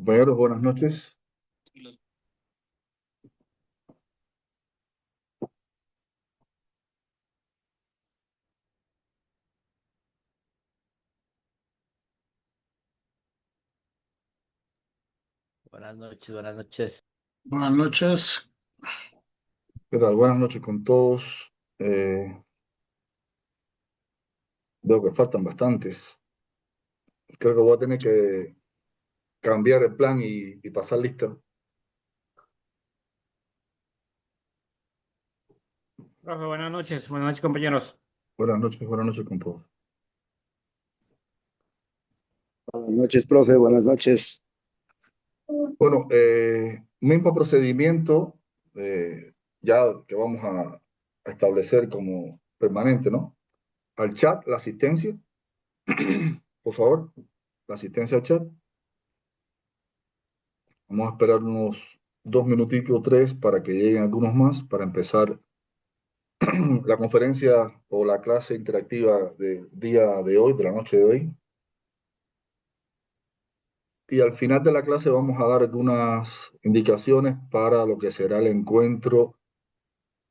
Compañeros, buenas noches. Buenas noches, buenas noches. Buenas noches. ¿Qué tal? Buenas noches con todos. Veo que faltan bastantes. Creo que voy a tener que cambiar el plan y pasar lista. Profe, buenas noches compañeros. Buenas noches con todos. Buenas noches, profe. Buenas noches. Bueno, mismo procedimiento ya que vamos a establecer como permanente, ¿no? Al chat, la asistencia, por favor, la asistencia al chat. Vamos a esperar unos 2 minutitos o 3 para que lleguen algunos más para empezar la conferencia o la clase interactiva del día de hoy, de la noche de hoy. Y al final de la clase vamos a dar algunas indicaciones para lo que será el encuentro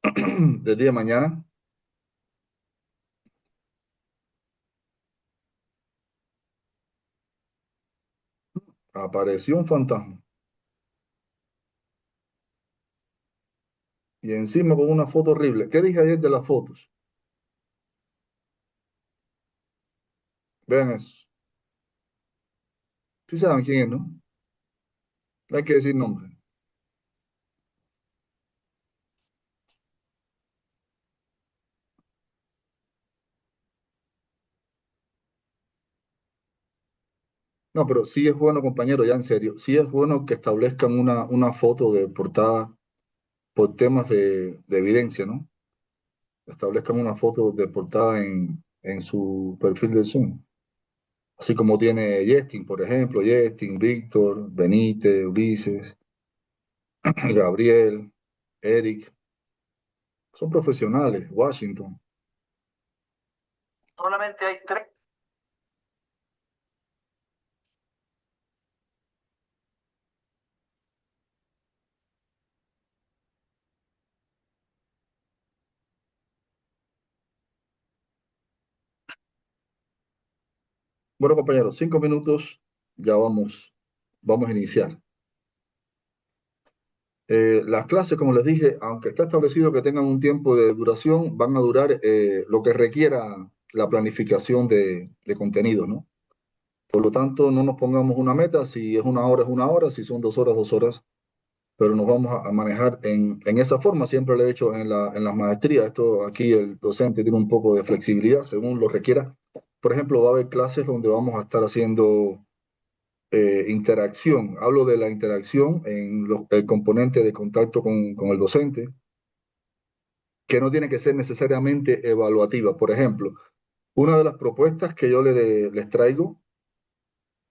del día de mañana. Apareció un fantasma. Y encima con una foto horrible. ¿Qué dije ayer de las fotos? Vean eso. Sí saben quién es, ¿no? No hay que decir nombre. No, pero sí es bueno, compañero, ya en serio, sí es bueno que establezcan una foto de portada por temas de evidencia, ¿no? Establezcan una foto de portada en su perfil de Zoom. Así como tiene Jestin, por ejemplo, Jestin, Víctor, Benítez, Ulises, Gabriel, Eric. Son profesionales, Washington. Solamente hay 3. Bueno, compañeros, 5 minutos, ya vamos a iniciar. Las clases, como les dije, aunque está establecido que tengan un tiempo de duración, van a durar lo que requiera la planificación de contenido, ¿no? Por lo tanto, no nos pongamos una meta, si es 1 hora es 1 hora, si son 2 horas, 2 horas, pero nos vamos a manejar en esa forma. Siempre lo he hecho en las maestrías. Esto aquí el docente tiene un poco de flexibilidad según lo requiera. Por ejemplo, va a haber clases donde vamos a estar haciendo interacción. Hablo de la interacción en el componente de contacto con el docente, que no tiene que ser necesariamente evaluativa. Por ejemplo, una de las propuestas que yo les traigo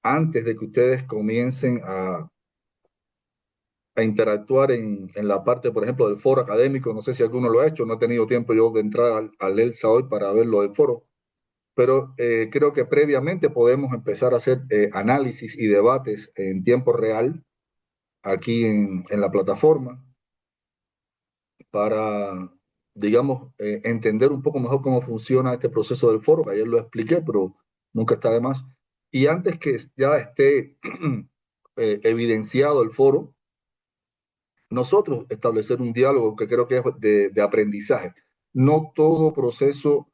antes de que ustedes comiencen a interactuar en la parte, por ejemplo, del foro académico. No sé si alguno lo ha hecho, no he tenido tiempo yo de entrar al ELSA hoy para ver lo del foro, pero creo que previamente podemos empezar a hacer análisis y debates en tiempo real aquí en la plataforma para, digamos, entender un poco mejor cómo funciona este proceso del foro, que ayer lo expliqué, pero nunca está de más. Y antes que ya esté evidenciado el foro, nosotros establecer un diálogo que creo que es de aprendizaje. No todo proceso,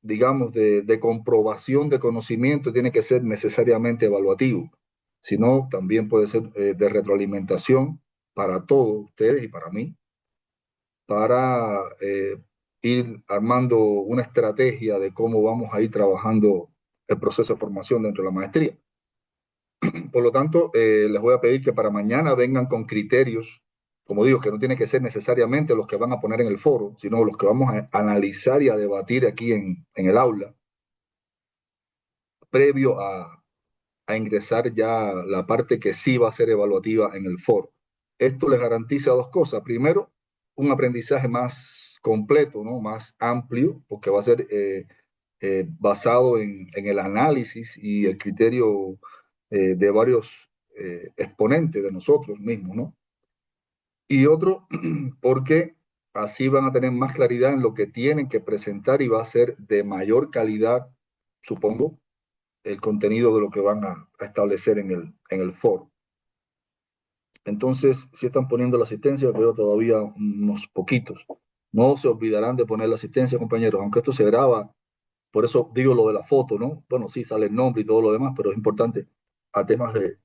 digamos, de comprobación de conocimiento tiene que ser necesariamente evaluativo, sino también puede ser de retroalimentación para todos ustedes y para mí, para ir armando una estrategia de cómo vamos a ir trabajando el proceso de formación dentro de la maestría. Por lo tanto, les voy a pedir que para mañana vengan con criterios, como digo, que no tienen que ser necesariamente los que van a poner en el foro, sino los que vamos a analizar y a debatir aquí en el aula, previo a ingresar ya la parte que sí va a ser evaluativa en el foro. Esto les garantiza dos cosas. Primero, un aprendizaje más completo, ¿no? Más amplio, porque va a ser basado en el análisis y el criterio de varios exponentes de nosotros mismos, ¿no? Y otro, porque así van a tener más claridad en lo que tienen que presentar y va a ser de mayor calidad, supongo, el contenido de lo que van a establecer en el foro. Entonces, si están poniendo la asistencia, veo todavía unos poquitos. No se olvidarán de poner la asistencia, compañeros, aunque esto se graba, por eso digo lo de la foto, ¿no? Bueno, sí sale el nombre y todo lo demás, pero es importante a temas de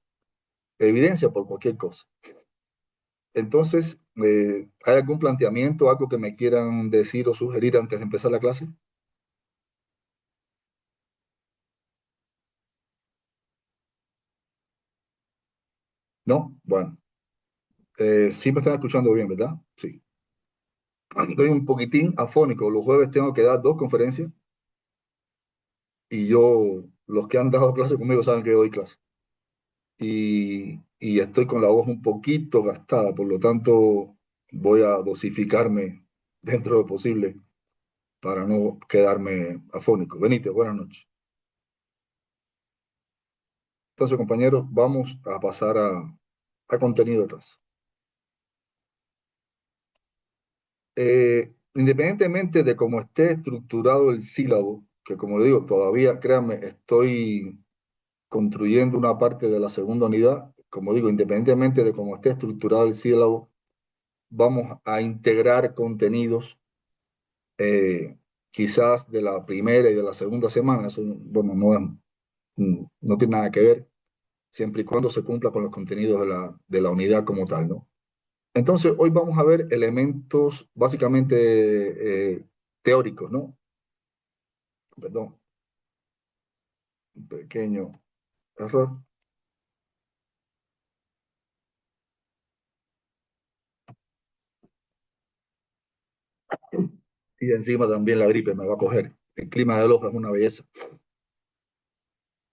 evidencia por cualquier cosa. Entonces, ¿hay algún planteamiento, algo que me quieran decir o sugerir antes de empezar la clase? ¿No? Bueno, sí me están escuchando bien, ¿verdad? Sí. Estoy un poquitín afónico. Los jueves tengo que dar 2 conferencias y yo, los que han dado clase conmigo saben que doy clase. Y estoy con la voz un poquito gastada, por lo tanto voy a dosificarme dentro de lo posible para no quedarme afónico. Benítez, buenas noches. Entonces, compañeros, vamos a pasar a contenido de clase. Independientemente de cómo esté estructurado el sílabo, que como le digo, todavía, créanme, estoy construyendo una parte de la segunda unidad, como digo, independientemente de cómo esté estructurado el sílabo, vamos a integrar contenidos quizás de la primera y de la segunda semana. Eso, bueno, no tiene nada que ver, siempre y cuando se cumpla con los contenidos de la unidad como tal, ¿no? Entonces, hoy vamos a ver elementos básicamente teóricos, ¿no? Perdón, un pequeño error. Y encima también la gripe me va a coger. El clima de Loja es una belleza.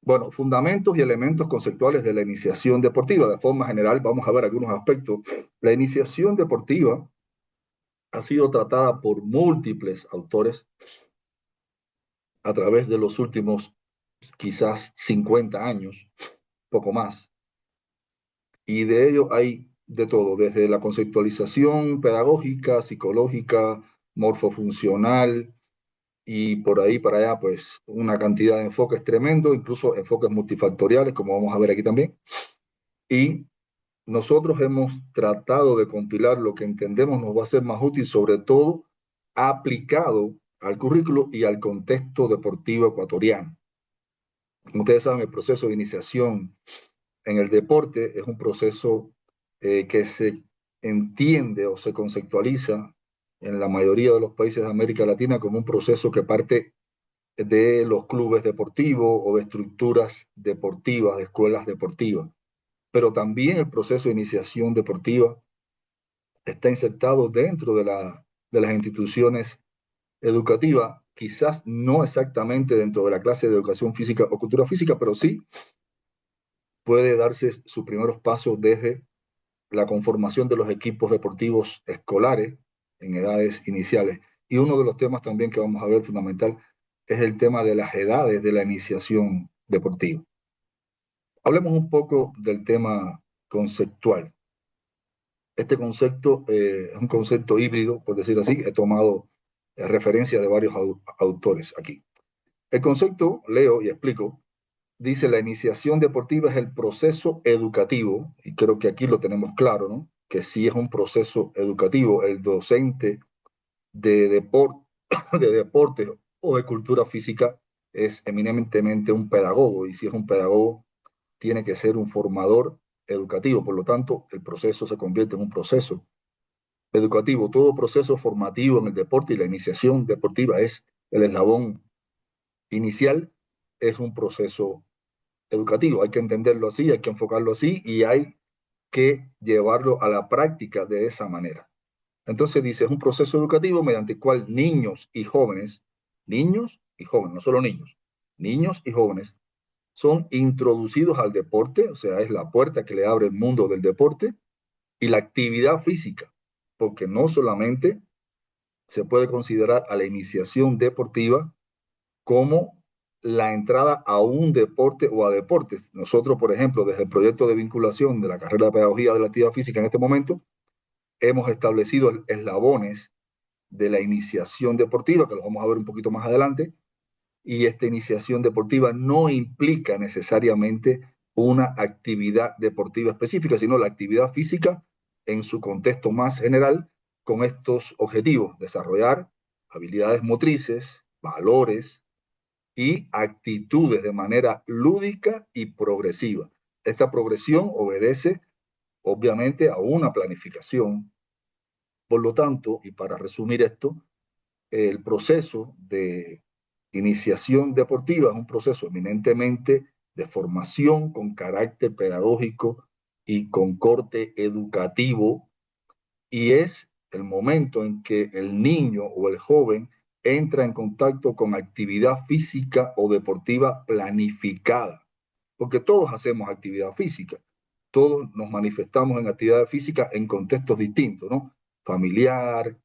Bueno, fundamentos y elementos conceptuales de la iniciación deportiva. De forma general, vamos a ver algunos aspectos. La iniciación deportiva ha sido tratada por múltiples autores a través de los últimos quizás 50 años, poco más. Y de ello hay de todo, desde la conceptualización pedagógica, psicológica, morfofuncional, y por ahí para allá, pues una cantidad de enfoques tremendo, incluso enfoques multifactoriales, como vamos a ver aquí también. Y nosotros hemos tratado de compilar lo que entendemos nos va a ser más útil, sobre todo aplicado al currículo y al contexto deportivo ecuatoriano. Como ustedes saben, el proceso de iniciación en el deporte es un proceso que se entiende o se conceptualiza en la mayoría de los países de América Latina como un proceso que parte de los clubes deportivos o de estructuras deportivas, de escuelas deportivas. Pero también el proceso de iniciación deportiva está insertado dentro de las instituciones educativas, quizás no exactamente dentro de la clase de educación física o cultura física, pero sí puede darse sus primeros pasos desde la conformación de los equipos deportivos escolares en edades iniciales. Y uno de los temas también que vamos a ver fundamental es el tema de las edades de la iniciación deportiva. Hablemos un poco del tema conceptual. Este concepto es un concepto híbrido, por decir así. He tomado referencia de varios autores aquí. El concepto, leo y explico, dice: la iniciación deportiva es el proceso educativo, y creo que aquí lo tenemos claro, ¿no? Que sí es un proceso educativo. El docente de deporte o de cultura física es eminentemente un pedagogo, y si es un pedagogo, tiene que ser un formador educativo. Por lo tanto, el proceso se convierte en un proceso educativo. Todo proceso formativo en el deporte, y la iniciación deportiva es el eslabón inicial, es un proceso educativo. Hay que entenderlo así, hay que enfocarlo así y hay que llevarlo a la práctica de esa manera. Entonces dice, es un proceso educativo mediante el cual niños y jóvenes, no solo niños y jóvenes son introducidos al deporte, o sea, es la puerta que le abre el mundo del deporte y la actividad física, porque no solamente se puede considerar a la iniciación deportiva como la entrada a un deporte o a deportes. Nosotros, por ejemplo, desde el proyecto de vinculación de la carrera de Pedagogía de la Actividad Física en este momento, hemos establecido eslabones de la iniciación deportiva, que los vamos a ver un poquito más adelante, y esta iniciación deportiva no implica necesariamente una actividad deportiva específica, sino la actividad física en su contexto más general con estos objetivos: desarrollar habilidades motrices, valores y actitudes de manera lúdica y progresiva. Esta progresión obedece obviamente a una planificación. Por lo tanto, y para resumir esto, el proceso de iniciación deportiva es un proceso eminentemente de formación con carácter pedagógico y con corte educativo, y es el momento en que el niño o el joven entra en contacto con actividad física o deportiva planificada, porque todos hacemos actividad física, todos nos manifestamos en actividad física en contextos distintos, ¿no? Familiar,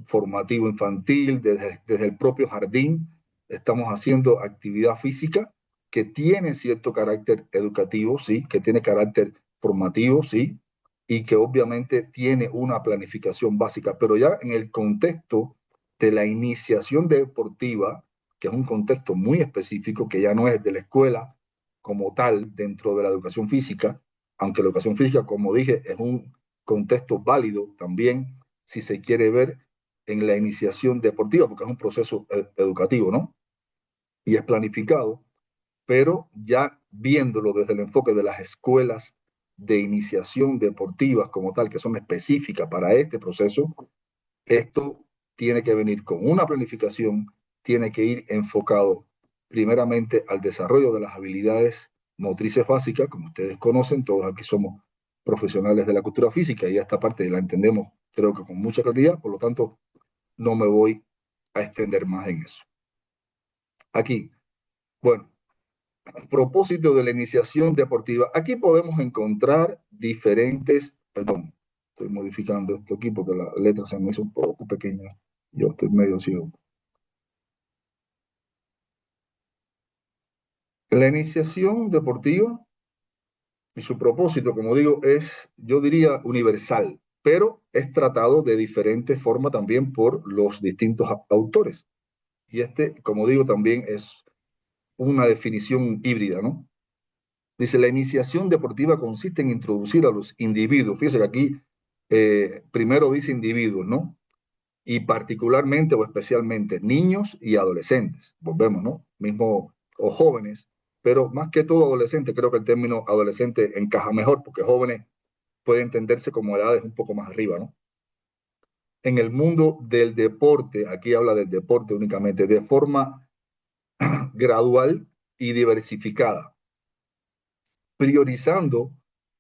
formativo infantil, desde el propio jardín, estamos haciendo actividad física que tiene cierto carácter educativo, sí, que tiene carácter formativo, sí, y que obviamente tiene una planificación básica, pero ya en el contexto de la iniciación deportiva, que es un contexto muy específico, que ya no es de la escuela como tal dentro de la educación física, aunque la educación física, como dije, es un contexto válido también si se quiere ver en la iniciación deportiva, porque es un proceso educativo, ¿no? Y es planificado, pero ya viéndolo desde el enfoque de las escuelas de iniciación deportivas como tal, que son específicas para este proceso, esto tiene que venir con una planificación, tiene que ir enfocado primeramente al desarrollo de las habilidades motrices básicas, como ustedes conocen, todos aquí somos profesionales de la cultura física y esta parte la entendemos creo que con mucha claridad, por lo tanto no me voy a extender más en eso. Aquí, bueno, propósito de la iniciación deportiva. Aquí podemos encontrar diferentes, perdón, estoy modificando esto aquí porque la letra se me hizo un poco pequeña. Yo estoy medio ciego. La iniciación deportiva y su propósito, como digo, es, yo diría, universal, pero es tratado de diferentes formas también por los distintos autores. Y como digo, también es una definición híbrida, ¿no? Dice, la iniciación deportiva consiste en introducir a los individuos, fíjese que aquí primero dice individuos, ¿no? Y particularmente o especialmente niños y adolescentes, volvemos, ¿no? Mismo, o jóvenes, pero más que todo adolescentes, creo que el término adolescente encaja mejor, porque jóvenes puede entenderse como edades un poco más arriba, ¿no? En el mundo del deporte, aquí habla del deporte únicamente, de forma gradual y diversificada, priorizando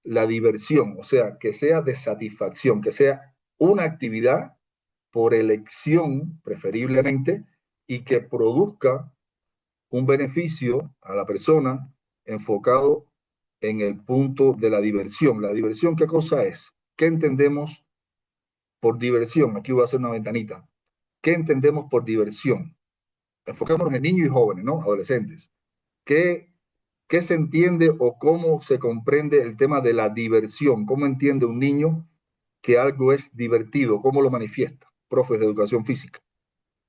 la diversión, o sea, que sea de satisfacción, que sea una actividad por elección preferiblemente y que produzca un beneficio a la persona enfocado en el punto de la diversión. La diversión, ¿qué cosa es? ¿Qué entendemos por diversión? Aquí voy a hacer una ventanita. ¿Qué entendemos por diversión? Enfocémonos en niños y jóvenes, ¿no? Adolescentes. ¿Qué se entiende o cómo se comprende el tema de la diversión? ¿Cómo entiende un niño que algo es divertido? ¿Cómo lo manifiesta? Profes de educación física.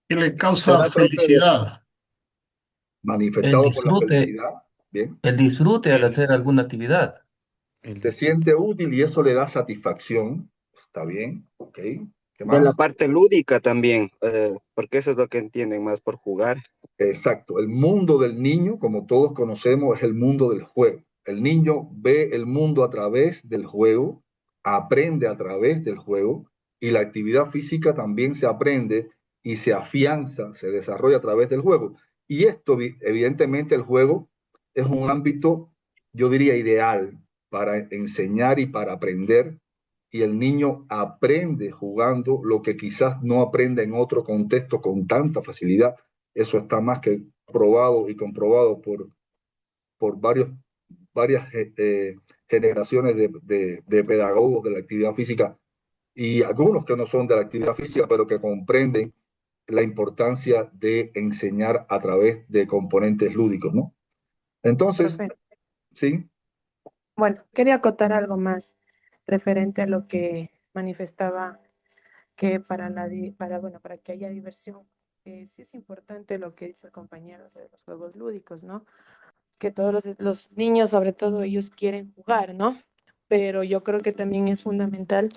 ¿Qué le causa felicidad? El Manifestado por la disfrute, felicidad. Bien. el disfrute al hacer alguna actividad. Se siente útil y eso le da satisfacción. Está bien. Ok. ¿Qué De la más? parte lúdica también, porque eso es lo que entienden más por jugar. Exacto. El mundo del niño, como todos conocemos, es el mundo del juego. El niño ve el mundo a través del juego, aprende a través del juego, y la actividad física también se aprende y se afianza, se desarrolla a través del juego. Y esto, evidentemente, el juego es un ámbito, yo diría, ideal para enseñar y para aprender. Y el niño aprende jugando lo que quizás no aprende en otro contexto con tanta facilidad. Eso está más que probado y comprobado por varias generaciones de pedagogos de la actividad física y algunos que no son de la actividad física, pero que comprenden la importancia de enseñar a través de componentes lúdicos, ¿no? Entonces, Profe, sí, bueno, quería acotar algo más referente a lo que manifestaba que para que haya diversión, sí es importante lo que dice el compañero de los juegos lúdicos, ¿no? Que todos los niños, sobre todo ellos, quieren jugar, ¿no? Pero yo creo que también es fundamental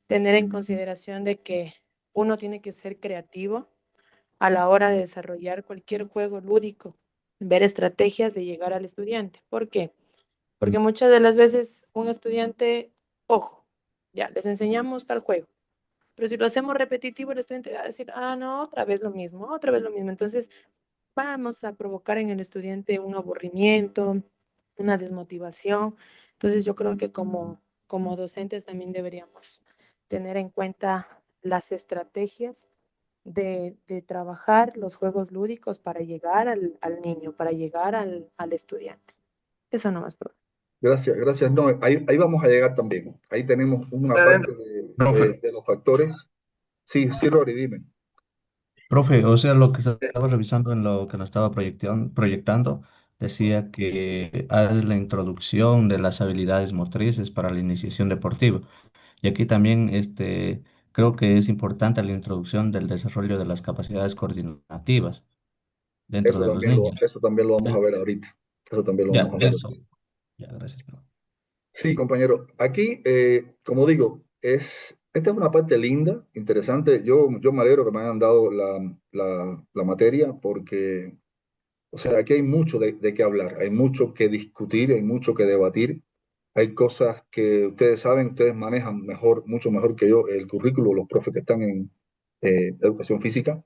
tener en consideración de que uno tiene que ser creativo a la hora de desarrollar cualquier juego lúdico, ver estrategias de llegar al estudiante. ¿Por qué? Porque muchas de las veces un estudiante, ojo, ya, les enseñamos tal juego, pero si lo hacemos repetitivo, el estudiante va a decir, ah, no, otra vez lo mismo, otra vez lo mismo. Entonces, vamos a provocar en el estudiante un aburrimiento, una desmotivación. Entonces, yo creo que como docentes también deberíamos tener en cuenta las estrategias de trabajar los juegos lúdicos para llegar al niño, para llegar al estudiante. Eso no más, profe. gracias, gracias. No, ahí vamos a llegar también. Ahí tenemos una parte Profe, de los factores. Sí, sí, Rory, dime. profe, o sea, lo que estaba revisando en lo que nos estaba proyectando, decía que haces la introducción de las habilidades motrices para la iniciación deportiva. Y aquí también creo que es importante la introducción del desarrollo de las capacidades coordinativas dentro de los niños. Eso también lo vamos a Eh, ver ahorita. Eso también lo Ya, vamos a ver eso. ahorita. Ya, gracias, profe. Sí, compañero. Aquí, como digo, esta es una parte linda, interesante. Yo me alegro que me hayan dado la materia porque, o sea, aquí hay mucho de qué hablar, hay mucho que discutir, hay mucho que debatir. Hay cosas que ustedes saben, ustedes manejan mejor, mucho mejor que yo el currículo, los profes que están en educación física.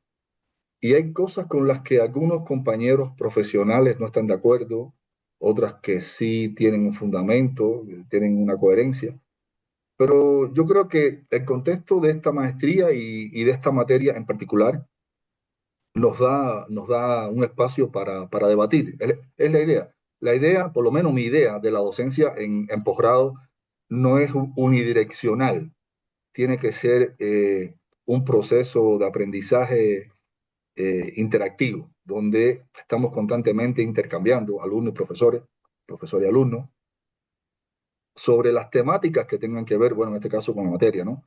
Y hay cosas con las que algunos compañeros profesionales no están de acuerdo, otras que sí tienen un fundamento, tienen una coherencia. Pero yo creo que el contexto de esta maestría y de esta materia en particular nos da un espacio para debatir. Es la idea. La idea, por lo menos mi idea de la docencia en posgrado, no es unidireccional. Tiene que ser un proceso de aprendizaje interactivo, donde estamos constantemente intercambiando alumnos y profesores, profesor y alumnos, sobre las temáticas que tengan que ver, bueno, en este caso con la materia, ¿no?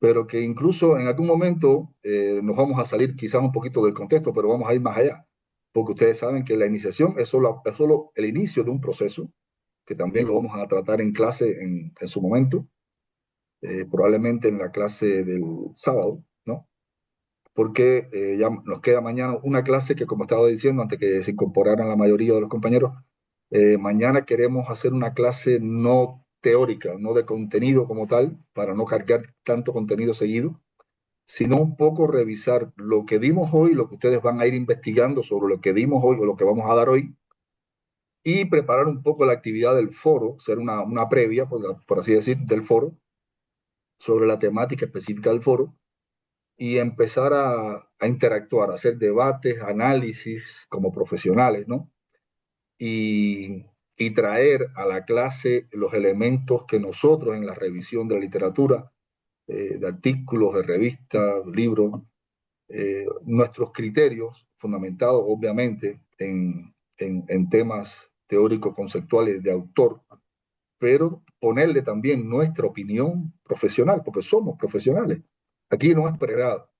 Pero que incluso en algún momento nos vamos a salir quizás un poquito del contexto, pero vamos a ir más allá, porque ustedes saben que la iniciación es solo el inicio de un proceso, que también lo vamos a tratar en clase en su momento, probablemente en la clase del sábado, ¿no? Porque ya nos queda mañana una clase que, como estaba diciendo, antes que se incorporaran la mayoría de los compañeros, mañana queremos hacer una clase no teórica, no de contenido como tal, para no cargar tanto contenido seguido, sino un poco revisar lo que dimos hoy, lo que ustedes van a ir investigando sobre lo que dimos hoy o lo que vamos a dar hoy, y preparar un poco la actividad del foro, ser una previa, por así decir, del foro, sobre la temática específica del foro, y empezar a interactuar, a hacer debates, análisis como profesionales, ¿no? Y traer a la clase los elementos que nosotros en la revisión de la literatura, de artículos, de revistas, libros, nuestros criterios fundamentados obviamente en temas teóricos conceptuales de autor, pero ponerle también nuestra opinión profesional, porque somos profesionales. Aquí no es pregrado.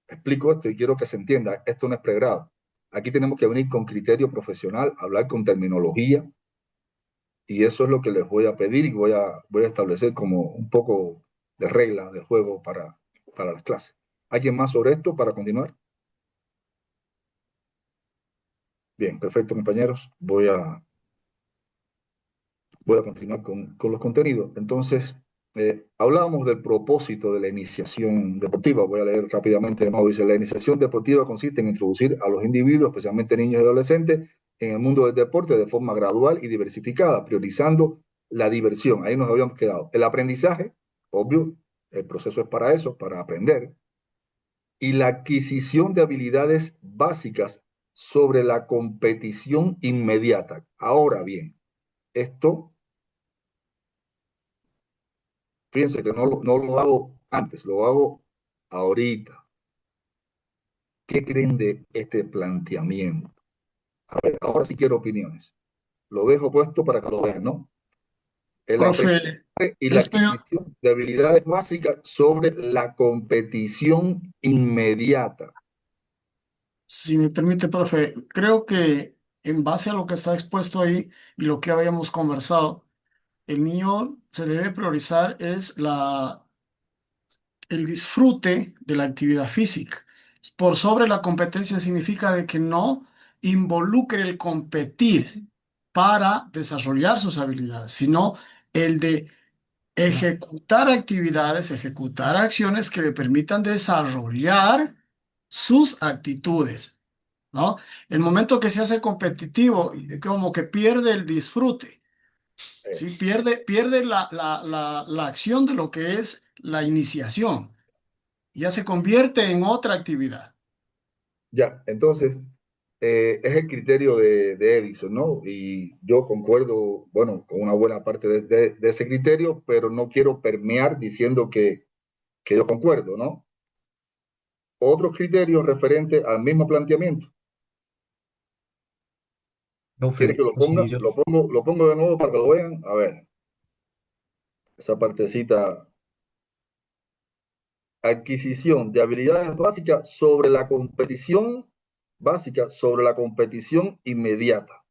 Explico esto y quiero que se entienda, esto no es pregrado. Aquí tenemos que venir con criterio profesional, hablar con terminología, y eso es lo que les voy a pedir y voy a establecer como un poco de regla del juego para las clases. ¿Alguien más sobre esto para continuar? Bien, perfecto, compañeros. Voy a continuar con los contenidos. Entonces, hablábamos del propósito de la iniciación deportiva. Voy a leer rápidamente de nuevo. Dice, la iniciación deportiva consiste en introducir a los individuos, especialmente niños y adolescentes, en el mundo del deporte de forma gradual y diversificada, priorizando la diversión. Ahí nos habíamos quedado. El aprendizaje, obvio, el proceso es para eso, para aprender. Y la adquisición de habilidades básicas sobre la competición inmediata. Ahora bien, esto, fíjense que no lo hago antes, lo hago ahorita. ¿Qué creen de este planteamiento? A ver, ahora sí quiero opiniones. Lo dejo puesto para que lo vean, ¿no? El Profe, aprendizaje y la esto yo, adquisición de habilidades básicas sobre la competición inmediata. si me permite, profe, creo que en base a lo que está expuesto ahí y lo que habíamos conversado, el niño se debe priorizar es el disfrute de la actividad física. Por sobre la competencia significa de que no involucre el competir para desarrollar sus habilidades, sino el de ejecutar actividades, ejecutar acciones que le permitan desarrollar sus actitudes, ¿no? El momento que se hace competitivo, como que pierde el disfrute, ¿sí? Pierde la acción de lo que es la iniciación. Ya se convierte en otra actividad. Ya, entonces, es el criterio de Edison, ¿no? Y yo concuerdo, bueno, con una buena parte de ese criterio, pero no quiero permear diciendo que yo concuerdo, ¿no? Otros criterios referentes al mismo planteamiento. ¿Quiere que Profe, lo o sea, ponga? Lo pongo de nuevo para que lo vean. A ver, esa partecita. Adquisición de habilidades básicas sobre la competición básica, sobre la competición inmediata.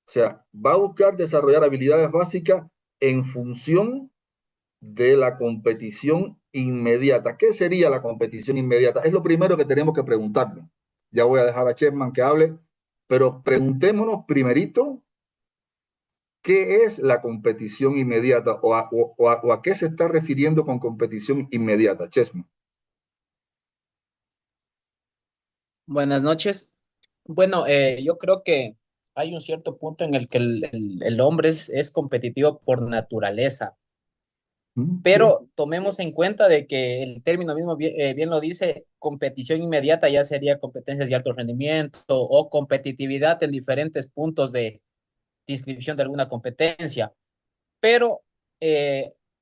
O sea, va a buscar desarrollar habilidades básicas en función de la competición inmediata. ¿Qué sería la competición inmediata? Es lo primero que tenemos que preguntarnos. Ya voy a dejar a Chessman que hable, pero preguntémonos primerito qué es la competición inmediata o a qué se está refiriendo con competición inmediata, Chessman. Buenas noches. Bueno, yo creo que hay un cierto punto en el que el hombre es competitivo por naturaleza, Bien. pero tomemos en cuenta de que el término mismo bien lo dice, competición inmediata ya sería competencias de alto rendimiento o competitividad en diferentes puntos de inscripción de alguna competencia. Pero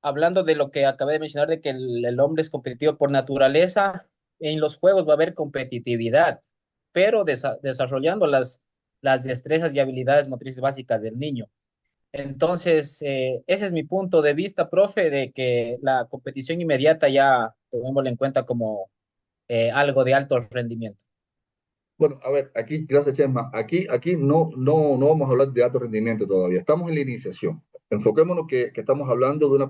hablando de lo que acabé de mencionar, de que el hombre es competitivo por naturaleza, en los juegos va a haber competitividad, pero desarrollando las destrezas y habilidades motrices básicas del niño. Entonces, ese es mi punto de vista, profe, de que la competición inmediata ya tomémosla en cuenta como algo de alto rendimiento. Bueno, a ver, aquí, gracias, Chema. Aquí no vamos a hablar de alto rendimiento todavía. Estamos en la iniciación. Enfoquémonos que estamos hablando de una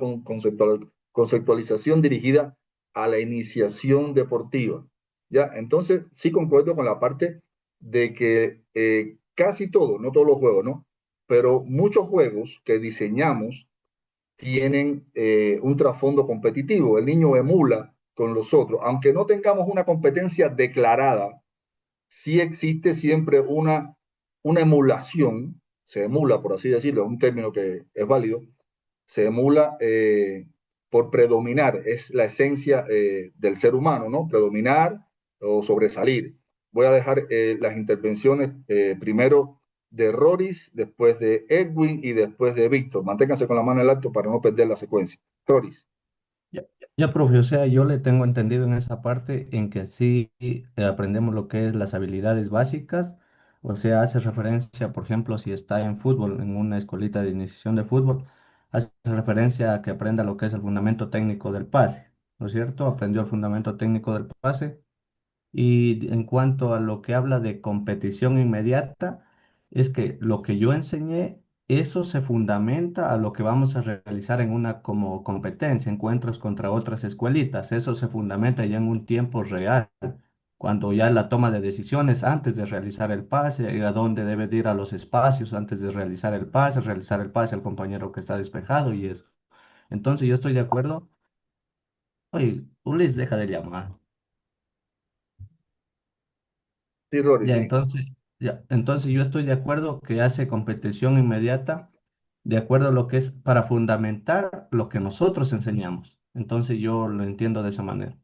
conceptualización dirigida a la iniciación deportiva. ¿Ya? Entonces, sí concuerdo con la parte de que casi todo, no todos los juegos, ¿no? Pero muchos juegos que diseñamos tienen un trasfondo competitivo. El niño emula con los otros, aunque no tengamos una competencia declarada, sí existe siempre una emulación, se emula, por así decirlo, un término que es válido, se emula por predominar, es la esencia del ser humano, ¿no? Predominar o sobresalir. Voy a dejar las intervenciones primero de Roris, después de Edwin y después de Víctor. Manténganse con la mano en el alto para no perder la secuencia. Roris. ya, profe, o sea, yo le tengo entendido en esa parte en que sí aprendemos lo que es las habilidades básicas, o sea, hace referencia, por ejemplo, si está en fútbol, en una escuelita de iniciación de fútbol, hace referencia a que aprenda lo que es el fundamento técnico del pase, ¿no es cierto? Aprendió el fundamento técnico del pase. Y en cuanto a lo que habla de competición inmediata, es que lo que yo enseñé, eso se fundamenta a lo que vamos a realizar en una como competencia, encuentros contra otras escuelitas. Eso se fundamenta ya en un tiempo real, cuando ya la toma de decisiones antes de realizar el pase, y a dónde debe de ir a los espacios antes de realizar el pase al compañero que está despejado y eso. Entonces yo estoy de acuerdo. Oye, Ulises, deja de llamar. Sí, Roris, Ya, sí. entonces yo estoy de acuerdo que hace competición inmediata, de acuerdo a lo que es para fundamentar lo que nosotros enseñamos. Entonces yo lo entiendo de esa manera.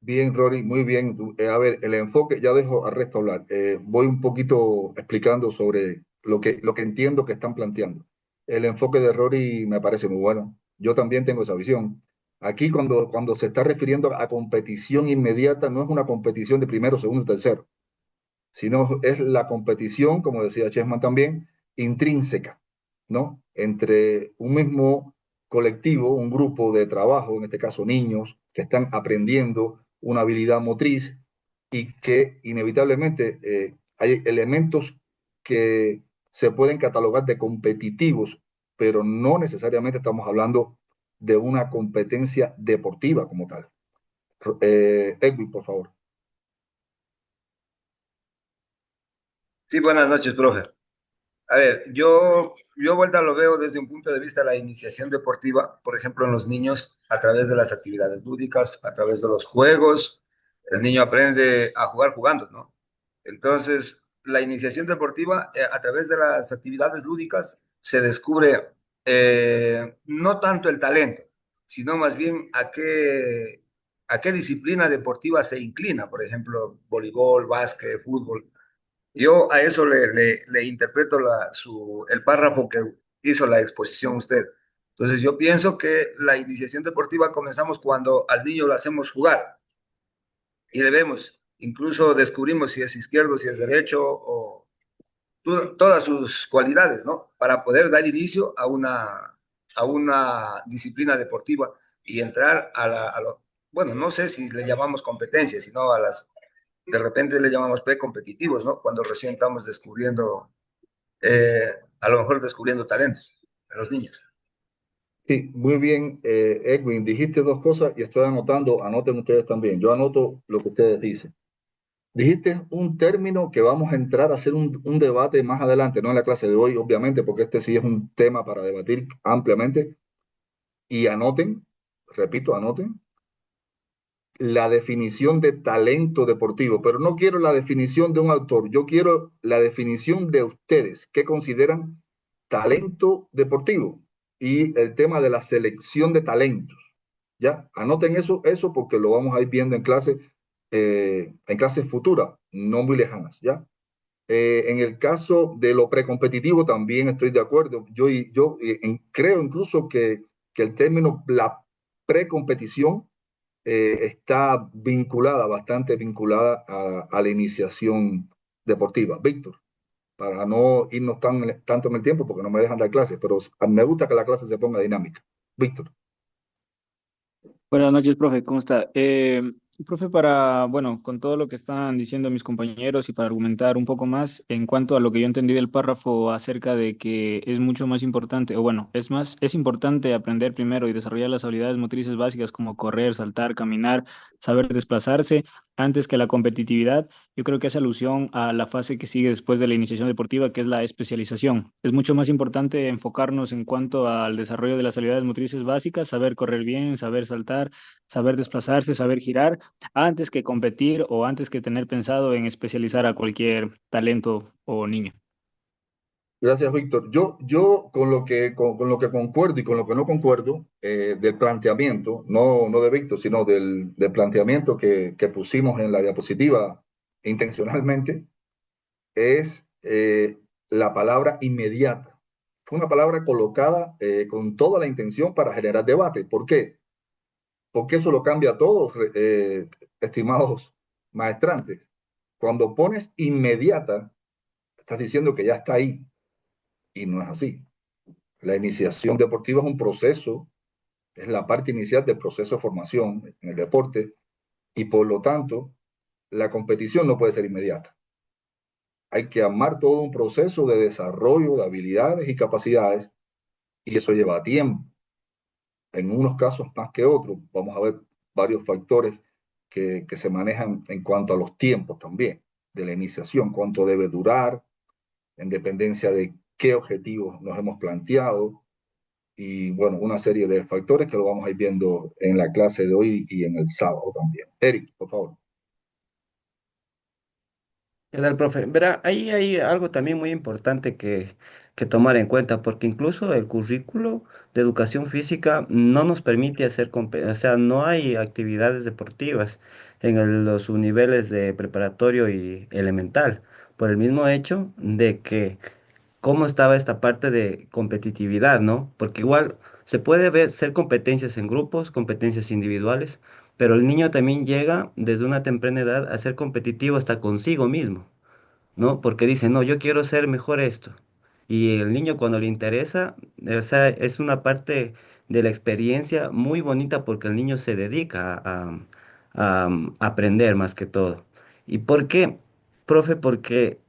Bien, Rory, muy bien. A ver, el enfoque, ya dejo a Resto hablar. Voy un poquito explicando sobre lo que entiendo que están planteando. El enfoque de Rory me parece muy bueno. Yo también tengo esa visión. Aquí cuando se está refiriendo a competición inmediata, no es una competición de primero, segundo, tercero, sino es la competición, como decía Chessman también, intrínseca, ¿no? Entre un mismo colectivo, un grupo de trabajo, en este caso niños, que están aprendiendo una habilidad motriz y que inevitablemente hay elementos que se pueden catalogar de competitivos, pero no necesariamente estamos hablando de una competencia deportiva como tal. Edwin, por favor. Sí, buenas noches, profe. A ver, yo vuelta lo veo desde un punto de vista de la iniciación deportiva, por ejemplo, en los niños, a través de las actividades lúdicas, a través de los juegos. El niño aprende a jugar jugando, ¿no? Entonces, la iniciación deportiva, a través de las actividades lúdicas, se descubre no tanto el talento, sino más bien a qué disciplina deportiva se inclina, por ejemplo, voleibol, básquet, fútbol. Yo a eso le interpreto el párrafo que hizo la exposición usted. Entonces yo pienso que la iniciación deportiva comenzamos cuando al niño lo hacemos jugar y le vemos, incluso descubrimos si es izquierdo, si es derecho o todas sus cualidades, ¿no? Para poder dar inicio a una disciplina deportiva y entrar bueno, no sé si le llamamos competencia, sino de repente le llamamos pre-competitivos, ¿no? Cuando recién estamos descubriendo, eh, a lo mejor descubriendo talentos en los niños. Sí, muy bien, Edwin, dijiste dos cosas y estoy anotando, anoten ustedes también. Yo anoto lo que ustedes dicen. Dijiste un término que vamos a entrar a hacer un debate más adelante, no en la clase de hoy, obviamente, porque este sí es un tema para debatir ampliamente. Y anoten, repito, anoten la definición de talento deportivo, pero no quiero la definición de un autor, yo quiero la definición de ustedes, ¿qué consideran talento deportivo? Y el tema de la selección de talentos, ¿ya? Anoten eso porque lo vamos a ir viendo en clases futuras, no muy lejanas, ¿ya? En el caso de lo precompetitivo también estoy de acuerdo. Creo incluso que el término la precompetición está vinculada, bastante vinculada a la iniciación deportiva. Víctor, para no irnos tanto en el tiempo, porque no me dejan dar clases, pero me gusta que la clase se ponga dinámica. Víctor. Buenas noches, profe, ¿cómo está? Profe, bueno, con todo lo que están diciendo mis compañeros y para argumentar un poco más en cuanto a lo que yo entendí del párrafo acerca de que es mucho más importante, o bueno, es importante aprender primero y desarrollar las habilidades motrices básicas como correr, saltar, caminar, saber desplazarse antes que la competitividad. Yo creo que hace alusión a la fase que sigue después de la iniciación deportiva, que es la especialización. Es mucho más importante enfocarnos en cuanto al desarrollo de las habilidades motrices básicas, saber correr bien, saber saltar, saber desplazarse, saber girar, antes que competir o antes que tener pensado en especializar a cualquier talento o niño. Gracias, Víctor. Yo con lo que concuerdo y con lo que no concuerdo del planteamiento, no de Víctor, sino del planteamiento que pusimos en la diapositiva intencionalmente, es la palabra inmediata. Fue una palabra colocada con toda la intención para generar debate. ¿Por qué? Porque eso lo cambia todo, estimados maestrantes. Cuando pones inmediata, estás diciendo que ya está ahí y no es así. La iniciación deportiva es un proceso, es la parte inicial del proceso de formación en el deporte y por lo tanto la competición no puede ser inmediata. Hay que armar todo un proceso de desarrollo de habilidades y capacidades y eso lleva tiempo. En unos casos más que otros, vamos a ver varios factores que se manejan en cuanto a los tiempos también de la iniciación, cuánto debe durar, en dependencia de qué objetivos nos hemos planteado y bueno, una serie de factores que lo vamos a ir viendo en la clase de hoy y en el sábado también. Eric, por favor. ¿Qué tal, profe? Verá, ahí hay algo también muy importante que tomar en cuenta, porque incluso el currículo de educación física no nos permite o sea, no hay actividades deportivas en los subniveles de preparatorio y elemental, por el mismo hecho de que cómo estaba esta parte de competitividad, ¿no? Porque igual se puede ver, ser competencias en grupos, competencias individuales, pero el niño también llega desde una temprana edad a ser competitivo hasta consigo mismo, ¿no? Porque dice, no, yo quiero ser mejor esto. Y el niño cuando le interesa, o sea, es una parte de la experiencia muy bonita porque el niño se dedica a aprender más que todo. ¿Y por qué, profe? Porque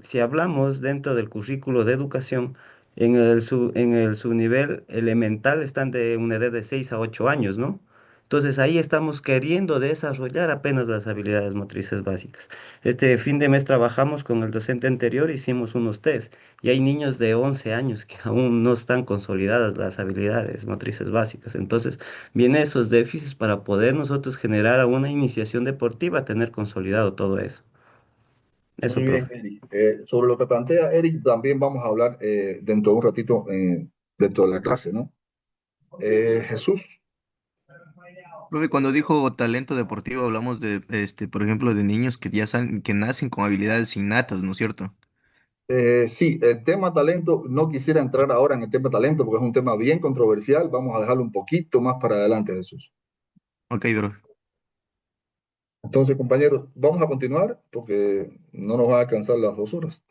si hablamos dentro del currículo de educación, en el subnivel elemental están de una edad de 6 a 8 años, ¿no? Entonces ahí estamos queriendo desarrollar apenas las habilidades motrices básicas. Este fin de mes trabajamos con el docente anterior, hicimos unos test y hay niños de 11 años que aún no están consolidadas las habilidades motrices básicas. Entonces, vienen esos déficits para poder nosotros generar una iniciación deportiva, tener consolidado todo eso. Eso, Muy bien, profe. Eric. Sobre lo que plantea Eric, también vamos a hablar dentro de un ratito, dentro de la clase, ¿no? Jesús. Profe, cuando dijo talento deportivo hablamos de, por ejemplo, de niños que que nacen con habilidades innatas, ¿no es cierto? Sí, el tema talento, no quisiera entrar ahora en el tema talento porque es un tema bien controversial. Vamos a dejarlo un poquito más para adelante, Jesús. Ok, profe. Entonces, compañeros, vamos a continuar porque no nos van a alcanzar las 2 horas,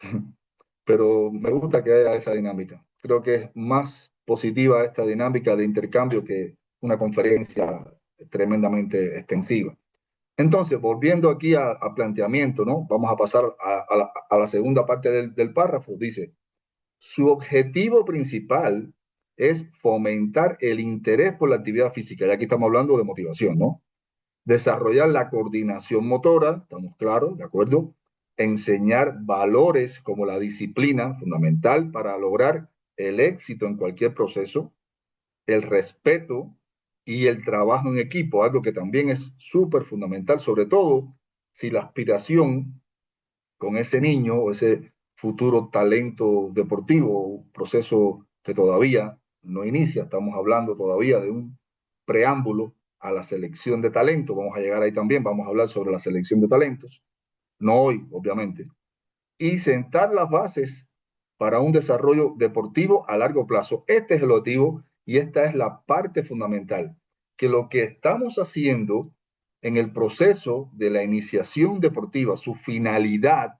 pero me gusta que haya esa dinámica. Creo que es más positiva esta dinámica de intercambio que una conferencia tremendamente extensiva. Entonces, volviendo aquí a planteamiento, ¿no? Vamos a pasar a la segunda parte del párrafo. Dice, su objetivo principal es fomentar el interés por la actividad física. Y aquí estamos hablando de motivación, ¿no? Desarrollar la coordinación motora, estamos claros, ¿de acuerdo? Enseñar valores como la disciplina, fundamental para lograr el éxito en cualquier proceso, el respeto y el trabajo en equipo, algo que también es súper fundamental, sobre todo si la aspiración con ese niño o ese futuro talento deportivo, proceso que todavía no inicia, estamos hablando todavía de un preámbulo a la selección de talento, vamos a llegar ahí también, vamos a hablar sobre la selección de talentos, no hoy, obviamente, y sentar las bases para un desarrollo deportivo a largo plazo. Este es el objetivo y esta es la parte fundamental, que lo que estamos haciendo en el proceso de la iniciación deportiva, su finalidad,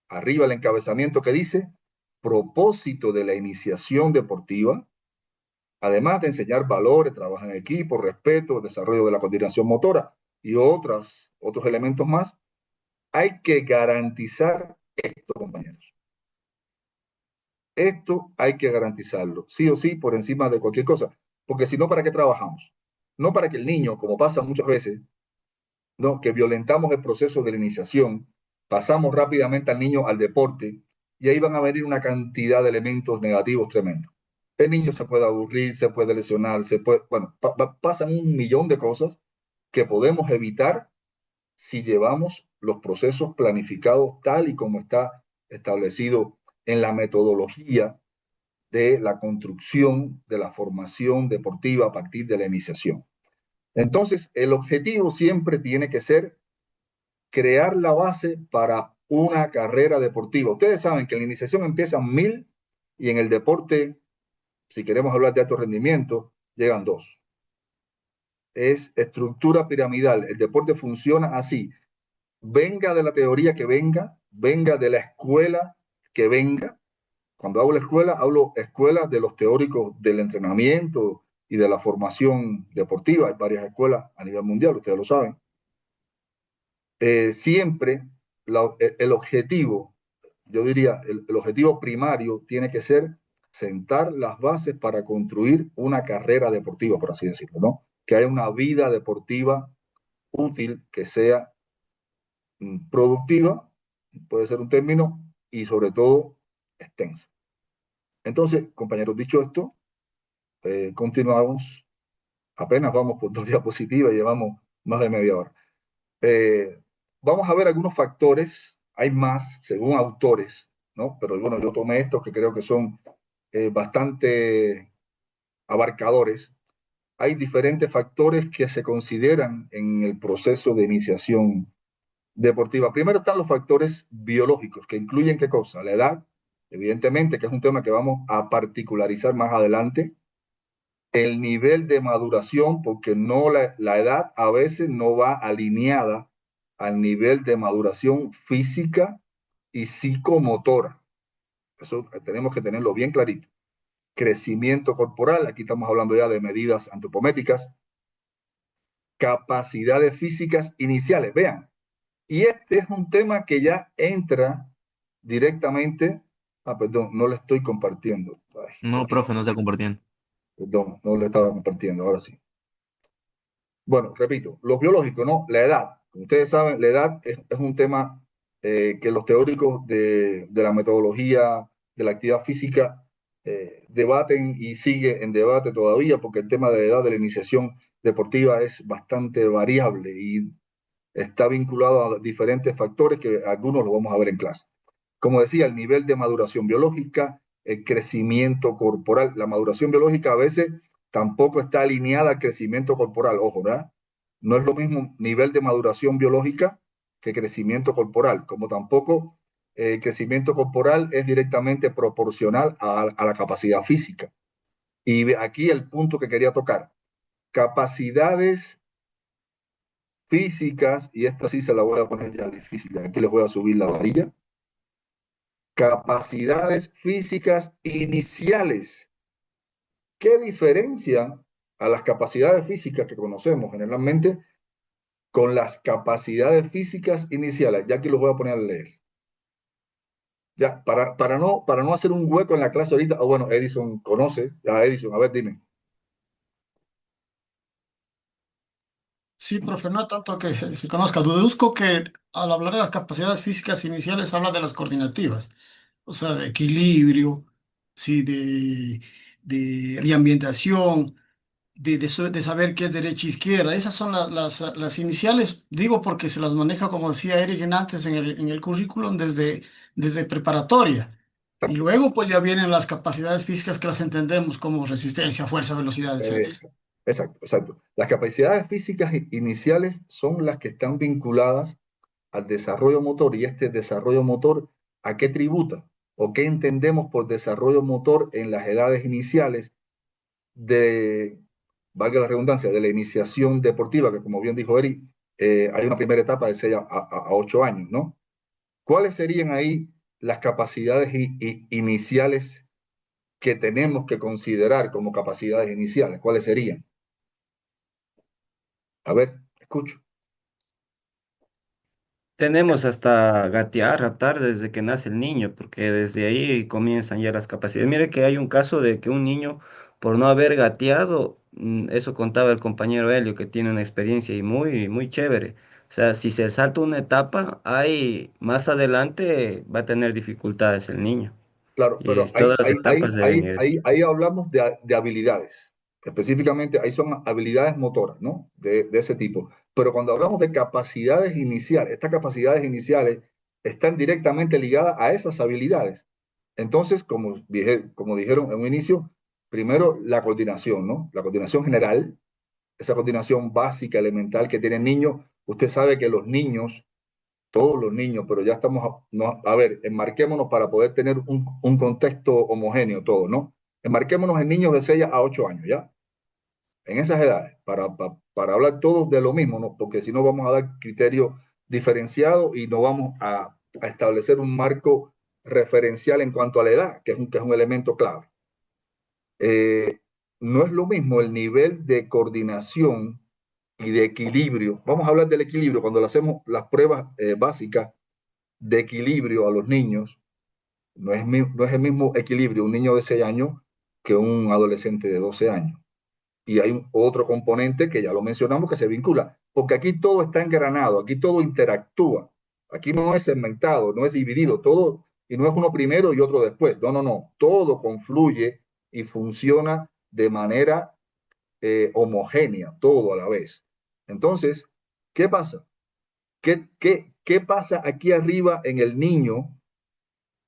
arriba el encabezamiento que dice, propósito de la iniciación deportiva, además de enseñar valores, trabajo en equipo, respeto, desarrollo de la coordinación motora y otros elementos más, hay que garantizar esto, compañeros. Esto hay que garantizarlo, sí o sí, por encima de cualquier cosa, porque si no, ¿para qué trabajamos? No para que el niño, como pasa muchas veces, no, que violentamos el proceso de la iniciación, pasamos rápidamente al niño al deporte y ahí van a venir una cantidad de elementos negativos tremendos. El niño se puede aburrir, se puede lesionar, bueno, pasan un millón de cosas que podemos evitar si llevamos los procesos planificados tal y como está establecido en la metodología de la construcción de la formación deportiva a partir de la iniciación. Entonces, el objetivo siempre tiene que ser crear la base para una carrera deportiva. Ustedes saben que en la iniciación empiezan 1000 y en el deporte, si queremos hablar de alto rendimiento, llegan 2. Es estructura piramidal. El deporte funciona así. Venga de la teoría que venga, venga de la escuela que venga. Cuando hablo escuela de los teóricos del entrenamiento y de la formación deportiva. Hay varias escuelas a nivel mundial, ustedes lo saben. Siempre el objetivo, yo diría, el objetivo primario tiene que ser sentar las bases para construir una carrera deportiva, por así decirlo, ¿no? Que haya una vida deportiva útil, que sea productiva, puede ser un término, y sobre todo extensa. Entonces, compañeros, dicho esto, continuamos. Apenas vamos por 2 diapositivas y llevamos más de media hora. Vamos a ver algunos factores, hay más según autores, ¿no? Pero bueno, yo tomé estos que creo que son bastante abarcadores. Hay diferentes factores que se consideran en el proceso de iniciación deportiva. Primero están los factores biológicos, que incluyen ¿qué cosa? La edad, evidentemente que es un tema que vamos a particularizar más adelante, el nivel de maduración, porque no la edad a veces no va alineada al nivel de maduración física y psicomotora. Eso tenemos que tenerlo bien clarito. Crecimiento corporal, aquí estamos hablando ya de medidas antropométricas, capacidades físicas iniciales, vean. Y este es un tema que ya entra directamente, perdón, no le estoy compartiendo. Ay, No, profe, no está compartiendo. perdón, no le estaba compartiendo, ahora sí. Bueno, repito, los biológicos, ¿no? La edad. Como ustedes saben, la edad es un tema que los teóricos de la metodología de la actividad física debaten y sigue en debate todavía, porque el tema de edad de la iniciación deportiva es bastante variable y está vinculado a diferentes factores que algunos lo vamos a ver en clase. Como decía, el nivel de maduración biológica, el crecimiento corporal. La maduración biológica a veces tampoco está alineada al crecimiento corporal, ojo, ¿verdad? No es lo mismo nivel de maduración biológica que crecimiento corporal, como tampoco el crecimiento corporal es directamente proporcional a la capacidad física. Y aquí el punto que quería tocar, capacidades físicas, y esta sí se la voy a poner ya difícil, aquí les voy a subir la varilla, capacidades físicas iniciales. ¿Qué diferencia a las capacidades físicas que conocemos generalmente con las capacidades físicas iniciales? Ya aquí los voy a poner a leer. Ya, para no hacer un hueco en la clase ahorita, bueno, Edison conoce, Edison, a ver, dime. Sí, profe, no tanto que se conozca. Deduzco que al hablar de las capacidades físicas iniciales habla de las coordinativas, o sea, de equilibrio, sí, de ambientación, de saber qué es derecha e izquierda. Esas son las iniciales, digo porque se las maneja, como decía Eric antes, en el currículum desde preparatoria. Y luego pues ya vienen las capacidades físicas que las entendemos como resistencia, fuerza, velocidad, etc. Exacto, exacto. Las capacidades físicas iniciales son las que están vinculadas al desarrollo motor, y este desarrollo motor, ¿a qué tributa? ¿O qué entendemos por desarrollo motor en las edades iniciales de, valga la redundancia, de la iniciación deportiva, que como bien dijo Eri, hay una primera etapa de 6 a 8 años, ¿no? ¿Cuáles serían ahí las capacidades iniciales que tenemos que considerar como capacidades iniciales? ¿Cuáles serían? A ver, escucho. Tenemos hasta gatear, raptar desde que nace el niño, porque desde ahí comienzan ya las capacidades. Mire que hay un caso de que un niño, por no haber gateado, eso contaba el compañero Helio, que tiene una experiencia y muy, muy chévere. O sea, si se salta una etapa, ahí más adelante va a tener dificultades el niño. Claro, Y pero todas las etapas deben ir. ahí hablamos de habilidades. Específicamente, ahí son habilidades motoras, ¿no? De ese tipo. Pero cuando hablamos de capacidades iniciales, estas capacidades iniciales están directamente ligadas a esas habilidades. Entonces, como dijeron en un inicio, primero la coordinación, ¿no? La coordinación general, esa coordinación básica, elemental que tienen niños. Usted sabe que los niños, todos los niños, pero ya estamos, a ver, enmarquémonos para poder tener un contexto homogéneo todo, ¿no? Enmarquémonos en niños de 6 a 8 años, ¿ya? En esas edades, para hablar todos de lo mismo, ¿no? Porque si no vamos a dar criterio diferenciado y no vamos a establecer un marco referencial en cuanto a la edad, que es un elemento clave. No es lo mismo el nivel de coordinación y de equilibrio. Vamos a hablar del equilibrio cuando le hacemos las pruebas básicas de equilibrio a los niños. No es el mismo equilibrio un niño de 6 años que un adolescente de 12 años. Y hay otro componente que ya lo mencionamos que se vincula, porque aquí todo está engranado, aquí todo interactúa, aquí no es segmentado, no es dividido, todo, y no es uno primero y otro después, no, todo confluye y funciona de manera homogénea, todo a la vez. Entonces, ¿qué pasa? ¿Qué pasa aquí arriba en el niño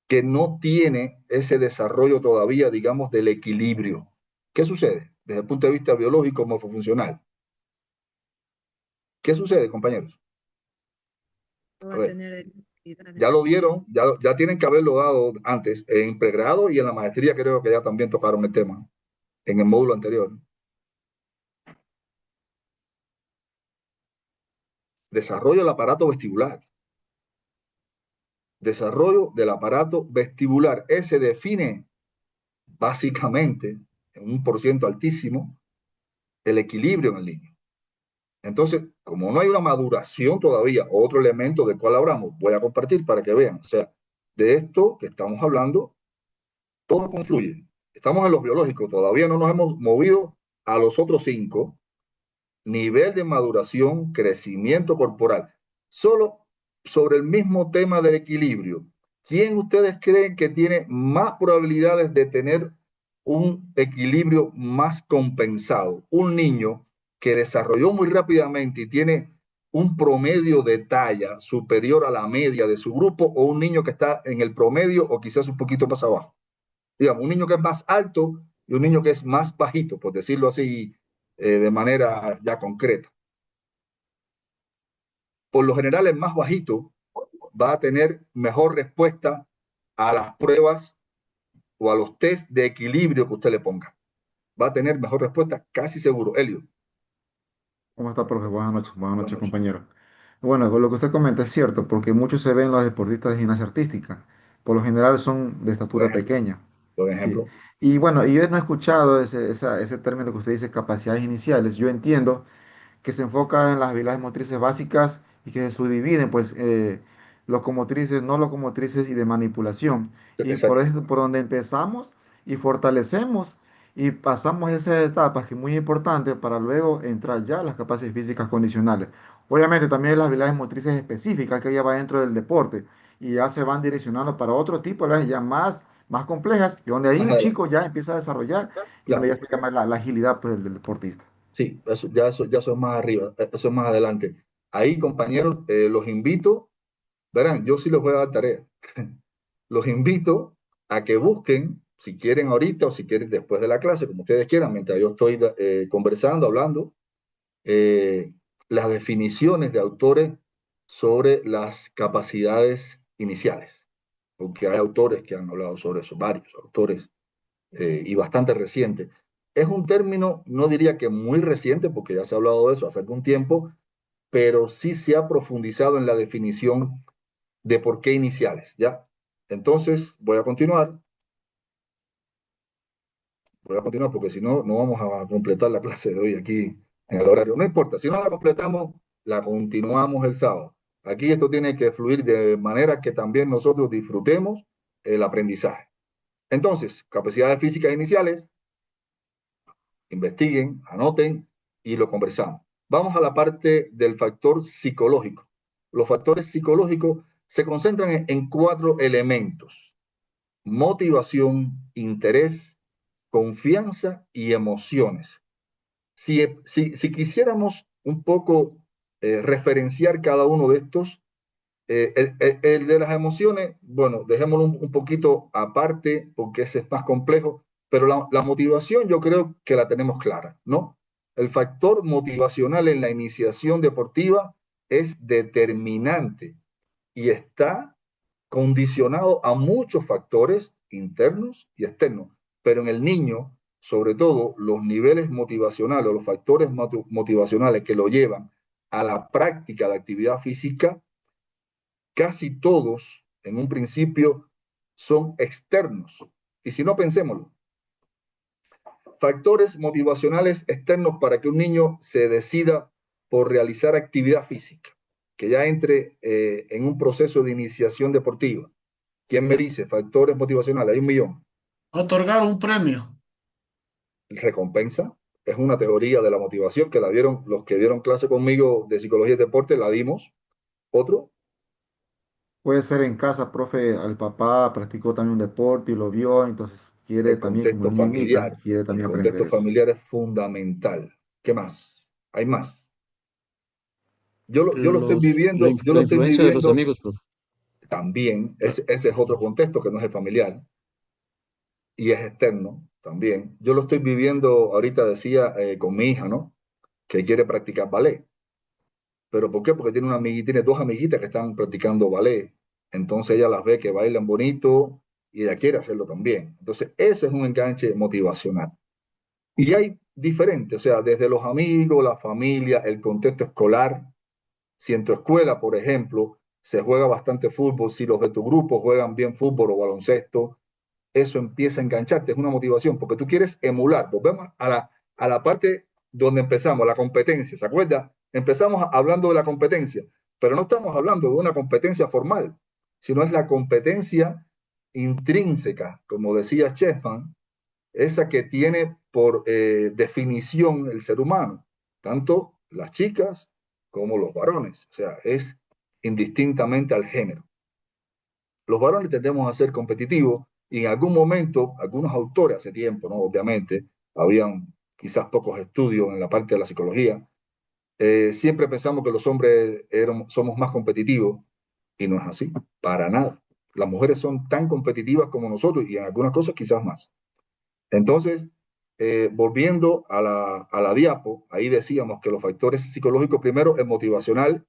que no tiene ese desarrollo todavía, digamos, del equilibrio? ¿Qué sucede desde el punto de vista biológico, morfofuncional? ¿Qué sucede, compañeros? No va a tener Ya lo dieron, ya tienen que haberlo dado antes, en pregrado y en la maestría creo que ya también tocaron el tema, en el módulo anterior. Desarrollo del aparato vestibular. Desarrollo del aparato vestibular. Ese define básicamente, en un porciento altísimo, el equilibrio en el niño. Entonces, como no hay una maduración todavía, otro elemento del cual hablamos, voy a compartir para que vean. O sea, de esto que estamos hablando, todo confluye. Estamos en los biológicos, todavía no nos hemos movido a los otros 5. Nivel de maduración, crecimiento corporal. Solo sobre el mismo tema del equilibrio. ¿Quién ustedes creen que tiene más probabilidades de tener un equilibrio más compensado? Un niño que desarrolló muy rápidamente y tiene un promedio de talla superior a la media de su grupo, o un niño que está en el promedio o quizás un poquito más abajo. Digamos, un niño que es más alto y un niño que es más bajito, por decirlo así, de manera ya concreta. Por lo general, el más bajito va a tener mejor respuesta a las pruebas o a los test de equilibrio que usted le ponga. Va a tener mejor respuesta, casi seguro. Elio. ¿Cómo está, profe? Buenas noches, compañero. Bueno, con lo que usted comenta es cierto, porque muchos se ven los deportistas de gimnasia artística. Por lo general son de estatura pequeña. Por Sí. ejemplo. Y bueno, y yo no he escuchado ese término que usted dice, capacidades iniciales. Yo entiendo que se enfoca en las habilidades motrices básicas y que se subdividen, pues, locomotrices, no locomotrices y de manipulación. Y por eso, por donde empezamos y fortalecemos y pasamos esas etapas, que es muy importante para luego entrar ya a las capacidades físicas condicionales. Obviamente también las habilidades motrices específicas que ya va dentro del deporte y ya se van direccionando para otro tipo de habilidades ya más complejas, y donde ahí un chico ya empieza a desarrollar y donde ya se llama la agilidad, pues, del deportista. Sí, eso es más arriba, eso es más adelante. Ahí, compañeros, los invito, verán, yo sí les voy a dar tarea. Los invito a que busquen, si quieren ahorita o si quieren después de la clase, como ustedes quieran, mientras yo estoy conversando, hablando, las definiciones de autores sobre las capacidades iniciales, porque hay autores que han hablado sobre eso, varios autores, y bastante recientes. Es un término, no diría que muy reciente, porque ya se ha hablado de eso hace algún tiempo, pero sí se ha profundizado en la definición de por qué iniciales, ¿ya? Entonces, voy a continuar porque si no, no vamos a completar la clase de hoy aquí en el horario. No importa, si no la completamos, la continuamos el sábado. Aquí esto tiene que fluir de manera que también nosotros disfrutemos el aprendizaje. Entonces, capacidades físicas iniciales, investiguen, anoten y lo conversamos. Vamos a la parte del factor psicológico. Los factores psicológicos se concentran en 4 elementos: motivación, interés, confianza y emociones. Si quisiéramos un poco referenciar cada uno de estos, el de las emociones, bueno, dejémoslo un poquito aparte porque ese es más complejo, pero la motivación yo creo que la tenemos clara, ¿no? El factor motivacional en la iniciación deportiva es determinante y está condicionado a muchos factores internos y externos, pero en el niño, sobre todo, los niveles motivacionales o los factores motivacionales que lo llevan a la práctica de actividad física, casi todos, en un principio, son externos. Y si no, pensémoslo. Factores motivacionales externos para que un niño se decida por realizar actividad física, que ya entre en un proceso de iniciación deportiva. ¿Quién me dice? Factores motivacionales, hay 1.000.000. Otorgar un premio. Recompensa. Es una teoría de la motivación que la dieron los que dieron clase conmigo de psicología y deporte, la dimos. Otro. Puede ser en casa, profe, el papá practicó también un deporte y lo vio, entonces quiere El también, como contexto el niño imita, familiar. quiere El también contexto aprender eso. familiar es fundamental. ¿Qué más? Hay más. Yo lo estoy viviendo, La influencia de los amigos, profe. también, ese es otro contexto que no es el familiar y es externo también. Yo lo estoy viviendo, ahorita decía, con mi hija, ¿no? Que quiere practicar ballet. ¿Pero por qué? Porque tiene 2 amiguitas que están practicando ballet entonces ella las ve que bailan bonito y ella quiere hacerlo también. Entonces, ese es un enganche motivacional. Y hay diferentes, o sea, desde los amigos, la familia, el contexto escolar. Si en tu escuela, por ejemplo, se juega bastante fútbol, si los de tu grupo juegan bien fútbol o baloncesto, eso empieza a engancharte, es una motivación, porque tú quieres emular. Volvemos a la parte donde empezamos, la competencia, ¿se acuerda? Empezamos hablando de la competencia, pero no estamos hablando de una competencia formal, sino es la competencia intrínseca, como decía Chessman, esa que tiene por definición el ser humano, tanto las chicas como los varones, o sea, es indistintamente al género. Los varones tendemos a ser competitivos y en algún momento, algunos autores hace tiempo, ¿no? Obviamente, habían quizás pocos estudios en la parte de la psicología, siempre pensamos que los hombres somos más competitivos y no es así, para nada. Las mujeres son tan competitivas como nosotros y en algunas cosas quizás más. Entonces, volviendo a la diapo, ahí decíamos que los factores psicológicos, primero, el motivacional,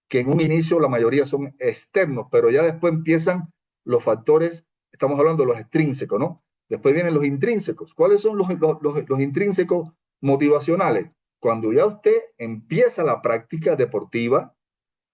que en un inicio la mayoría son externos, pero ya después empiezan los factores, estamos hablando de los extrínsecos, ¿no? Después vienen los intrínsecos. ¿Cuáles son los intrínsecos motivacionales? Cuando ya usted empieza la práctica deportiva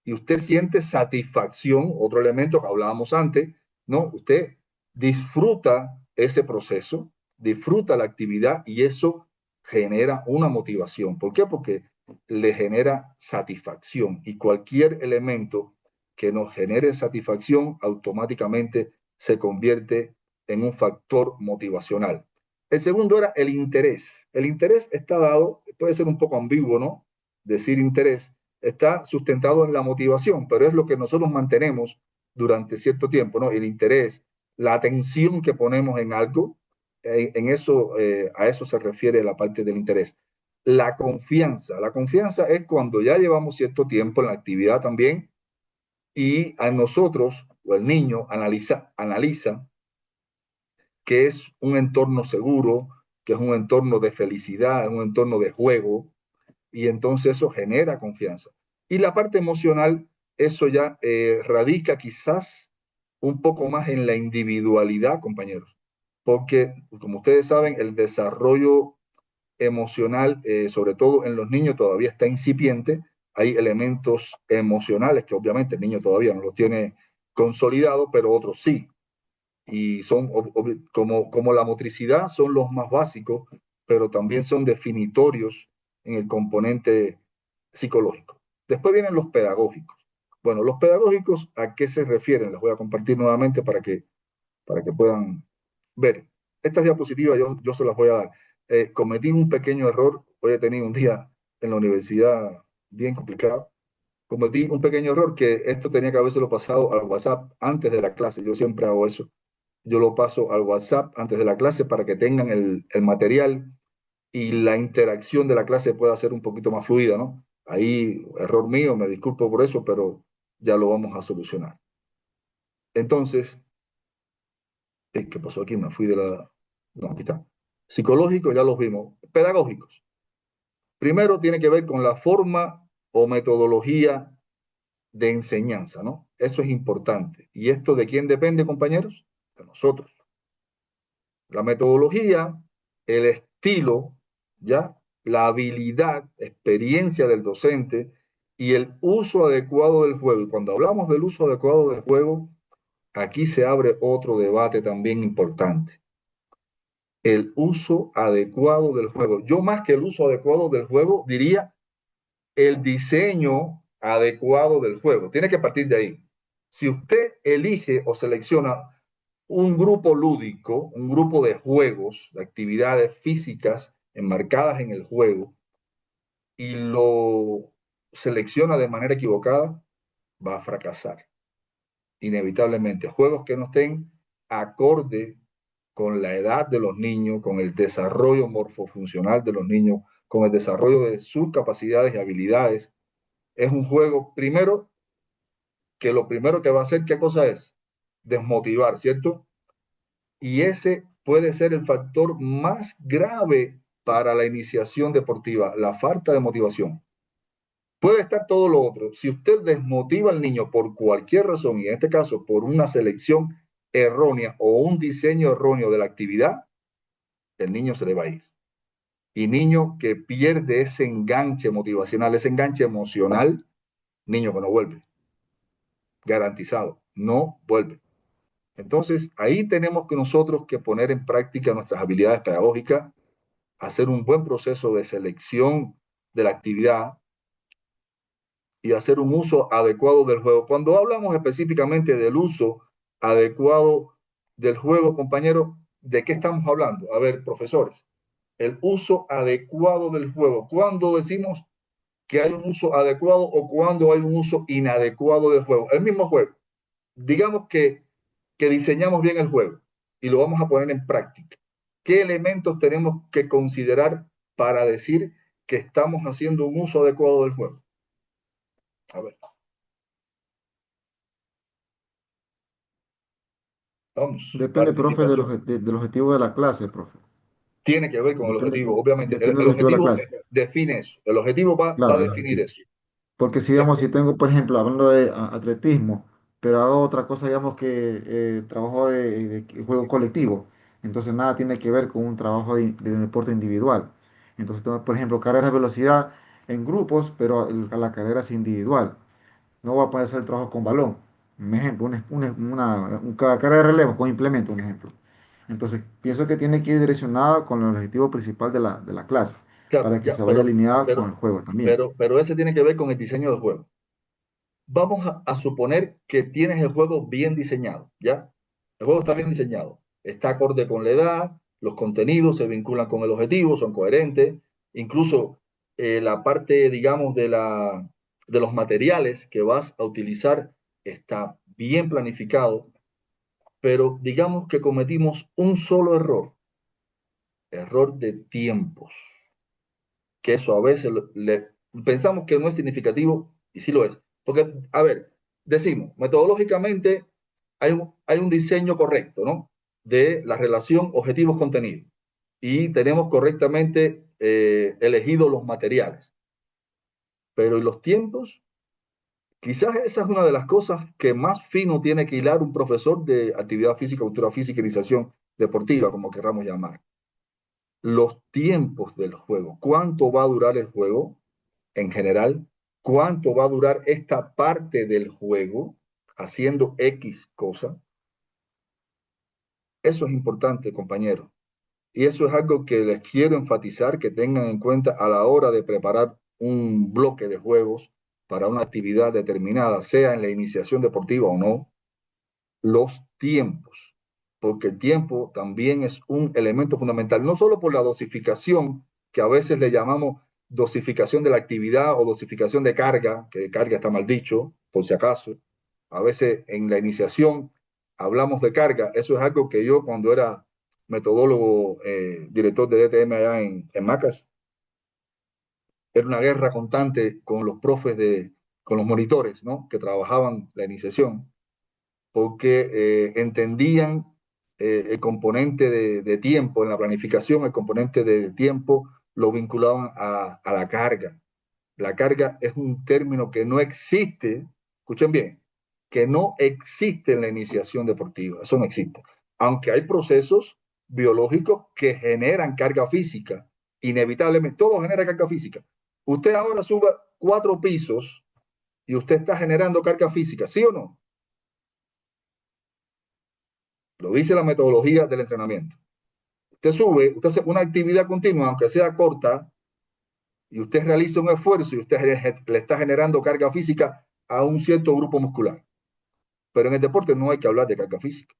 y usted siente satisfacción, otro elemento que hablábamos antes, ¿no? Usted disfruta ese proceso, disfruta la actividad y eso genera una motivación. ¿Por qué? Porque le genera satisfacción y cualquier elemento que nos genere satisfacción automáticamente se convierte en un factor motivacional. El segundo era el interés. El interés está dado, puede ser un poco ambiguo, ¿no? Decir interés, está sustentado en la motivación, pero es lo que nosotros mantenemos durante cierto tiempo, ¿no? El interés, la atención que ponemos en algo, en eso, a eso se refiere la parte del interés. La confianza es cuando ya llevamos cierto tiempo en la actividad también y a nosotros o el niño analiza que es un entorno seguro, que es un entorno de felicidad, un entorno de juego, y entonces eso genera confianza. Y la parte emocional, eso ya radica quizás un poco más en la individualidad, compañeros, porque como ustedes saben, el desarrollo emocional, sobre todo en los niños, todavía está incipiente. Hay elementos emocionales que obviamente el niño todavía no los tiene consolidados, pero otros sí. Y son como la motricidad, son los más básicos, pero también son definitorios en el componente psicológico. Después vienen los pedagógicos. Bueno, los pedagógicos, ¿a qué se refieren? Les voy a compartir nuevamente para que puedan ver. Estas diapositivas yo se las voy a dar. Cometí un pequeño error. Hoy he tenido un día en la universidad bien complicado. Cometí un pequeño error que esto tenía que habérselo pasado al WhatsApp antes de la clase. Yo siempre hago eso. Yo lo paso al WhatsApp antes de la clase para que tengan el material y la interacción de la clase pueda ser un poquito más fluida, ¿no? Ahí, error mío, me disculpo por eso, pero ya lo vamos a solucionar. Entonces, ¿qué pasó aquí? Me fui de la... No, aquí está. Psicológicos, ya los vimos. Pedagógicos. Primero tiene que ver con la forma o metodología de enseñanza, ¿no? Eso es importante. ¿Y esto de quién depende, compañeros? De nosotros. La metodología, el estilo, ¿ya? La habilidad, experiencia del docente y el uso adecuado del juego. Y cuando hablamos del uso adecuado del juego, aquí se abre otro debate también importante. El uso adecuado del juego. Yo más que el uso adecuado del juego diría el diseño adecuado del juego. Tiene que partir de ahí. Si usted elige o selecciona un grupo lúdico, un grupo de juegos, de actividades físicas enmarcadas en el juego, y lo selecciona de manera equivocada, va a fracasar. Inevitablemente. Juegos que no estén acorde con la edad de los niños, con el desarrollo morfofuncional de los niños, con el desarrollo de sus capacidades y habilidades. Es un juego, primero, que lo primero que va a hacer, ¿qué cosa es? Desmotivar, ¿cierto? Y ese puede ser el factor más grave para la iniciación deportiva, la falta de motivación. Puede estar todo lo otro. Si usted desmotiva al niño por cualquier razón, y en este caso por una selección errónea o un diseño erróneo de la actividad, el niño se le va a ir. Y niño que pierde ese enganche motivacional, ese enganche emocional, niño que no vuelve. Garantizado, no vuelve. Entonces, ahí tenemos que nosotros que poner en práctica nuestras habilidades pedagógicas, hacer un buen proceso de selección de la actividad y hacer un uso adecuado del juego. Cuando hablamos específicamente del uso adecuado del juego, compañeros, ¿de qué estamos hablando? A ver, profesores, el uso adecuado del juego. ¿Cuándo decimos que hay un uso adecuado o cuándo hay un uso inadecuado del juego? El mismo juego. Digamos que diseñamos bien el juego y lo vamos a poner en práctica. ¿Qué elementos tenemos que considerar para decir que estamos haciendo un uso adecuado del juego? A ver. Vamos. Depende, profe, del objetivo de la clase, profe. Tiene que ver con el objetivo, obviamente. Depende El del objetivo de la objetivo clase. define eso. El objetivo va a definir eso. Porque si, digamos, si tengo, por ejemplo, hablando de atletismo, pero hago otra cosa, digamos que trabajo de juego colectivo, entonces nada tiene que ver con un trabajo de deporte individual. Entonces, tengo, por ejemplo, carreras de velocidad en grupos, pero la carrera es individual. No voy a poder hacer el trabajo con balón. Un ejemplo, una carrera de relevo con implemento, un ejemplo. Entonces, pienso que tiene que ir direccionado con el objetivo principal de la clase, Claro, para que ya, se vaya alineado con el juego también. Pero ese tiene que ver con el diseño del juego. Vamos a suponer que tienes el juego bien diseñado, ¿ya? El juego está bien diseñado, está acorde con la edad, los contenidos se vinculan con el objetivo, son coherentes, incluso la parte, digamos, de los materiales que vas a utilizar está bien planificado, pero digamos que cometimos un solo error de tiempos, que eso a veces pensamos que no es significativo y sí lo es. Porque, a ver, decimos, metodológicamente hay un diseño correcto, ¿no? De la relación objetivos-contenidos. Y tenemos correctamente elegidos los materiales. Pero ¿y los tiempos? Quizás esa es una de las cosas que más fino tiene que hilar un profesor de actividad física, cultura física, iniciación deportiva, como queramos llamar. Los tiempos del juego. ¿Cuánto va a durar el juego en general? ¿Cuánto va a durar esta parte del juego haciendo X cosa? Eso es importante, compañero. Y eso es algo que les quiero enfatizar, que tengan en cuenta a la hora de preparar un bloque de juegos para una actividad determinada, sea en la iniciación deportiva o no, los tiempos, porque el tiempo también es un elemento fundamental, no solo por la dosificación, que a veces le llamamos dosificación de la actividad o dosificación de carga, que carga está mal dicho, por si acaso. A veces en la iniciación hablamos de carga, eso es algo que yo cuando era metodólogo, director de DTM allá en Macas, era una guerra constante con los profes, con los monitores, ¿no? Que trabajaban la iniciación, porque entendían el componente de tiempo en la planificación, el componente de tiempo lo vinculaban a la carga. La carga es un término que no existe, escuchen bien, que no existe en la iniciación deportiva, eso no existe. Aunque hay procesos biológicos que generan carga física, inevitablemente, todo genera carga física. Usted ahora suba 4 pisos y usted está generando carga física, ¿sí o no? Lo dice la metodología del entrenamiento. Usted sube, usted hace una actividad continua, aunque sea corta, y usted realiza un esfuerzo y usted le está generando carga física a un cierto grupo muscular. Pero en el deporte no hay que hablar de carga física.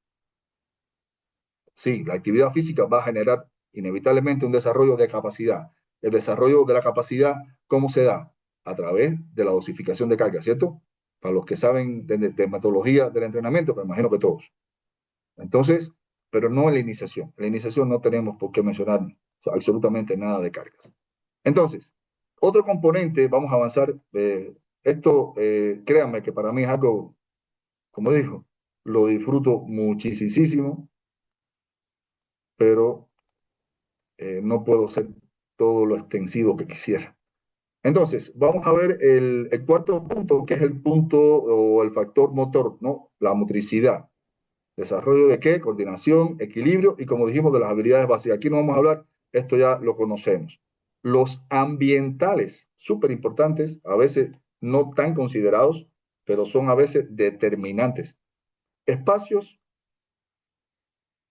Sí, la actividad física va a generar inevitablemente un desarrollo de capacidad. El desarrollo de la capacidad, ¿cómo se da? A través de la dosificación de carga, ¿cierto? Para los que saben de metodología del entrenamiento, pues imagino que todos. Entonces, pero no en la iniciación. En la iniciación no tenemos por qué mencionar absolutamente nada de cargas. Entonces, otro componente, vamos a avanzar. Esto, créanme que para mí es algo, como digo, lo disfruto muchísimo, pero no puedo ser todo lo extensivo que quisiera. Entonces, vamos a ver el cuarto punto, que es el punto o el factor motor, ¿no? La motricidad. ¿Desarrollo de qué? Coordinación, equilibrio y, como dijimos, de las habilidades básicas. Aquí no vamos a hablar, esto ya lo conocemos. Los ambientales, súper importantes, a veces no tan considerados, pero son a veces determinantes. Espacios,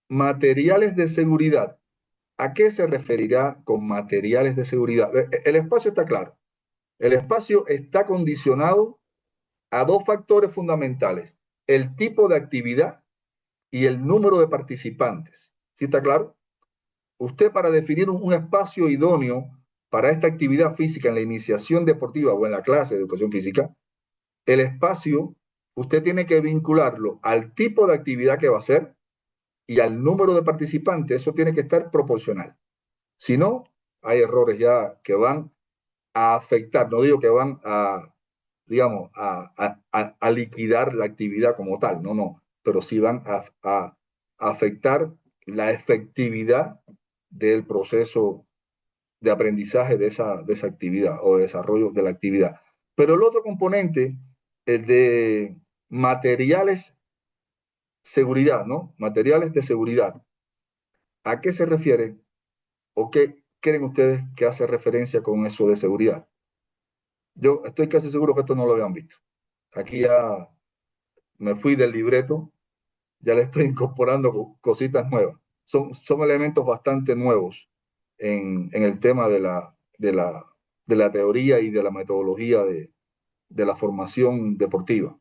materiales de seguridad. ¿A qué se referirá con materiales de seguridad? El espacio está claro. El espacio está condicionado a dos factores fundamentales: el tipo de actividad y el número de participantes. ¿Sí está claro? Usted, para definir un espacio idóneo para esta actividad física en la iniciación deportiva o en la clase de educación física, el espacio usted tiene que vincularlo al tipo de actividad que va a hacer y al número de participantes. Eso tiene que estar proporcional. Si no, hay errores ya que van a afectar, no digo que van a, digamos, a liquidar la actividad como tal, no, pero sí van a afectar la efectividad del proceso de aprendizaje de esa actividad o de desarrollo de la actividad. Pero el otro componente, el de materiales seguridad, ¿no? Materiales de seguridad. ¿A qué se refiere o qué creen ustedes que hace referencia con eso de seguridad? Yo estoy casi seguro que esto no lo habían visto. Aquí ya me fui del libreto, ya le estoy incorporando cositas nuevas. Son elementos bastante nuevos en el tema de la teoría y de la metodología de la formación deportiva.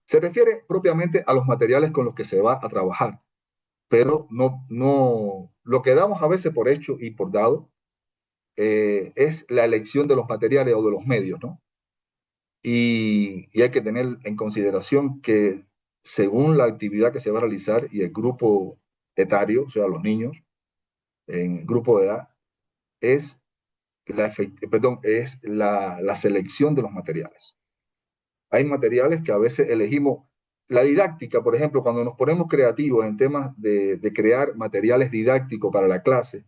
Se refiere propiamente a los materiales con los que se va a trabajar, pero no lo que damos a veces por hecho y por dado es la elección de los materiales o de los medios, ¿no? Y hay que tener en consideración que según la actividad que se va a realizar y el grupo etario, o sea, los niños en grupo de edad, es la selección de los materiales. Hay materiales que a veces elegimos. La didáctica, por ejemplo, cuando nos ponemos creativos en temas de crear materiales didácticos para la clase,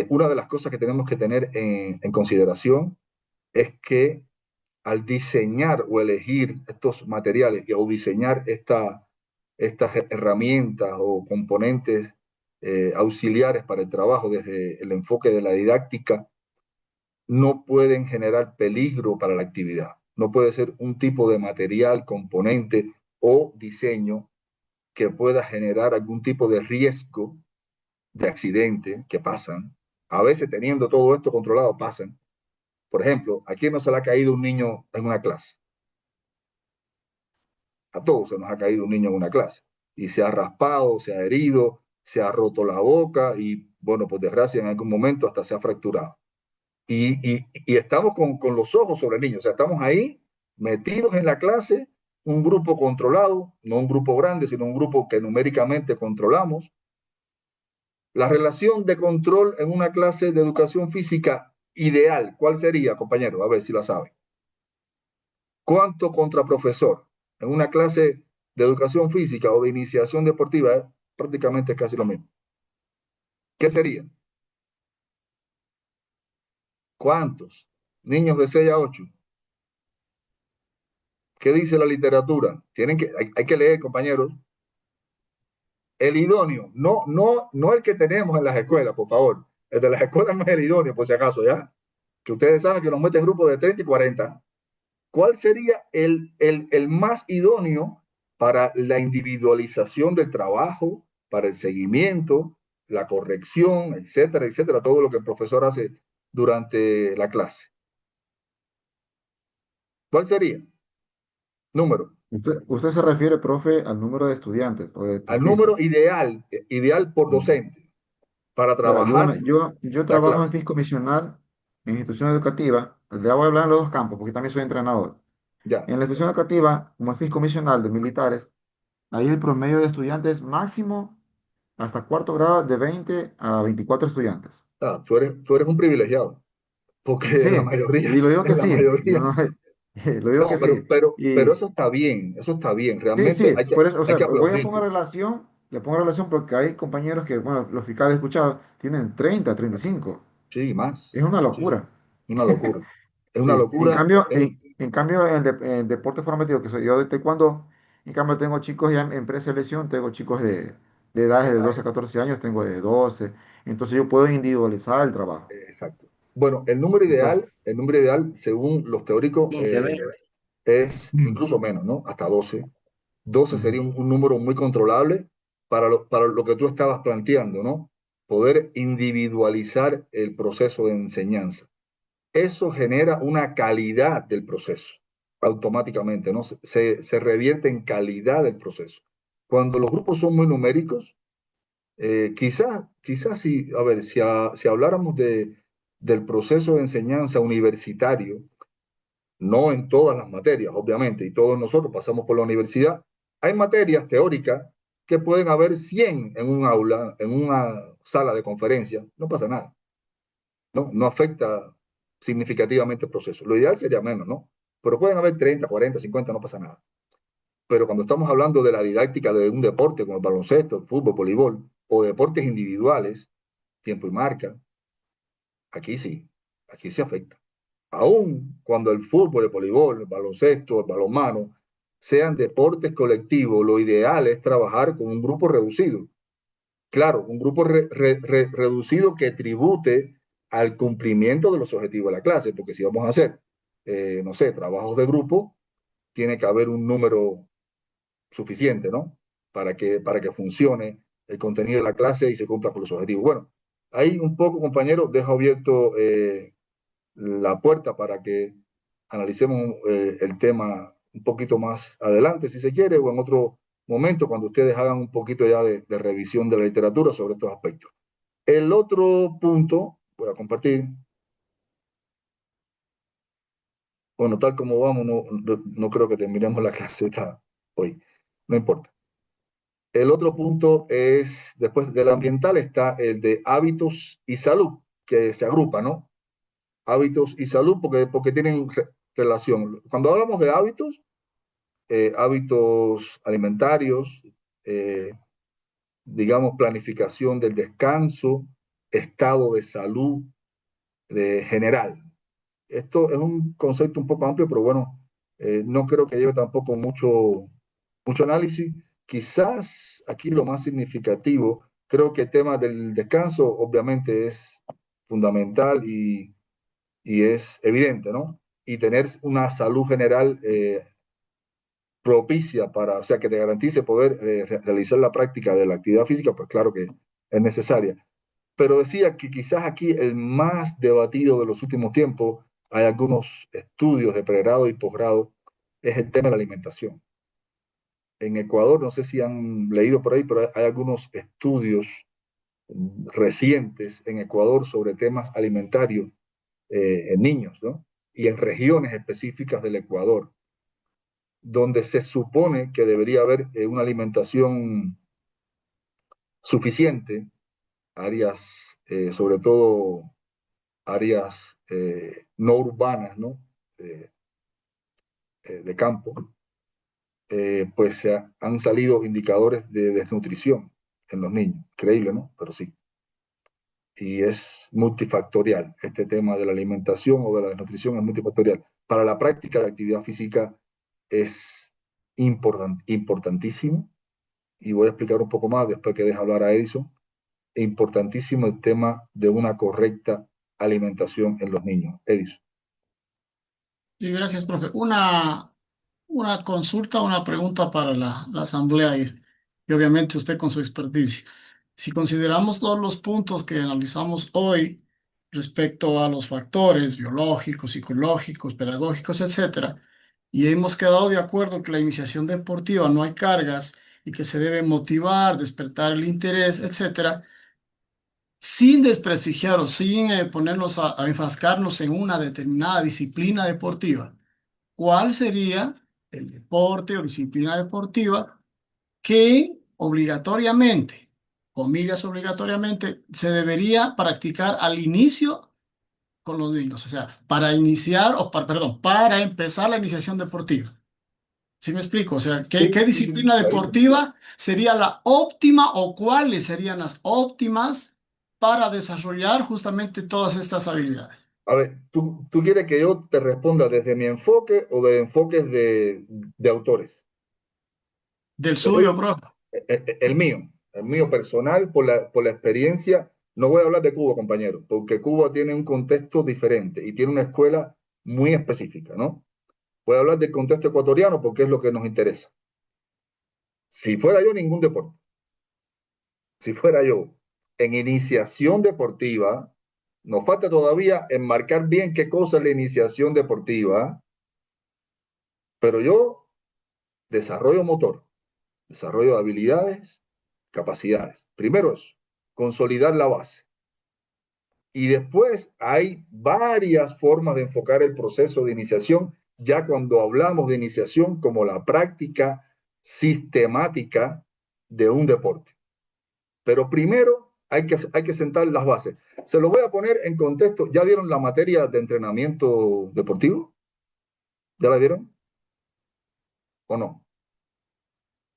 una de las cosas que tenemos que tener en consideración es que al diseñar o elegir estos materiales o diseñar estas herramientas o componentes auxiliares para el trabajo desde el enfoque de la didáctica, no pueden generar peligro para la actividad. No puede ser un tipo de material, componente o diseño que pueda generar algún tipo de riesgo de accidente que pasan. A veces, teniendo todo esto controlado, pasan. Por ejemplo, ¿a quién no se le ha caído un niño en una clase? A todos se nos ha caído un niño en una clase y se ha raspado, se ha herido, se ha roto la boca y, bueno, por desgracia, en algún momento hasta se ha fracturado. Y estamos con los ojos sobre el niño, o sea, estamos ahí metidos en la clase, un grupo controlado, no un grupo grande, sino un grupo que numéricamente controlamos. La relación de control en una clase de educación física ideal, ¿cuál sería, compañero? A ver si la saben. ¿Cuánto contra profesor? En una clase de educación física o de iniciación deportiva, prácticamente casi lo mismo. ¿Qué sería? ¿Cuántos? Niños de 6 a 8. ¿Qué dice la literatura? Hay que leer, compañeros. El idóneo, no el que tenemos en las escuelas, por favor. El de las escuelas no es el idóneo, por si acaso, ¿ya? Que ustedes saben que nos meten grupos de 30 y 40. ¿Cuál sería el más idóneo para la individualización del trabajo, para el seguimiento, la corrección, etcétera, etcétera? Todo lo que el profesor hace durante la clase. ¿Cuál sería? Número. Usted se refiere, profe, al número de estudiantes o de Al deportistas. número ideal por docente para Bueno, trabajar yo la trabajo en clase. fisco misional en institución educativa. Le voy a hablar en los dos campos porque también soy entrenador. Ya. En la institución educativa, como fisco misional de militares, ahí el promedio de estudiantes máximo hasta cuarto grado de 20 a 24 estudiantes. Ah, tú eres un privilegiado, porque Sí, en la y mayoría, lo digo que en la sí, mayoría, no, lo digo no, que sí. pero Y eso está bien, sí, realmente sí, por eso, o hay sea, que voy a poner aplaudirlo. relación, le pongo relación porque hay compañeros que, bueno, los fiscales escuchados tienen 30, 35. Sí, más. Es una Sí, sí. locura. Una locura. Es una Sí, en locura. cambio, en cambio en deporte formativo, que soy yo de taekwondo, en cambio tengo chicos ya en preselección, tengo chicos de edades de 12 a 14 años, tengo de 12, entonces yo puedo individualizar el trabajo. Exacto. Bueno, Entonces, el número ideal, según los teóricos, 15, 20. es incluso menos, ¿no? Hasta 12. 12 sería un número muy controlable para lo que tú estabas planteando, ¿no? Poder individualizar el proceso de enseñanza. Eso genera una calidad del proceso automáticamente, ¿no? Se revierte en calidad del proceso. Cuando los grupos son muy numéricos, quizás si, a ver, si habláramos del proceso de enseñanza universitario, no en todas las materias, obviamente, y todos nosotros pasamos por la universidad, hay materias teóricas que pueden haber 100 en un aula, en una sala de conferencia, no pasa nada, ¿no? No afecta significativamente el proceso. Lo ideal sería menos, ¿no? Pero pueden haber 30, 40, 50, no pasa nada. Pero cuando estamos hablando de la didáctica de un deporte como el baloncesto, el fútbol, voleibol, o deportes individuales, tiempo y marca, aquí sí afecta. Aún cuando el fútbol, el voleibol, el baloncesto, el balonmano sean deportes colectivos, lo ideal es trabajar con un grupo reducido. Claro, un grupo reducido que tribute al cumplimiento de los objetivos de la clase, porque si vamos a hacer, no sé, trabajos de grupo, tiene que haber un número suficiente, ¿no? Para que funcione el contenido de la clase y se cumpla con los objetivos. Bueno, ahí un poco, compañeros, dejo abierto la puerta para que analicemos el tema un poquito más adelante, si se quiere, o en otro momento, cuando ustedes hagan un poquito ya de revisión de la literatura sobre estos aspectos. El otro punto, voy a compartir, bueno, tal como vamos, no creo que terminemos la clase hoy, no importa. El otro punto es, después del ambiental, está el de hábitos y salud, que se agrupa, ¿no? Hábitos y salud, porque tienen relación. Cuando hablamos de hábitos, hábitos alimentarios, digamos, planificación del descanso, estado de salud de general. Esto es un concepto un poco amplio, pero bueno, no creo que lleve tampoco mucho análisis. Quizás aquí lo más significativo, creo que el tema del descanso obviamente es fundamental y es evidente, ¿no? Y tener una salud general propicia para, o sea, que te garantice poder realizar la práctica de la actividad física, pues claro que es necesaria. Pero decía que quizás aquí el más debatido de los últimos tiempos, hay algunos estudios de pregrado y posgrado, es el tema de la alimentación. En Ecuador, no sé si han leído por ahí, pero hay algunos estudios recientes en Ecuador sobre temas alimentarios en niños, ¿no? Y en regiones específicas del Ecuador, donde se supone que debería haber una alimentación suficiente, áreas, sobre todo áreas no urbanas, ¿no? De campo, pues han salido indicadores de desnutrición en los niños. Increíble, ¿no? Pero sí. Y es multifactorial. Este tema de la alimentación o de la desnutrición es multifactorial. Para la práctica de actividad física es importantísimo, y voy a explicar un poco más después que deje hablar a Edison. Es importantísimo el tema de una correcta alimentación en los niños. Edison. Y gracias, profe. Una consulta, una pregunta para la asamblea y obviamente usted con su experticia. Si consideramos todos los puntos que analizamos hoy respecto a los factores biológicos, psicológicos, pedagógicos, etcétera, y hemos quedado de acuerdo que la iniciación deportiva no hay cargas y que se debe motivar, despertar el interés, etcétera, sin desprestigiar o sin ponernos a enfrascarnos en una determinada disciplina deportiva. ¿Cuál sería el deporte o disciplina deportiva que obligatoriamente, comillas obligatoriamente, se debería practicar al inicio con los niños? O sea, para iniciar, perdón, para empezar la iniciación deportiva. ¿Sí me explico? O sea, ¿qué disciplina deportiva sería la óptima o cuáles serían las óptimas para desarrollar justamente todas estas habilidades? A ver, ¿tú quieres que yo te responda desde mi enfoque o de enfoques de autores? Del Te doy suyo, profe. el mío personal, por la experiencia. No voy a hablar de Cuba, compañero, porque Cuba tiene un contexto diferente y tiene una escuela muy específica, ¿no? Voy a hablar del contexto ecuatoriano porque es lo que nos interesa. Si fuera yo, ningún deporte. Si fuera yo en iniciación deportiva, nos falta todavía enmarcar bien qué cosa es la iniciación deportiva, pero yo desarrollo motor, desarrollo de habilidades, capacidades. Primero eso, consolidar la base. Y después hay varias formas de enfocar el proceso de iniciación, ya cuando hablamos de iniciación como la práctica sistemática de un deporte. Pero primero hay que sentar las bases. Se lo voy a poner en contexto. ¿Ya vieron la materia de entrenamiento deportivo? ¿Ya la vieron? ¿O no?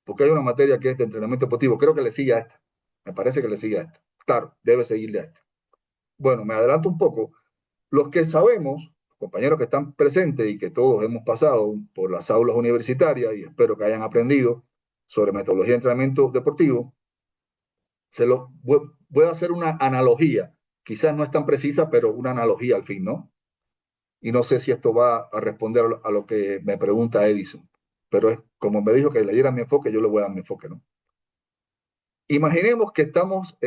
Porque hay una materia que es de entrenamiento deportivo. Creo que le sigue a esta. Me parece que le sigue a esta. Claro, debe seguirle a esta. Bueno, me adelanto un poco. Los que sabemos, compañeros que están presentes y que todos hemos pasado por las aulas universitarias y espero que hayan aprendido sobre metodología de entrenamiento deportivo, voy a hacer una analogía. Quizás no es tan precisa, pero una analogía al fin, ¿no? Y no sé si esto va a responder a lo que me pregunta Edison, pero es como me dijo que le diera mi enfoque, yo le voy a dar mi enfoque, ¿no? Imaginemos que estamos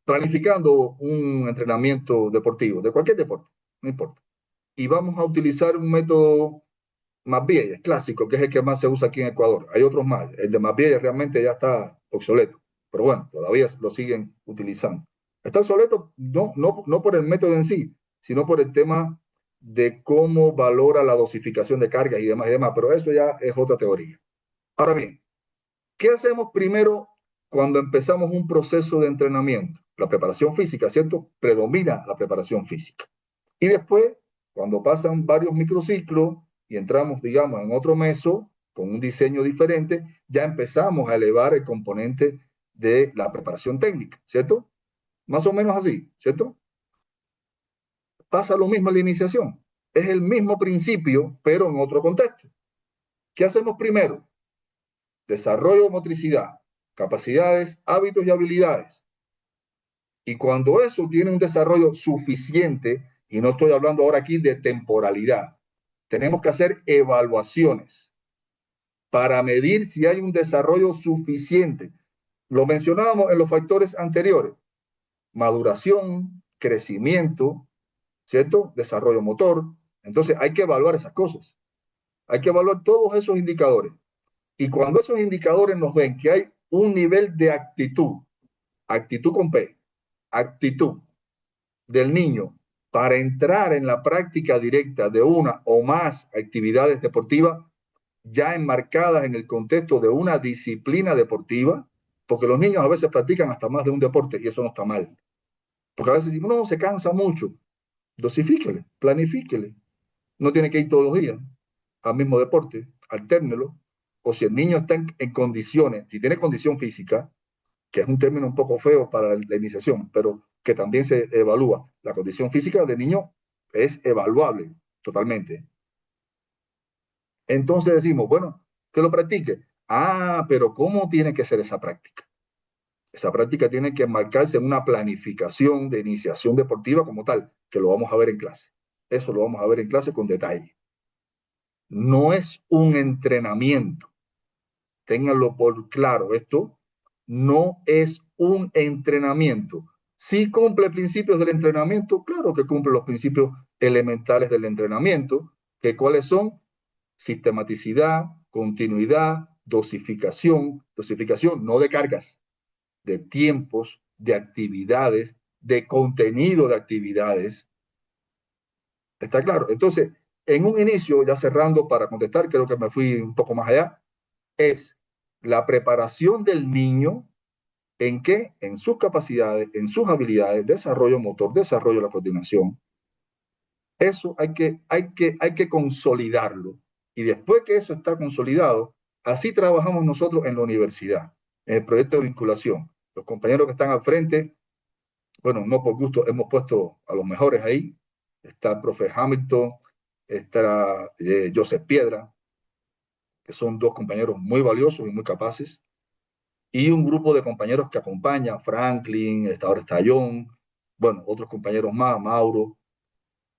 planificando un entrenamiento deportivo, de cualquier deporte, no importa. Y vamos a utilizar un método Masvielle, clásico, que es el que más se usa aquí en Ecuador. Hay otros más. El de Masvielle realmente ya está obsoleto, pero bueno, todavía lo siguen utilizando. Está obsoleto no por el método en sí, sino por el tema de cómo valora la dosificación de cargas y demás, pero eso ya es otra teoría. Ahora bien, ¿qué hacemos primero cuando empezamos un proceso de entrenamiento? La preparación física, ¿cierto? Predomina la preparación física. Y después, cuando pasan varios microciclos y entramos, digamos, en otro meso, con un diseño diferente, ya empezamos a elevar el componente de la preparación técnica, ¿cierto? Más o menos así, ¿cierto? Pasa lo mismo en la iniciación. Es el mismo principio, pero en otro contexto. ¿Qué hacemos primero? Desarrollo de motricidad, capacidades, hábitos y habilidades. Y cuando eso tiene un desarrollo suficiente, y no estoy hablando ahora aquí de temporalidad, tenemos que hacer evaluaciones para medir si hay un desarrollo suficiente. Lo mencionábamos en los factores anteriores: maduración, crecimiento, ¿cierto? Desarrollo motor. Entonces hay que evaluar esas cosas. Hay que evaluar todos esos indicadores. Y cuando esos indicadores nos ven que hay un nivel de actitud con P, actitud del niño para entrar en la práctica directa de una o más actividades deportivas ya enmarcadas en el contexto de una disciplina deportiva, porque los niños a veces practican hasta más de un deporte y eso no está mal. Porque a veces decimos, no, se cansa mucho. Dosifíquele, planifíquele. No tiene que ir todos los días al mismo deporte, altérnelo. O si el niño está en condiciones, si tiene condición física, que es un término un poco feo para la iniciación, pero que también se evalúa. La condición física del niño es evaluable totalmente. Entonces decimos, bueno, que lo practique. Ah, pero ¿cómo tiene que ser esa práctica? Esa práctica tiene que enmarcarse en una planificación de iniciación deportiva como tal, que lo vamos a ver en clase. Eso lo vamos a ver en clase con detalle. No es un entrenamiento. Ténganlo por claro, esto no es un entrenamiento. Sí cumple principios del entrenamiento, claro que cumple los principios elementales del entrenamiento, que cuáles son: sistematicidad, continuidad, dosificación no de cargas, de tiempos, de actividades, de contenido de actividades. ¿Está claro? Entonces, en un inicio, ya cerrando para contestar, creo que me fui un poco más allá, es la preparación del niño. ¿En qué? En sus capacidades, en sus habilidades, desarrollo motor, desarrollo de la coordinación. Eso hay que consolidarlo. Y después que eso está consolidado, así trabajamos nosotros en la universidad, en el proyecto de vinculación. Los compañeros que están al frente, bueno, no por gusto hemos puesto a los mejores ahí, está el profe Hamilton, está Joseph Piedra, que son dos compañeros muy valiosos y muy capaces, y un grupo de compañeros que acompaña, Franklin, ahora está John, bueno, otros compañeros más, Mauro,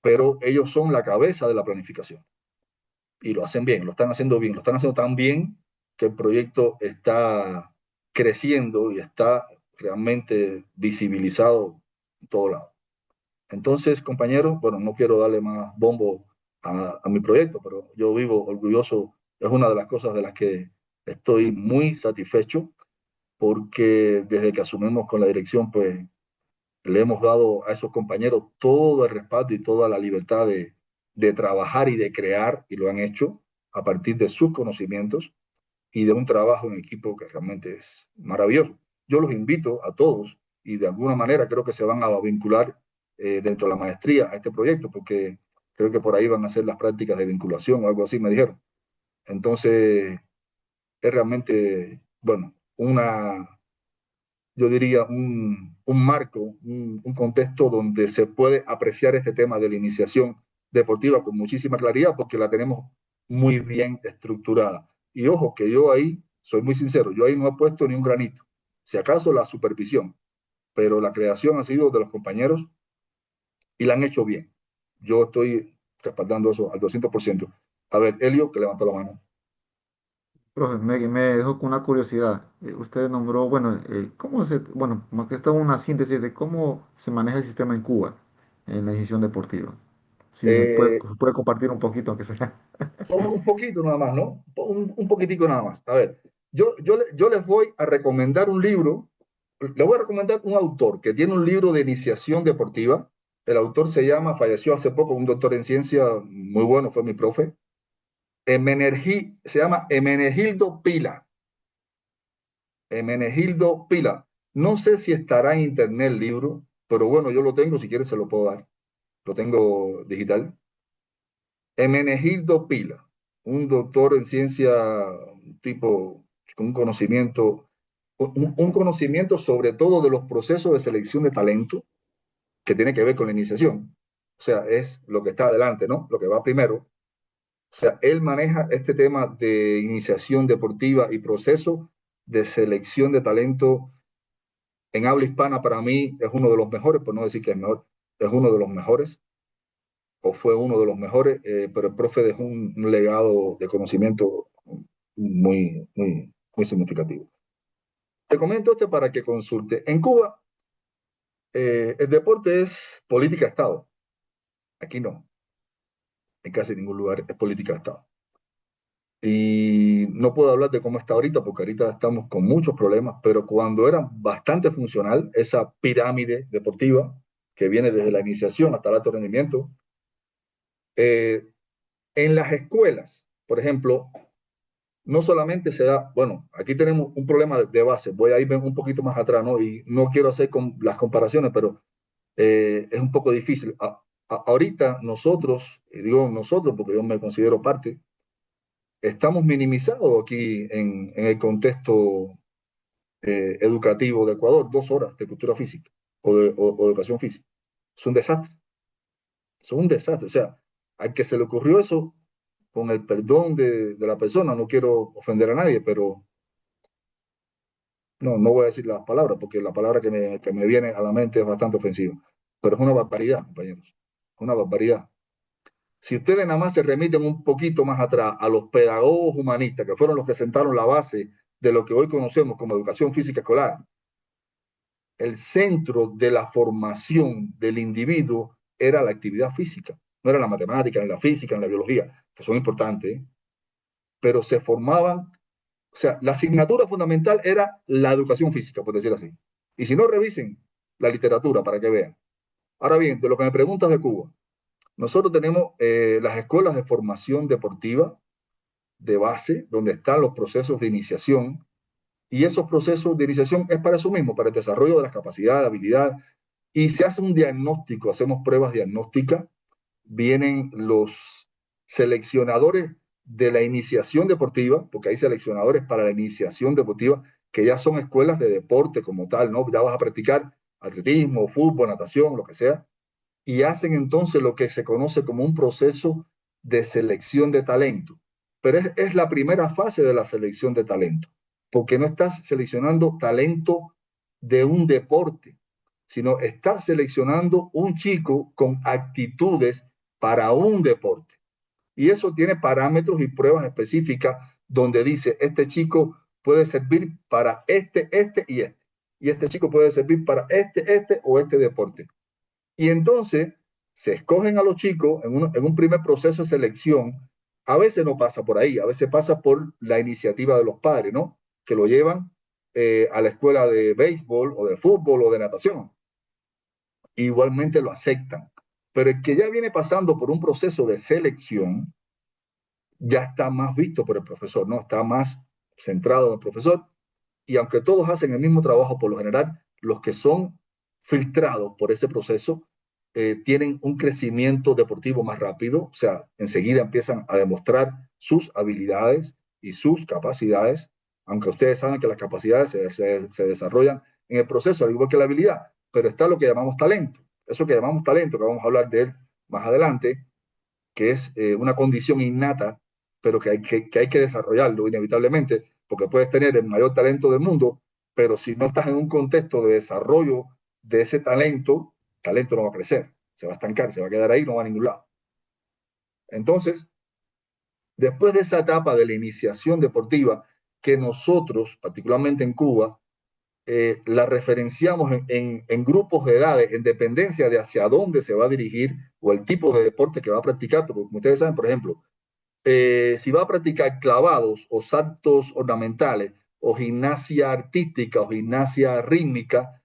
pero ellos son la cabeza de la planificación. Y lo hacen bien, lo están haciendo bien, lo están haciendo tan bien que el proyecto está creciendo y está realmente visibilizado en todo lado. Entonces, compañeros, bueno, no quiero darle más bombo a mi proyecto, pero yo vivo orgulloso, es una de las cosas de las que estoy muy satisfecho, porque desde que asumimos con la dirección, pues le hemos dado a esos compañeros todo el respaldo y toda la libertad de trabajar y de crear, y lo han hecho a partir de sus conocimientos y de un trabajo en equipo que realmente es maravilloso. Yo los invito a todos, y de alguna manera creo que se van a vincular dentro de la maestría a este proyecto, porque creo que por ahí van a hacer las prácticas de vinculación o algo así, me dijeron. Entonces, es realmente, bueno, yo diría, un marco, un contexto donde se puede apreciar este tema de la iniciación deportiva con muchísima claridad, porque la tenemos muy bien estructurada. Y ojo, que yo ahí, soy muy sincero, yo ahí no he puesto ni un granito, si acaso la supervisión, pero la creación ha sido de los compañeros y la han hecho bien. Yo estoy respaldando eso al 200%. A ver, Elio, que levantó la mano. Profe, me dejó con una curiosidad. Usted nombró, bueno, bueno, más que todo una síntesis de cómo se maneja el sistema en Cuba en la decisión deportiva. Si me Eh, puede compartir un poquito, aunque sea. un poquito nada más, ¿no? Un poquitico nada más. A ver, yo les voy a recomendar un libro, les voy a recomendar un autor que tiene un libro de iniciación deportiva. El autor se llama, falleció hace poco, un doctor en ciencia muy bueno, fue mi profe. Se llama Emenegildo Pila. Emenegildo Pila. No sé si estará en internet el libro, pero bueno, yo lo tengo, si quieres se lo puedo dar. Lo tengo digital. Emenegildo Pila, un doctor en ciencia, un tipo con un conocimiento sobre todo de los procesos de selección de talento que tiene que ver con la iniciación. O sea, es lo que está adelante, ¿no? Lo que va primero. O sea, él maneja este tema de iniciación deportiva y proceso de selección de talento en habla hispana. Para mí es uno de los mejores, por no decir que es mejor, es uno de los mejores, o fue uno de los mejores, pero el profe dejó un legado de conocimiento muy significativo. Te comento esto para que consulte. En Cuba, el deporte es política de Estado. Aquí no. En casi ningún lugar es política de Estado. Y no puedo hablar de cómo está ahorita, porque ahorita estamos con muchos problemas, pero cuando era bastante funcional, esa pirámide deportiva que viene desde la iniciación hasta el alto rendimiento, en las escuelas, por ejemplo, no solamente se da, bueno, aquí tenemos un problema de base, voy a ir un poquito más atrás, ¿no? Y no quiero hacer las comparaciones, pero es un poco difícil. Ahorita nosotros, y digo nosotros porque yo me considero parte, estamos minimizados aquí en el contexto educativo de Ecuador, 2 horas de cultura física o educación física. Es un desastre. Es un desastre. O sea, al que se le ocurrió eso, con el perdón de la persona, no quiero ofender a nadie, pero no voy a decir las palabras, porque la palabra que me viene a la mente es bastante ofensiva. Pero es una barbaridad, compañeros. Una barbaridad. Si ustedes nada más se remiten un poquito más atrás a los pedagogos humanistas, que fueron los que sentaron la base de lo que hoy conocemos como educación física escolar, el centro de la formación del individuo era la actividad física. No era la matemática, ni la física, ni la biología, que son importantes, pero se formaban, o sea, la asignatura fundamental era la educación física, por decirlo así. Y si no, revisen la literatura para que vean. Ahora bien, de lo que me preguntas de Cuba, nosotros tenemos las escuelas de formación deportiva de base, donde están los procesos de iniciación, y esos procesos de iniciación es para eso mismo, para el desarrollo de las capacidades, habilidades, y se hace un diagnóstico, hacemos pruebas diagnósticas, vienen los seleccionadores de la iniciación deportiva, porque hay seleccionadores para la iniciación deportiva, que ya son escuelas de deporte como tal, ¿no? Ya vas a practicar atletismo, fútbol, natación, lo que sea. y hacen entonces lo que se conoce como un proceso de selección de talento. Pero es la primera fase de la selección de talento, porque no estás seleccionando talento de un deporte, sino estás seleccionando un chico con actitudes para un deporte. Y eso tiene parámetros y pruebas específicas donde dice, este chico puede servir para este y este. Y este chico puede servir para este o este deporte. Y entonces se escogen a los chicos en un primer proceso de selección. A veces no pasa por ahí, a veces pasa por la iniciativa de los padres, ¿no? Que lo llevan a la escuela de béisbol o de fútbol o de natación. Igualmente lo aceptan. Pero el que ya viene pasando por un proceso de selección, ya está más visto por el profesor, ¿no? Está más centrado en el profesor. Y aunque todos hacen el mismo trabajo, por lo general, los que son filtrados por ese proceso tienen un crecimiento deportivo más rápido, o sea, enseguida empiezan a demostrar sus habilidades y sus capacidades, aunque ustedes saben que las capacidades se desarrollan en el proceso, al igual que la habilidad, pero está lo que llamamos talento. Eso que llamamos talento, que vamos a hablar de él más adelante, que es una condición innata, pero que hay que desarrollarlo inevitablemente, porque puedes tener el mayor talento del mundo, pero si no estás en un contexto de desarrollo de ese talento, talento no va a crecer, se va a estancar, se va a quedar ahí, no va a ningún lado. Entonces, después de esa etapa de la iniciación deportiva, que nosotros, particularmente en Cuba, la referenciamos en grupos de edades, en dependencia de hacia dónde se va a dirigir o el tipo de deporte que va a practicar, porque como ustedes saben, por ejemplo, si va a practicar clavados o saltos ornamentales o gimnasia artística o gimnasia rítmica,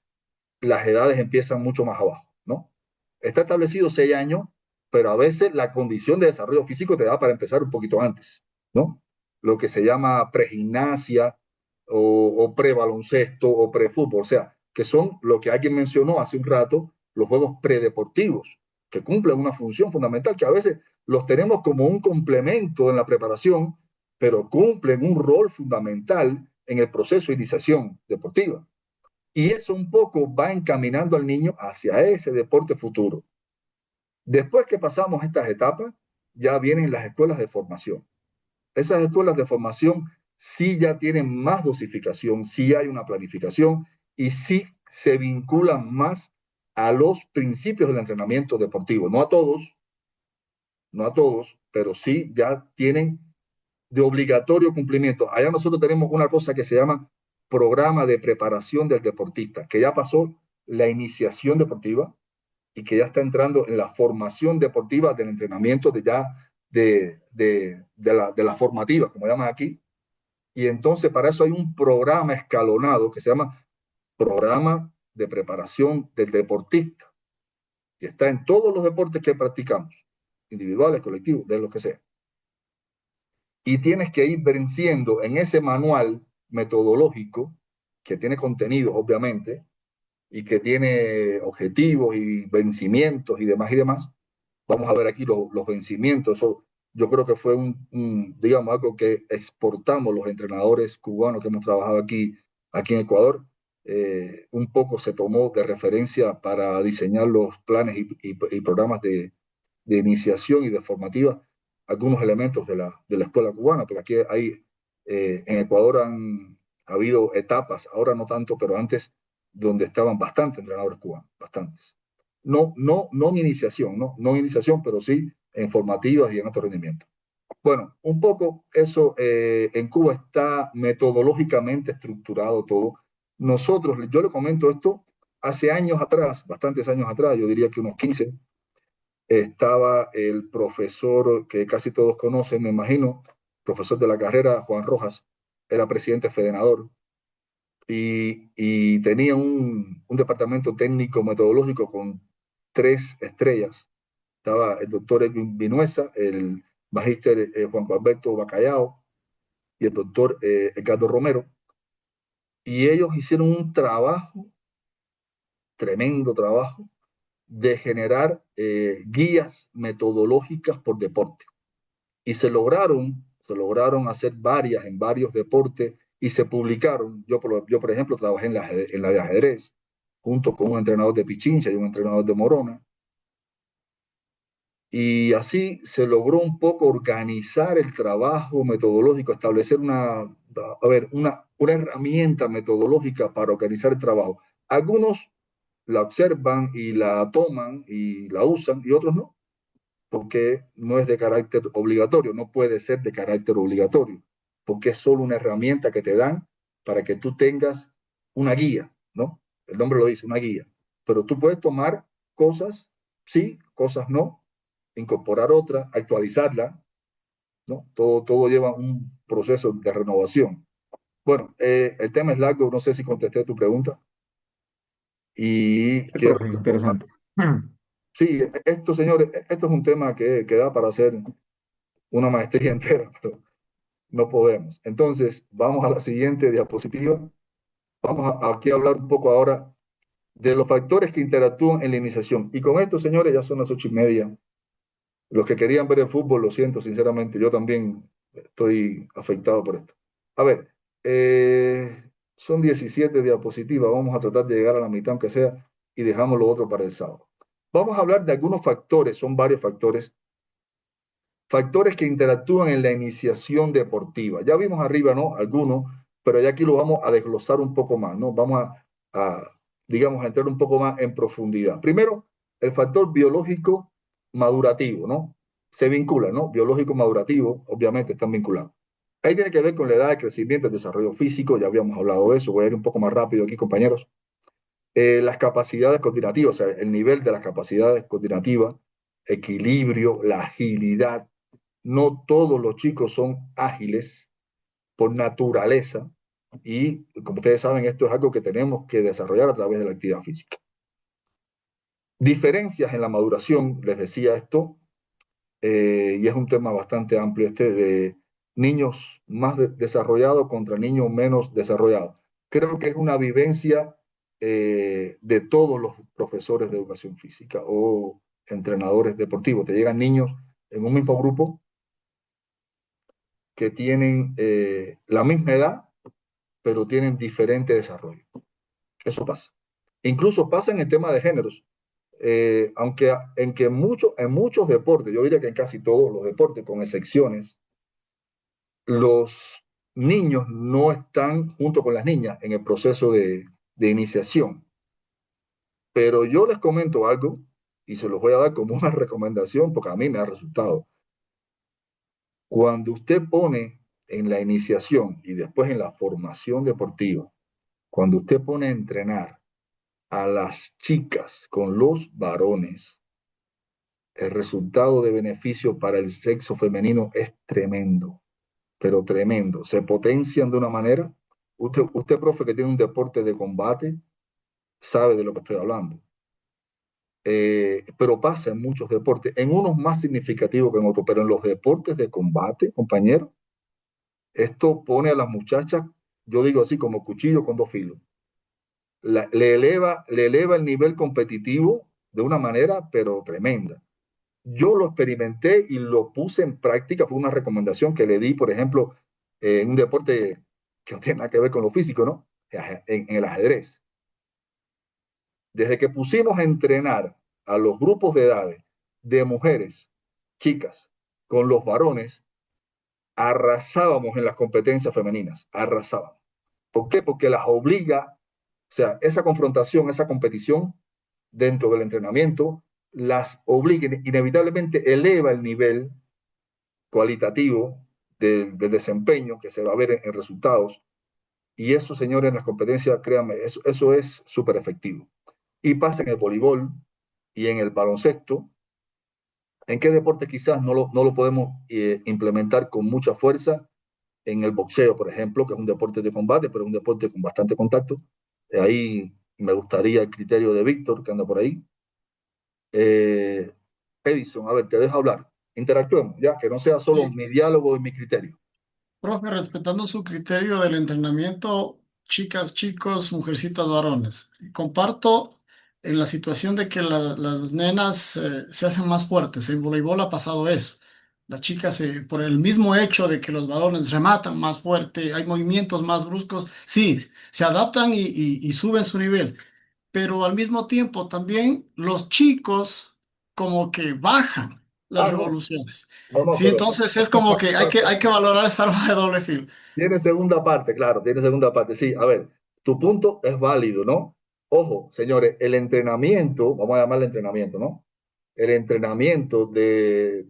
las edades empiezan mucho más abajo, ¿no? Está establecido 6 años, pero a veces la condición de desarrollo físico te da para empezar un poquito antes, ¿no? Lo que se llama pregimnasia o prebaloncesto o prefútbol, o sea, que son lo que alguien mencionó hace un rato, los juegos predeportivos, que cumplen una función fundamental, que a veces los tenemos como un complemento en la preparación, pero cumplen un rol fundamental en el proceso de iniciación deportiva. Y eso un poco va encaminando al niño hacia ese deporte futuro. Después que pasamos estas etapas, ya vienen las escuelas de formación. Esas escuelas de formación sí ya tienen más dosificación, sí hay una planificación y sí se vinculan más a los principios del entrenamiento deportivo. No a todos, pero sí ya tienen de obligatorio cumplimiento. Allá nosotros tenemos una cosa que se llama programa de preparación del deportista, que ya pasó la iniciación deportiva y que ya está entrando en la formación deportiva del entrenamiento de la formativa, como llaman aquí. Y entonces para eso hay un programa escalonado que se llama programa de preparación del deportista, que está en todos los deportes que practicamos, individuales, colectivos, de lo que sea. Y tienes que ir venciendo en ese manual metodológico que tiene contenidos, obviamente, y que tiene objetivos y vencimientos y demás. Vamos a ver aquí los vencimientos. Eso yo creo que fue digamos, algo que exportamos los entrenadores cubanos que hemos trabajado aquí en Ecuador. Un poco se tomó de referencia para diseñar los planes y programas de iniciación y de formativa algunos elementos de la escuela cubana, porque aquí en Ecuador ha habido etapas, ahora no tanto, pero antes, donde estaban bastantes entrenadores cubanos, bastantes. No en iniciación, no en iniciación, pero sí en formativas y en alto rendimiento. Bueno, un poco eso en Cuba está metodológicamente estructurado todo. Nosotros, yo le comento esto, hace años atrás, bastantes años atrás, yo diría que unos 15, estaba el profesor que casi todos conocen, me imagino, profesor de la carrera, Juan Rojas, era presidente federador y tenía un departamento técnico metodológico con 3 estrellas. Estaba el doctor Edwin Vinuesa, el magíster Juan Alberto Bacallao y el doctor Edgardo Romero. Y ellos hicieron un trabajo, tremendo trabajo, de generar guías metodológicas por deporte. Y se lograron hacer varias en varios deportes y se publicaron. Yo por ejemplo, trabajé en la de ajedrez, junto con un entrenador de Pichincha y un entrenador de Morona. Y así se logró un poco organizar el trabajo metodológico, establecer una herramienta metodológica para organizar el trabajo. Algunos la observan y la toman y la usan y otros no, porque no es de carácter obligatorio, no puede ser de carácter obligatorio, porque es solo una herramienta que te dan para que tú tengas una guía, ¿no? El nombre lo dice, una guía. Pero tú puedes tomar cosas, sí, cosas no, incorporar otras, actualizarla, ¿no? Todo lleva un proceso de renovación. Bueno, el tema es largo, no sé si contesté tu pregunta. Y Sí, quiero profe, interesante. sí, esto, señores, esto es un tema que da para hacer una maestría entera, pero no podemos. Entonces, vamos a la siguiente diapositiva. Vamos aquí a hablar un poco ahora de los factores que interactúan en la iniciación. Y con esto, señores, ya son las 8:30. Los que querían ver el fútbol, lo siento, sinceramente, yo también estoy afectado por esto. A ver, son 17 diapositivas, vamos a tratar de llegar a la mitad, aunque sea, y dejamos lo otro para el sábado. Vamos a hablar de algunos factores, son varios factores que interactúan en la iniciación deportiva. Ya vimos arriba, ¿no? Algunos, pero ya aquí lo vamos a desglosar un poco más, ¿no? Vamos digamos, a entrar un poco más en profundidad. Primero, el factor biológico madurativo, ¿no? Se vincula, ¿no? Biológico madurativo, obviamente, están vinculados. Ahí tiene que ver con la edad de crecimiento, el desarrollo físico, ya habíamos hablado de eso, voy a ir un poco más rápido aquí, compañeros. Las capacidades coordinativas, o sea, el nivel de las capacidades coordinativas, equilibrio, la agilidad. No todos los chicos son ágiles por naturaleza y, como ustedes saben, esto es algo que tenemos que desarrollar a través de la actividad física. Diferencias en la maduración, les decía esto, y es un tema bastante amplio este de niños más desarrollados contra niños menos desarrollados. Creo que es una vivencia de todos los profesores de educación física o entrenadores deportivos. Te llegan niños en un mismo grupo que tienen la misma edad, pero tienen diferente desarrollo. Eso pasa. Incluso pasa en el tema de géneros. Aunque en muchos deportes, yo diría que en casi todos los deportes, con excepciones, los niños no están junto con las niñas en el proceso de iniciación. Pero yo les comento algo y se los voy a dar como una recomendación porque a mí me ha resultado. Cuando usted pone en la iniciación y después en la formación deportiva, cuando usted pone a entrenar a las chicas con los varones, el resultado de beneficio para el sexo femenino es tremendo, pero tremendo. Se potencian de una manera. Usted, profe, que tiene un deporte de combate, sabe de lo que estoy hablando. Pero pasa en muchos deportes, en unos más significativos que en otros, pero en los deportes de combate, compañero, esto pone a las muchachas, yo digo así, como cuchillo con dos filos. Le eleva el nivel competitivo de una manera, pero tremenda. Yo lo experimenté y lo puse en práctica, fue una recomendación que le di, por ejemplo, en un deporte que no tiene nada que ver con lo físico, ¿no? En el ajedrez. Desde que pusimos a entrenar a los grupos de edades de mujeres, chicas, con los varones, arrasábamos en las competencias femeninas, arrasábamos. ¿Por qué? Porque las obliga, o sea, esa confrontación, esa competición dentro del entrenamiento, las obliga, inevitablemente eleva el nivel cualitativo del desempeño que se va a ver en resultados. Y eso, señores, en las competencias, créanme, eso es súper efectivo. Y pasa en el voleibol y en el baloncesto. ¿En qué deporte quizás no lo podemos implementar con mucha fuerza? En el boxeo, por ejemplo, que es un deporte de combate, pero es un deporte con bastante contacto. Ahí me gustaría el criterio de Víctor, que anda por ahí. Edison, a ver, te dejo hablar. Interactuemos, ya, que no sea solo Sí, mi diálogo y mi criterio. profe, respetando su criterio del entrenamiento, chicas, chicos, mujercitas, varones. Comparto en la situación de que las nenas se hacen más fuertes. En voleibol ha pasado eso. Las chicas, por el mismo hecho de que los varones rematan más fuerte, hay movimientos más bruscos, sí, se adaptan y suben su nivel. Pero al mismo tiempo también los chicos como que bajan. las No, revoluciones. no, Sí, pero entonces es como que hay que valorar esta arma de doble filo. tiene segunda parte, claro, tiene segunda parte. Sí, a ver, tu punto es válido, ¿no? Ojo, señores, el entrenamiento, vamos a llamarle entrenamiento, ¿no? El entrenamiento de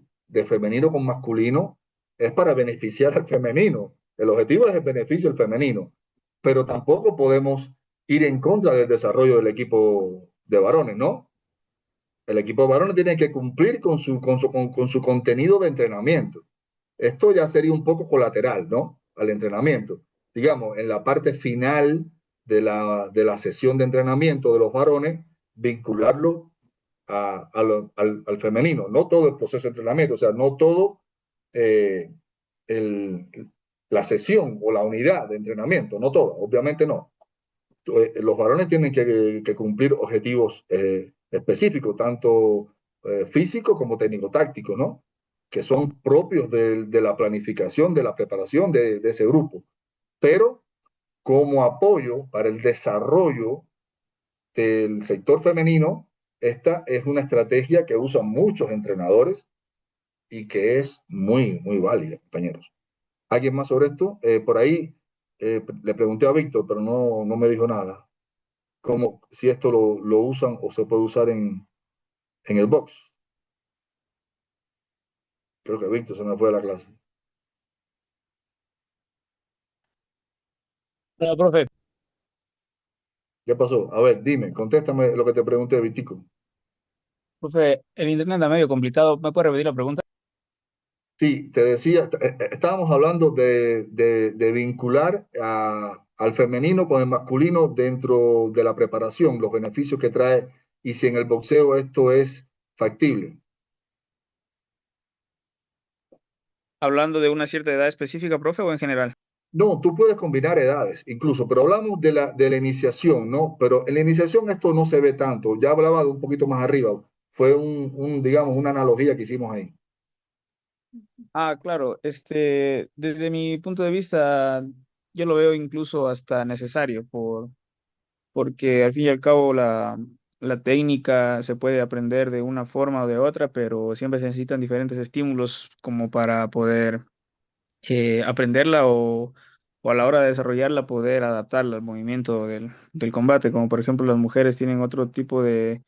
femenino con masculino es para beneficiar al femenino. El objetivo es el beneficio del femenino, pero tampoco podemos ir en contra del desarrollo del equipo de varones, ¿no? El equipo de varones tiene que cumplir con su contenido de entrenamiento. Esto ya sería un poco colateral, ¿no? Al entrenamiento. Digamos, en la parte final de la sesión de entrenamiento de los varones, vincularlo al femenino. No todo el proceso de entrenamiento, o sea, no todo eh, el, la sesión o la unidad de entrenamiento, no toda, obviamente no. Los varones tienen que cumplir objetivos específicos, tanto físicos como técnico-tácticos, ¿no? Que son propios de la planificación, de la preparación de ese grupo. Pero como apoyo para el desarrollo del sector femenino, esta es una estrategia que usan muchos entrenadores y que es muy, muy válida, compañeros. ¿Alguien más sobre esto? Por ahí le pregunté a Víctor, pero no me dijo nada. Como si esto lo usan o se puede usar en el box. Creo que Víctor se me fue de la clase. Hola, profe. ¿Qué pasó? A ver, dime, contéstame lo que te pregunté, Vitico. Profe, el internet anda medio complicado. ¿Me puede repetir la pregunta? Sí, te decía, estábamos hablando de vincular al femenino con el masculino dentro de la preparación, los beneficios que trae y si en el boxeo esto es factible. ¿Hablando de una cierta edad específica, profe, o en general? No, tú puedes combinar edades, incluso, pero hablamos de la iniciación, ¿no? Pero en la iniciación esto no se ve tanto. Ya hablaba de un poquito más arriba. Fue digamos, una analogía que hicimos ahí. Ah, claro. Desde mi punto de vista, yo lo veo incluso hasta necesario, porque al fin y al cabo la técnica se puede aprender de una forma o de otra, pero siempre se necesitan diferentes estímulos como para poder aprenderla o a la hora de desarrollarla poder adaptarla al movimiento del combate, como por ejemplo las mujeres tienen otro tipo de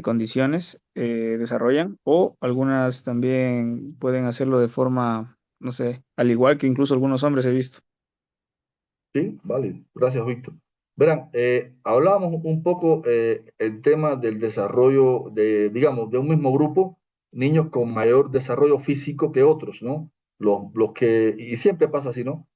condiciones, desarrollan, o algunas también pueden hacerlo de forma, no sé, al igual que incluso algunos hombres he visto. Sí, vale. Gracias, Víctor. Verán, hablábamos un poco el tema del desarrollo digamos, de un mismo grupo, niños con mayor desarrollo físico que otros, ¿no? Y siempre pasa así, ¿no?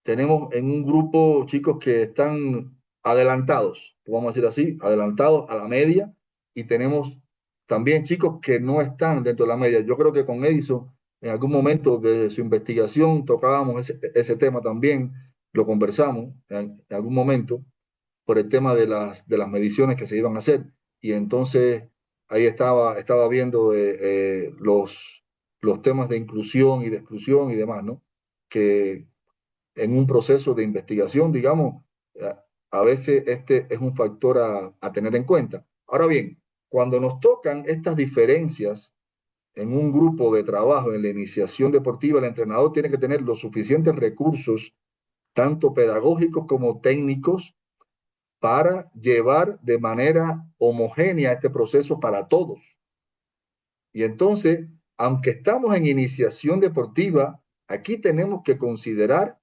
Tenemos en un grupo chicos que están adelantados, vamos a decir así, adelantados a la media, y tenemos también chicos que no están dentro de la media. Yo creo que con Edison, en algún momento de su investigación, tocábamos ese tema también, lo conversamos en algún momento, por el tema de las mediciones que se iban a hacer. Y entonces ahí estaba viendo los temas de inclusión y de exclusión y demás, ¿no? Que en un proceso de investigación, digamos, a veces este es un factor a tener en cuenta. Ahora bien, cuando nos tocan estas diferencias en un grupo de trabajo, en la iniciación deportiva, el entrenador tiene que tener los suficientes recursos, tanto pedagógicos como técnicos, para llevar de manera homogénea este proceso para todos. Y entonces, aunque estamos en iniciación deportiva, aquí tenemos que considerar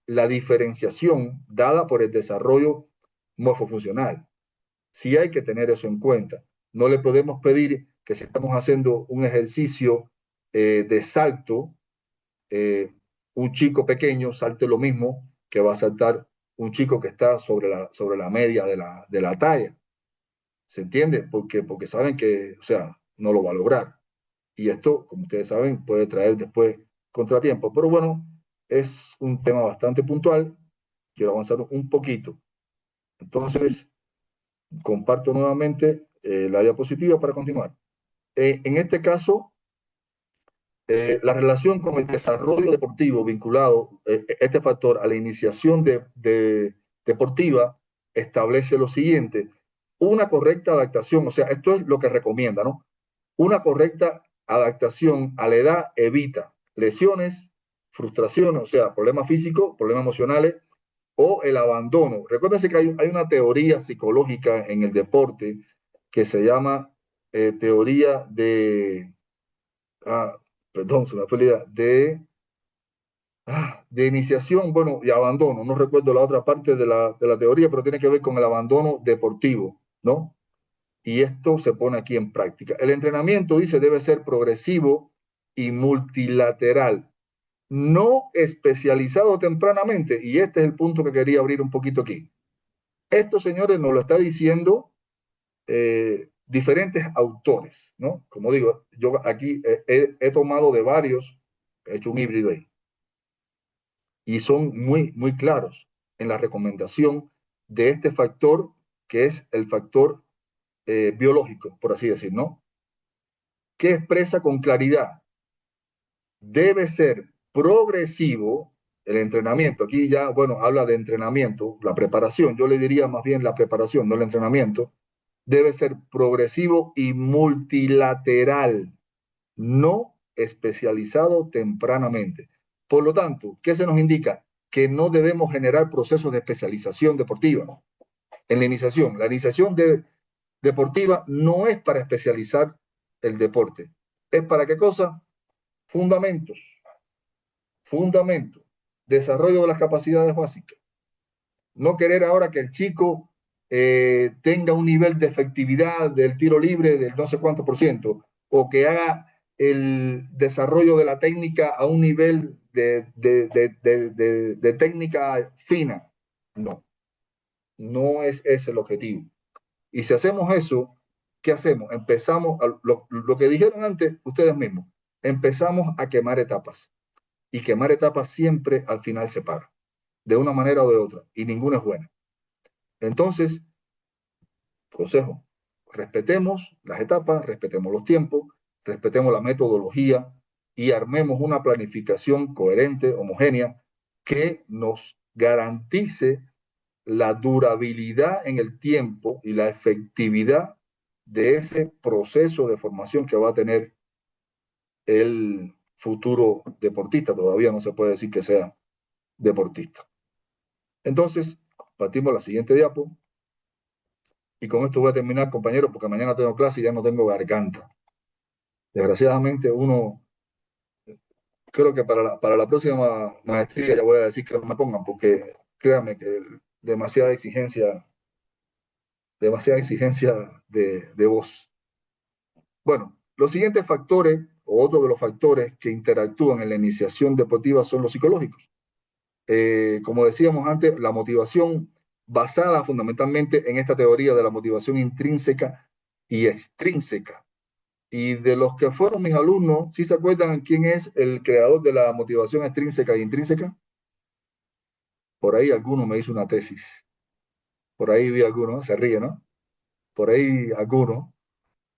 la diferenciación dada por el desarrollo morfofuncional. Sí hay que tener eso en cuenta. No le podemos pedir que si estamos haciendo un ejercicio de salto, un chico pequeño salte lo mismo que va a saltar un chico que está sobre la media de la talla. ¿Se entiende? Porque saben que, o sea, no lo va a lograr. Y esto, como ustedes saben, puede traer después contratiempos. Pero bueno, es un tema bastante puntual. Quiero avanzar un poquito. Entonces, comparto nuevamente la diapositiva para continuar. En este caso, la relación con el desarrollo deportivo vinculado, este factor a la iniciación deportiva, establece lo siguiente: una correcta adaptación, o sea, esto es lo que recomienda, ¿no? Una correcta adaptación a la edad evita lesiones, frustraciones, o sea, problemas físicos, problemas emocionales o el abandono. Recuérdense que hay una teoría psicológica en el deporte que se llama teoría de, perdón, se me fue la idea, de iniciación, bueno, y abandono. No recuerdo la otra parte de la teoría, pero tiene que ver con el abandono deportivo, ¿no? Y esto se pone aquí en práctica. El entrenamiento, dice, debe ser progresivo y multilateral, no especializado tempranamente. Y este es el punto que quería abrir un poquito aquí. Esto, señores, nos lo está diciendo diferentes autores, ¿no? Como digo, yo aquí he tomado de varios, he hecho un híbrido ahí, y son muy claros en la recomendación de este factor que es el factor biológico, por así decir, ¿no? Que expresa con claridad, debe ser progresivo el entrenamiento. Aquí ya, bueno, habla de entrenamiento, la preparación, yo le diría más bien la preparación, no el entrenamiento, debe ser progresivo y multilateral, no especializado tempranamente. Por lo tanto, ¿qué se nos indica? Que no debemos generar procesos de especialización deportiva en la iniciación. La iniciación deportiva no es para especializar el deporte. ¿Es para qué cosa? Fundamentos, desarrollo de las capacidades básicas. No querer ahora que el chico tenga un nivel de efectividad del tiro libre del no sé cuánto por ciento, o que haga el desarrollo de la técnica a un nivel de técnica fina. No, no es ese el objetivo. Y si hacemos eso, ¿qué hacemos? Empezamos, lo que dijeron antes ustedes mismos, empezamos a quemar etapas. Y quemar etapas siempre al final se paga, de una manera o de otra, y ninguna es buena. Entonces, consejo, respetemos las etapas, respetemos los tiempos, respetemos la metodología y armemos una planificación coherente, homogénea, que nos garantice la durabilidad en el tiempo y la efectividad de ese proceso de formación que va a tener el futuro deportista. Todavía no se puede decir que sea deportista. Entonces, partimos la siguiente diapo. Y con esto voy a terminar, compañeros, porque mañana tengo clase y ya no tengo garganta. Desgraciadamente, creo que para la próxima maestría ya voy a decir que no me pongan, porque créanme que demasiada exigencia de voz. Bueno, los siguientes factores, o otro de los factores que interactúan en la iniciación deportiva son los psicológicos. Como decíamos antes, la motivación basada fundamentalmente en esta teoría de la motivación intrínseca y extrínseca. Y de los que fueron mis alumnos, ¿sí se acuerdan quién es el creador de la motivación extrínseca e intrínseca? Por ahí alguno me hizo una tesis. Por ahí vi alguno, se ríe, ¿no? Por ahí alguno.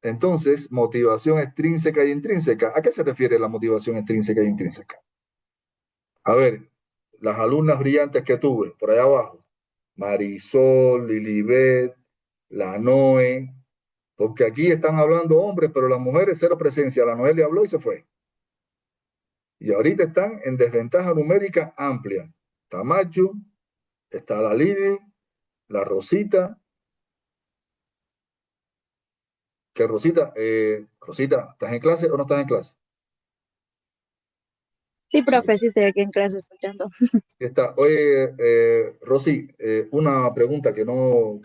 Entonces, motivación extrínseca y intrínseca. ¿A qué se refiere la motivación extrínseca e intrínseca? A ver, las alumnas brillantes que tuve por allá abajo, Marisol, Lilibet, la Noe, porque aquí están hablando hombres, pero las mujeres cero presencia. La Noe le habló y se fue. Y ahorita están en desventaja numérica amplia. Está Machu, está la Lili, la Rosita. ¿Qué Rosita? Rosita, ¿estás en clase o no estás en clase? Sí, profe, sí estoy aquí en clase escuchando. Está. Oye, Rosy, una pregunta que no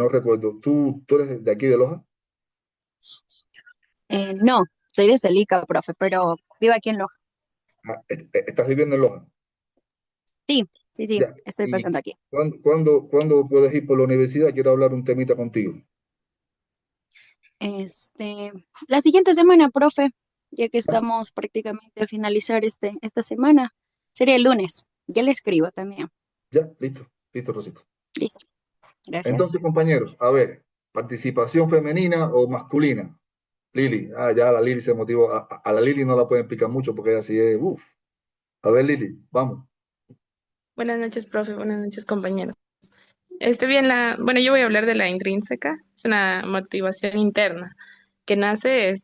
recuerdo. ¿Tú eres de aquí de Loja? No, soy de Celica, profe, pero vivo aquí en Loja. ¿Estás viviendo en Loja? Sí, sí, Ya. estoy ¿Y pasando aquí. cuándo puedes ir por la universidad? Quiero hablar un temita contigo. La siguiente semana, profe, ya que estamos prácticamente a finalizar esta semana, sería el lunes. Ya le escribo también. Ya, listo, Rosita. Listo, gracias. Entonces, compañeros, a ver, participación femenina o masculina. Lili, ya la Lili se motivó. A la Lili no la pueden picar mucho porque ella sí es, uff. A ver, Lili, vamos. Buenas noches, profe. Buenas noches, compañeros. Bien, bueno, yo voy a hablar de la intrínseca. Es una motivación interna que nace,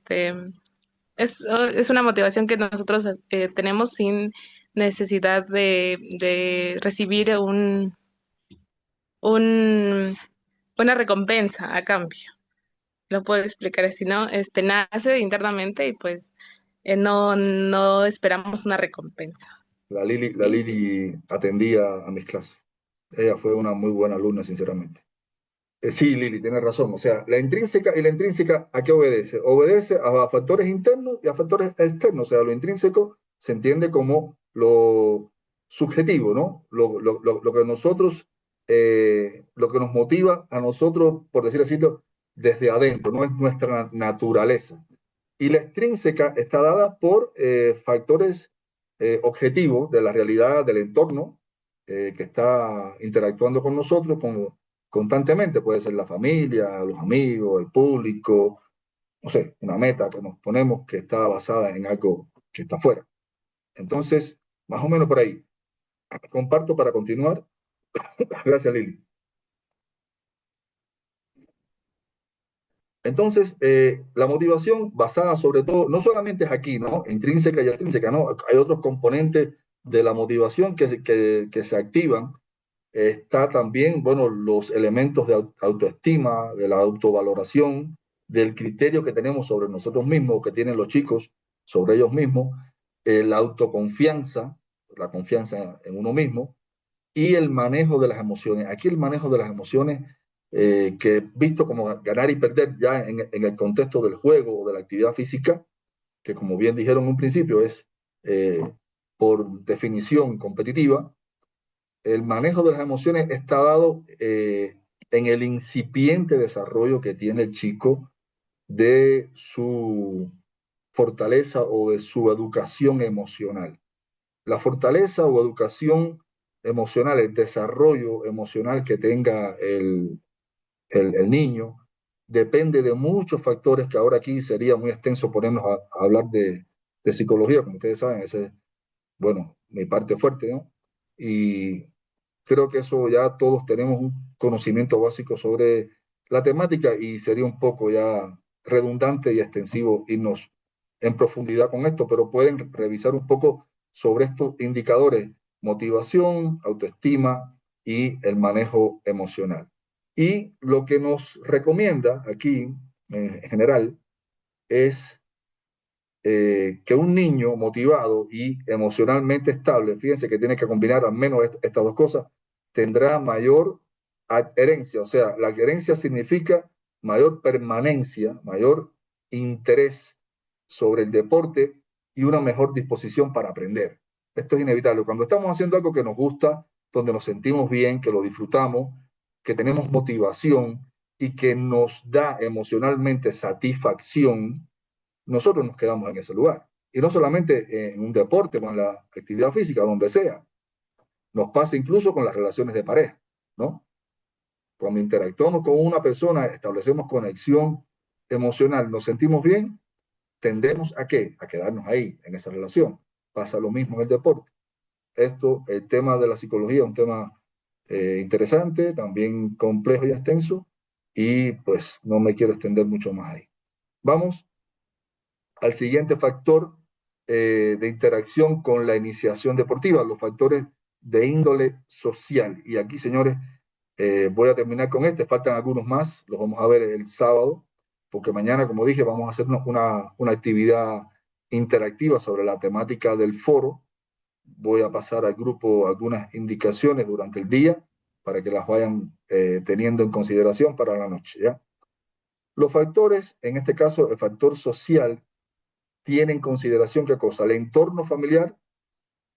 Es una motivación que nosotros tenemos sin necesidad de recibir un, una recompensa a cambio. Lo puedo explicar así, ¿no? Nace internamente y pues no esperamos una recompensa. La Lili atendía a mis clases. Ella fue una muy buena alumna, sinceramente. Sí, Lili, tienes razón. O sea, la intrínseca y la intrínseca, ¿a qué obedece? Obedece a factores internos y a factores externos. O sea, lo intrínseco se entiende como lo subjetivo, ¿no? Lo que nosotros, lo que nos motiva a nosotros, por decir así, desde adentro, no es nuestra naturaleza. Y la extrínseca está dada por factores objetivos de la realidad, del entorno que está interactuando con nosotros constantemente. Puede ser la familia, los amigos, el público, no sé, una meta que nos ponemos que está basada en algo que está afuera. Entonces, más o menos por ahí. Comparto para continuar. Gracias, Lili. Entonces, la motivación basada sobre todo, no solamente es aquí, ¿no? Intrínseca y extrínseca, ¿no? Hay otros componentes de la motivación que se activan. Está también, bueno, los elementos de autoestima, de la autovaloración, del criterio que tenemos sobre nosotros mismos, que tienen los chicos sobre ellos mismos, la autoconfianza, la confianza en uno mismo, y el manejo de las emociones. Aquí el manejo de las emociones, que visto como ganar y perder ya en el contexto del juego o de la actividad física, que como bien dijeron en un principio es por definición competitiva, el manejo de las emociones está dado en el incipiente desarrollo que tiene el chico de su fortaleza o de su educación emocional. La fortaleza o educación emocional, el desarrollo emocional que tenga el niño, depende de muchos factores que ahora aquí sería muy extenso ponernos a hablar de psicología, como ustedes saben, ese es, bueno, mi parte fuerte, ¿no? Y creo que eso ya todos tenemos un conocimiento básico sobre la temática y sería un poco ya redundante y extensivo irnos en profundidad con esto, pero pueden revisar un poco sobre estos indicadores: motivación, autoestima y el manejo emocional. Y lo que nos recomienda aquí, en general, es que un niño motivado y emocionalmente estable, fíjense que tiene que combinar al menos estas dos cosas, tendrá mayor adherencia. O sea, la adherencia significa mayor permanencia, mayor interés sobre el deporte y una mejor disposición para aprender. Esto es inevitable. Cuando estamos haciendo algo que nos gusta, donde nos sentimos bien, que lo disfrutamos, que tenemos motivación y que nos da emocionalmente satisfacción, nosotros nos quedamos en ese lugar. Y no solamente en un deporte, con la actividad física, donde sea. Nos pasa incluso con las relaciones de pareja, ¿no? Cuando interactuamos con una persona, establecemos conexión emocional, nos sentimos bien, tendemos ¿a qué? A quedarnos ahí, en esa relación. Pasa lo mismo en el deporte. Esto, el tema de la psicología, es un tema interesante, también complejo y extenso, y pues no me quiero extender mucho más ahí. Vamos al siguiente factor de interacción con la iniciación deportiva, los factores de índole social. Y aquí, señores, voy a terminar con este, faltan algunos más, los vamos a ver el sábado, porque mañana, como dije, vamos a hacer una actividad interactiva sobre la temática del foro. Voy a pasar al grupo algunas indicaciones durante el día para que las vayan teniendo en consideración para la noche, ¿ya? Los factores, en este caso, el factor social, tiene en consideración qué cosa: el entorno familiar,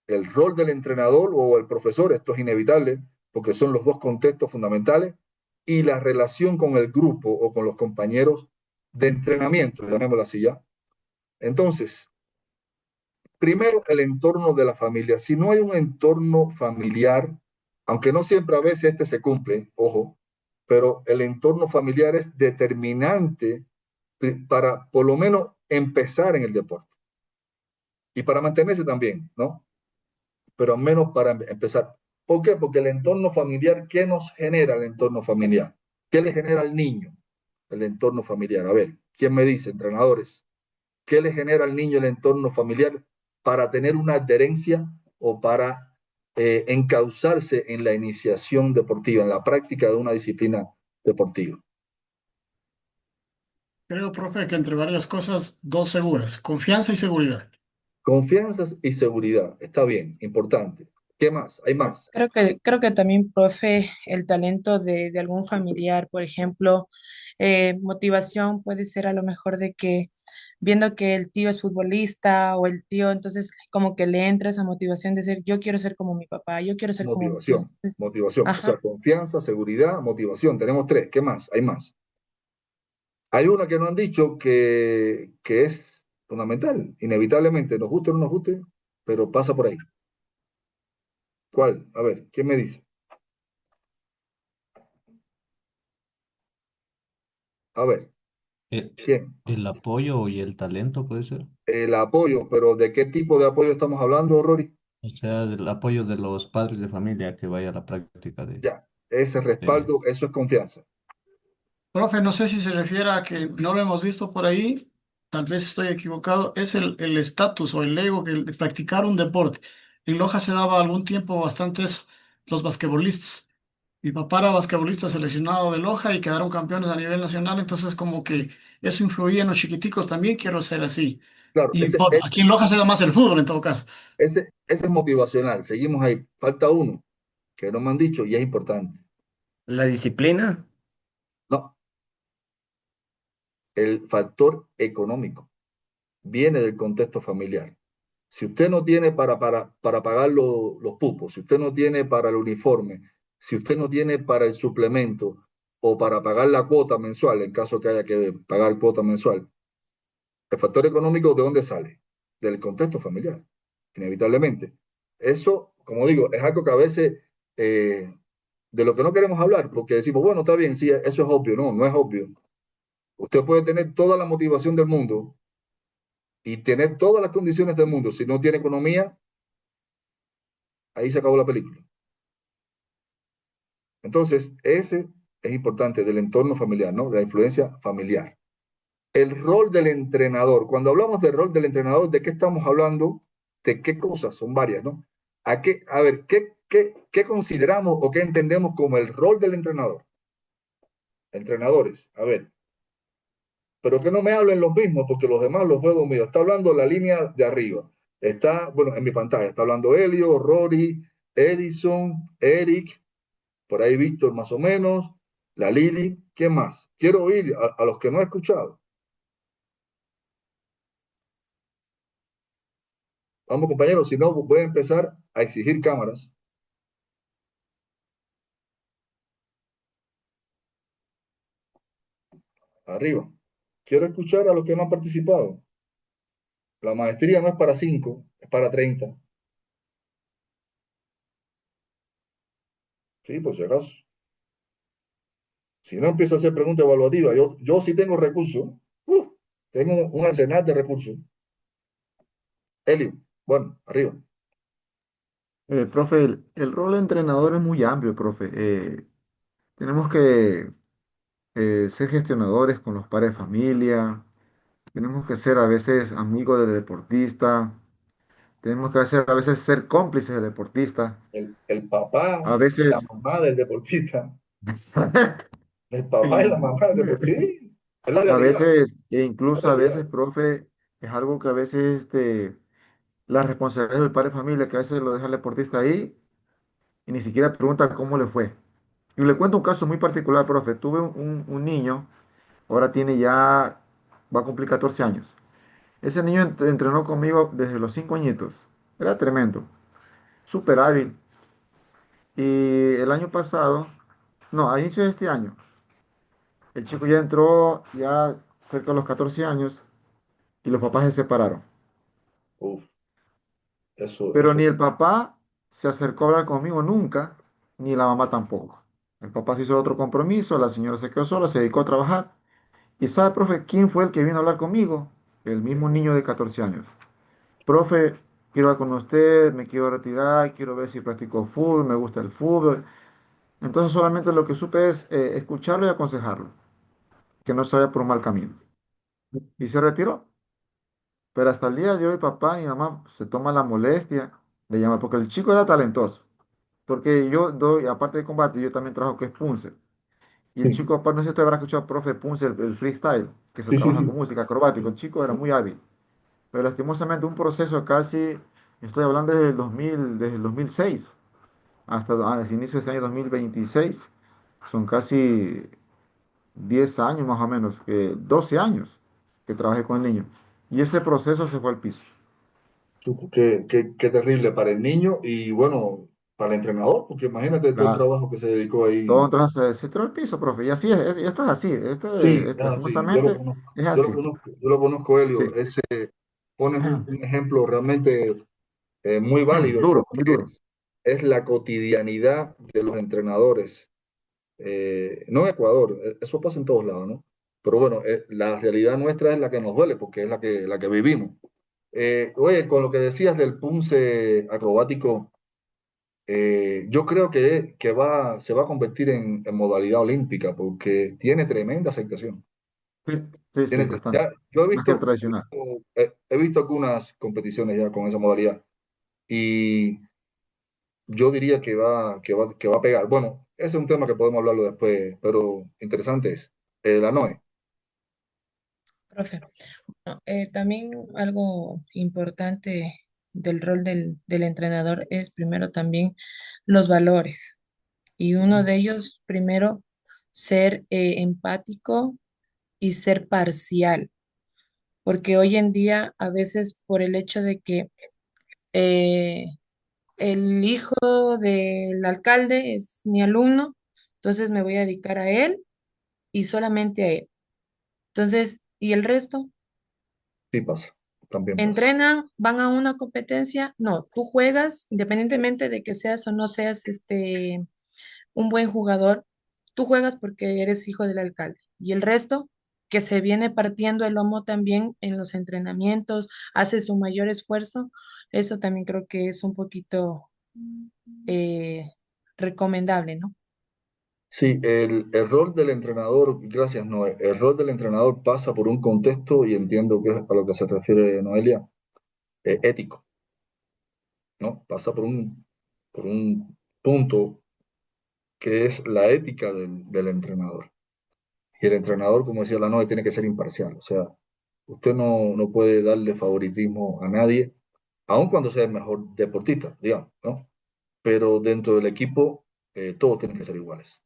el rol del entrenador o el profesor, esto es inevitable porque son los dos contextos fundamentales, y la relación con el grupo o con los compañeros de entrenamiento, llamémoslo así ya. Entonces, primero, el entorno de la familia. Si no hay un entorno familiar, aunque no siempre a veces este se cumple, ojo, pero el entorno familiar es determinante para por lo menos empezar en el deporte. Y para mantenerse también, ¿no? Pero al menos para empezar. ¿Por qué? Porque el entorno familiar, ¿qué nos genera el entorno familiar? ¿Qué le genera al niño el entorno familiar? A ver, ¿quién me dice, entrenadores? ¿Qué le genera al niño el entorno familiar para tener una adherencia o para encauzarse en la iniciación deportiva, en la práctica de una disciplina deportiva? Creo, profe, que entre varias cosas, dos seguras, confianza y seguridad. Confianza y seguridad, está bien, importante. ¿Qué más? ¿Hay más? Creo que también, profe, el talento de algún familiar, por ejemplo, motivación puede ser a lo mejor de que viendo que el tío es futbolista o el tío, entonces como que le entra esa motivación de ser, yo quiero ser como mi papá, yo quiero ser como mi tío. Motivación, Entonces, motivación. O sea, ajá, confianza, seguridad, motivación. Tenemos tres. ¿Qué más? Hay más. Hay una que no han dicho que es fundamental, inevitablemente, nos guste o no nos guste, pero pasa por ahí. ¿Cuál? A ver, ¿quién me dice? A ver, El, ¿quién? el apoyo y el talento puede ser. El apoyo, pero ¿de qué tipo de apoyo estamos hablando, Rory? O sea, del apoyo de los padres de familia que vaya a la práctica Ya, ese de- respaldo, eso es confianza. Profe, no sé si se refiere a que no lo hemos visto por ahí, tal vez estoy equivocado, es el estatus o el ego que de practicar un deporte. En Loja se daba algún tiempo bastante eso, los basquetbolistas. Mi papá era basquetbolista seleccionado de Loja y quedaron campeones a nivel nacional, entonces como que eso influía en los chiquiticos, también quiero ser así. Claro, Y bueno, aquí en Loja se da más el fútbol en todo caso. ese es motivacional. Seguimos ahí. Falta uno que no me han dicho y es importante. La disciplina. No, el factor económico viene del contexto familiar. Si usted no tiene para pagar los pupos, si usted no tiene para el uniforme, si usted no tiene para el suplemento o para pagar la cuota mensual, en caso que haya que pagar cuota mensual, el factor económico, ¿de dónde sale? Del contexto familiar, inevitablemente. Eso, como digo, es algo que a veces de lo que no queremos hablar, porque decimos, bueno, está bien, sí, eso es obvio. No, no es obvio. Usted puede tener toda la motivación del mundo y tener todas las condiciones del mundo. Si no tiene economía, ahí se acabó la película. Entonces, ese es importante del entorno familiar, ¿no? De la influencia familiar. El rol del entrenador. Cuando hablamos del rol del entrenador, ¿de qué estamos hablando? ¿De qué cosas? Son varias, ¿no? A ver, ¿qué consideramos o qué entendemos como el rol del entrenador? Entrenadores, a ver. Pero que no me hablen los mismos, porque los demás los veo dormidos. Está hablando la línea de arriba. Está, bueno, en mi pantalla, está hablando Helio, Rory, Edison, Eric, por ahí Víctor más o menos, la Lili. ¿Quién más? Quiero oír a los que no he escuchado. Vamos, compañeros, si no, voy a empezar a exigir cámaras. Arriba. Quiero escuchar a los que no han participado. La maestría no es para 5, es para 30. Sí, por si acaso. Si no empiezo a hacer preguntas evaluativas, yo sí tengo recursos. Tengo un arsenal de recursos. Elio, bueno, arriba. Profe, el rol de entrenador es muy amplio, profe. Tenemos que ser gestionadores con los padres de familia, tenemos que ser a veces amigos del deportista, tenemos que a veces ser cómplices del deportista, El papá a y la veces, mamá del deportista. El papá y la mamá del deportista. Sí, es la a realidad. veces, e Es la incluso a realidad. veces, profe, es algo que a veces la responsabilidad del padre de familia, que a veces lo deja el deportista ahí y ni siquiera pregunta cómo le fue. Y le cuento un caso muy particular, profe. Tuve un niño, ahora tiene ya, va a cumplir 14 años. Ese niño entrenó conmigo desde los 5 añitos. Era tremendo, súper hábil. Y el año pasado, no, a inicio de este año, el chico ya entró ya cerca de los 14 años y los papás se separaron. Uf, eso, Pero eso. ni el papá se acercó a hablar conmigo nunca, ni la mamá tampoco. El papá se hizo otro compromiso, la señora se quedó sola, se dedicó a trabajar. ¿Y sabe, profe, quién fue el que vino a hablar conmigo? El mismo niño de 14 años. Profe, quiero hablar con usted, me quiero retirar, quiero ver si practico fútbol, me gusta el fútbol. Entonces solamente lo que supe es escucharlo y aconsejarlo, que no se vaya por un mal camino. Y se retiró. Pero hasta el día de hoy, papá y mamá se toman la molestia de llamar, porque el chico era talentoso. Porque yo doy, aparte de combate, yo también trabajo que es Punce. Y el Sí, chico, aparte, no sé si usted habrá escuchado, profe Punce, el freestyle, que se sí, sí, trabaja con sí. música acrobático. El chico era muy hábil. Pero lastimosamente un proceso casi, estoy hablando desde el 2006 hasta el inicio de este año 2026, son casi 10 años más o menos, 12 años que trabajé con el niño. Y ese proceso se fue al piso. Qué terrible para el niño y bueno, para el entrenador, porque imagínate todo el Claro. trabajo que se dedicó Todo ahí. entonces se tiró al piso, profe. Y así esto es así, Sí, es así, lastimosamente es así. yo lo conozco, Sí, Helio. Ese, pones un ejemplo realmente muy válido duro, muy porque duro. es la cotidianidad de los entrenadores. No en Ecuador, eso pasa en todos lados, ¿no? Pero bueno, la realidad nuestra es la que nos duele porque es la que vivimos. Oye, con lo que decías del punce acrobático, yo creo que se va a convertir en modalidad olímpica porque tiene tremenda aceptación. Sí, sí, sí, bastante. Yo Más que el tradicional. he visto algunas competiciones ya con esa modalidad y yo diría que va a pegar. Bueno, ese es un tema que podemos hablarlo después, pero interesante es. La NOE. Profe, no, también algo importante del rol del entrenador es primero también los valores. Y uno de ellos, primero, ser empático y ser parcial. Porque hoy en día, a veces por el hecho de que eh, el hijo del alcalde es mi alumno, entonces me voy a dedicar a él y solamente a él. Entonces, ¿y el resto? Sí pasa, también pasa. ¿Entrenan? ¿Van a una competencia? No, tú juegas, independientemente de que seas o no seas un buen jugador, tú juegas porque eres hijo del alcalde. Y el resto, que se viene partiendo el lomo también en los entrenamientos, hace su mayor esfuerzo, eso también creo que es un poquito eh, recomendable, ¿no? Sí, el rol del entrenador, gracias Noé, el rol del entrenador pasa por un contexto, y entiendo que es a lo que se refiere Noelia, ético, ¿no? Pasa por un punto que es la ética del entrenador. Y el entrenador, como decía la Noe, tiene que ser imparcial. O sea, usted no puede darle favoritismo a nadie, aun cuando sea el mejor deportista, digamos, ¿no? Pero dentro del equipo, todos tienen que ser iguales.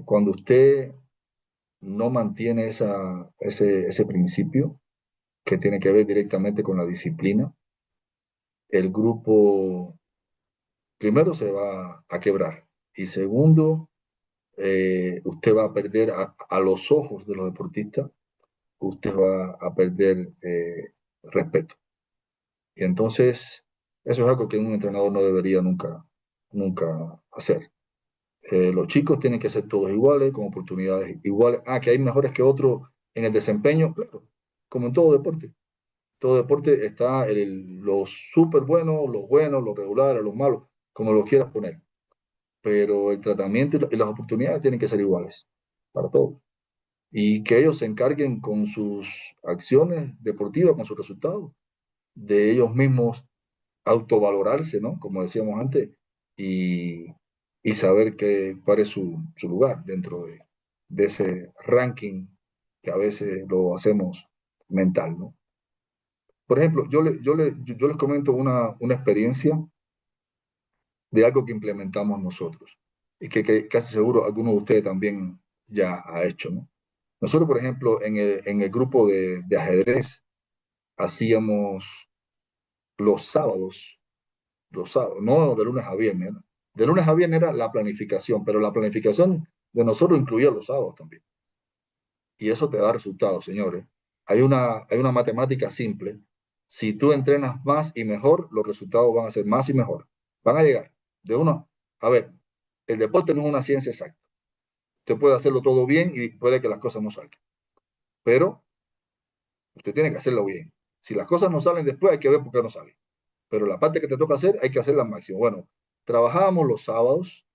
Cuando usted no mantiene ese principio que tiene que ver directamente con la disciplina, el grupo primero se va a quebrar y segundo, usted va a perder a los ojos de los deportistas, usted va a perder respeto. Y entonces, eso es algo que un entrenador no debería nunca hacer. Los chicos tienen que ser todos iguales, con oportunidades iguales. Ah, que hay mejores que otros en el desempeño, claro, como en todo deporte. Todo deporte está los súper buenos, los regulares, los malos, como lo quieras poner. Pero el tratamiento y las oportunidades tienen que ser iguales para todos. Y que ellos se encarguen con sus acciones deportivas, con sus resultados, de ellos mismos autovalorarse, ¿no? Como decíamos antes, y, y saber cuál es su lugar dentro de ese ranking que a veces lo hacemos mental, ¿no? Por ejemplo, yo les comento una experiencia de algo que implementamos nosotros y que casi seguro alguno de ustedes también ya ha hecho, ¿no? Nosotros, por ejemplo, en el grupo de ajedrez hacíamos los sábados, no de lunes a viernes, ¿no? De lunes a viernes era la planificación, pero la planificación de nosotros incluía los sábados también. Y eso te da resultados, señores. Hay una matemática simple. Si tú entrenas más y mejor, los resultados van a ser más y mejor. Van a llegar de uno. A ver, el deporte no es una ciencia exacta. Usted puede hacerlo todo bien y puede que las cosas no salgan. Pero usted tiene que hacerlo bien. Si las cosas no salen después, hay que ver por qué no salen. Pero la parte que te toca hacer, hay que hacerla al máximo. Bueno, trabajábamos los sábados,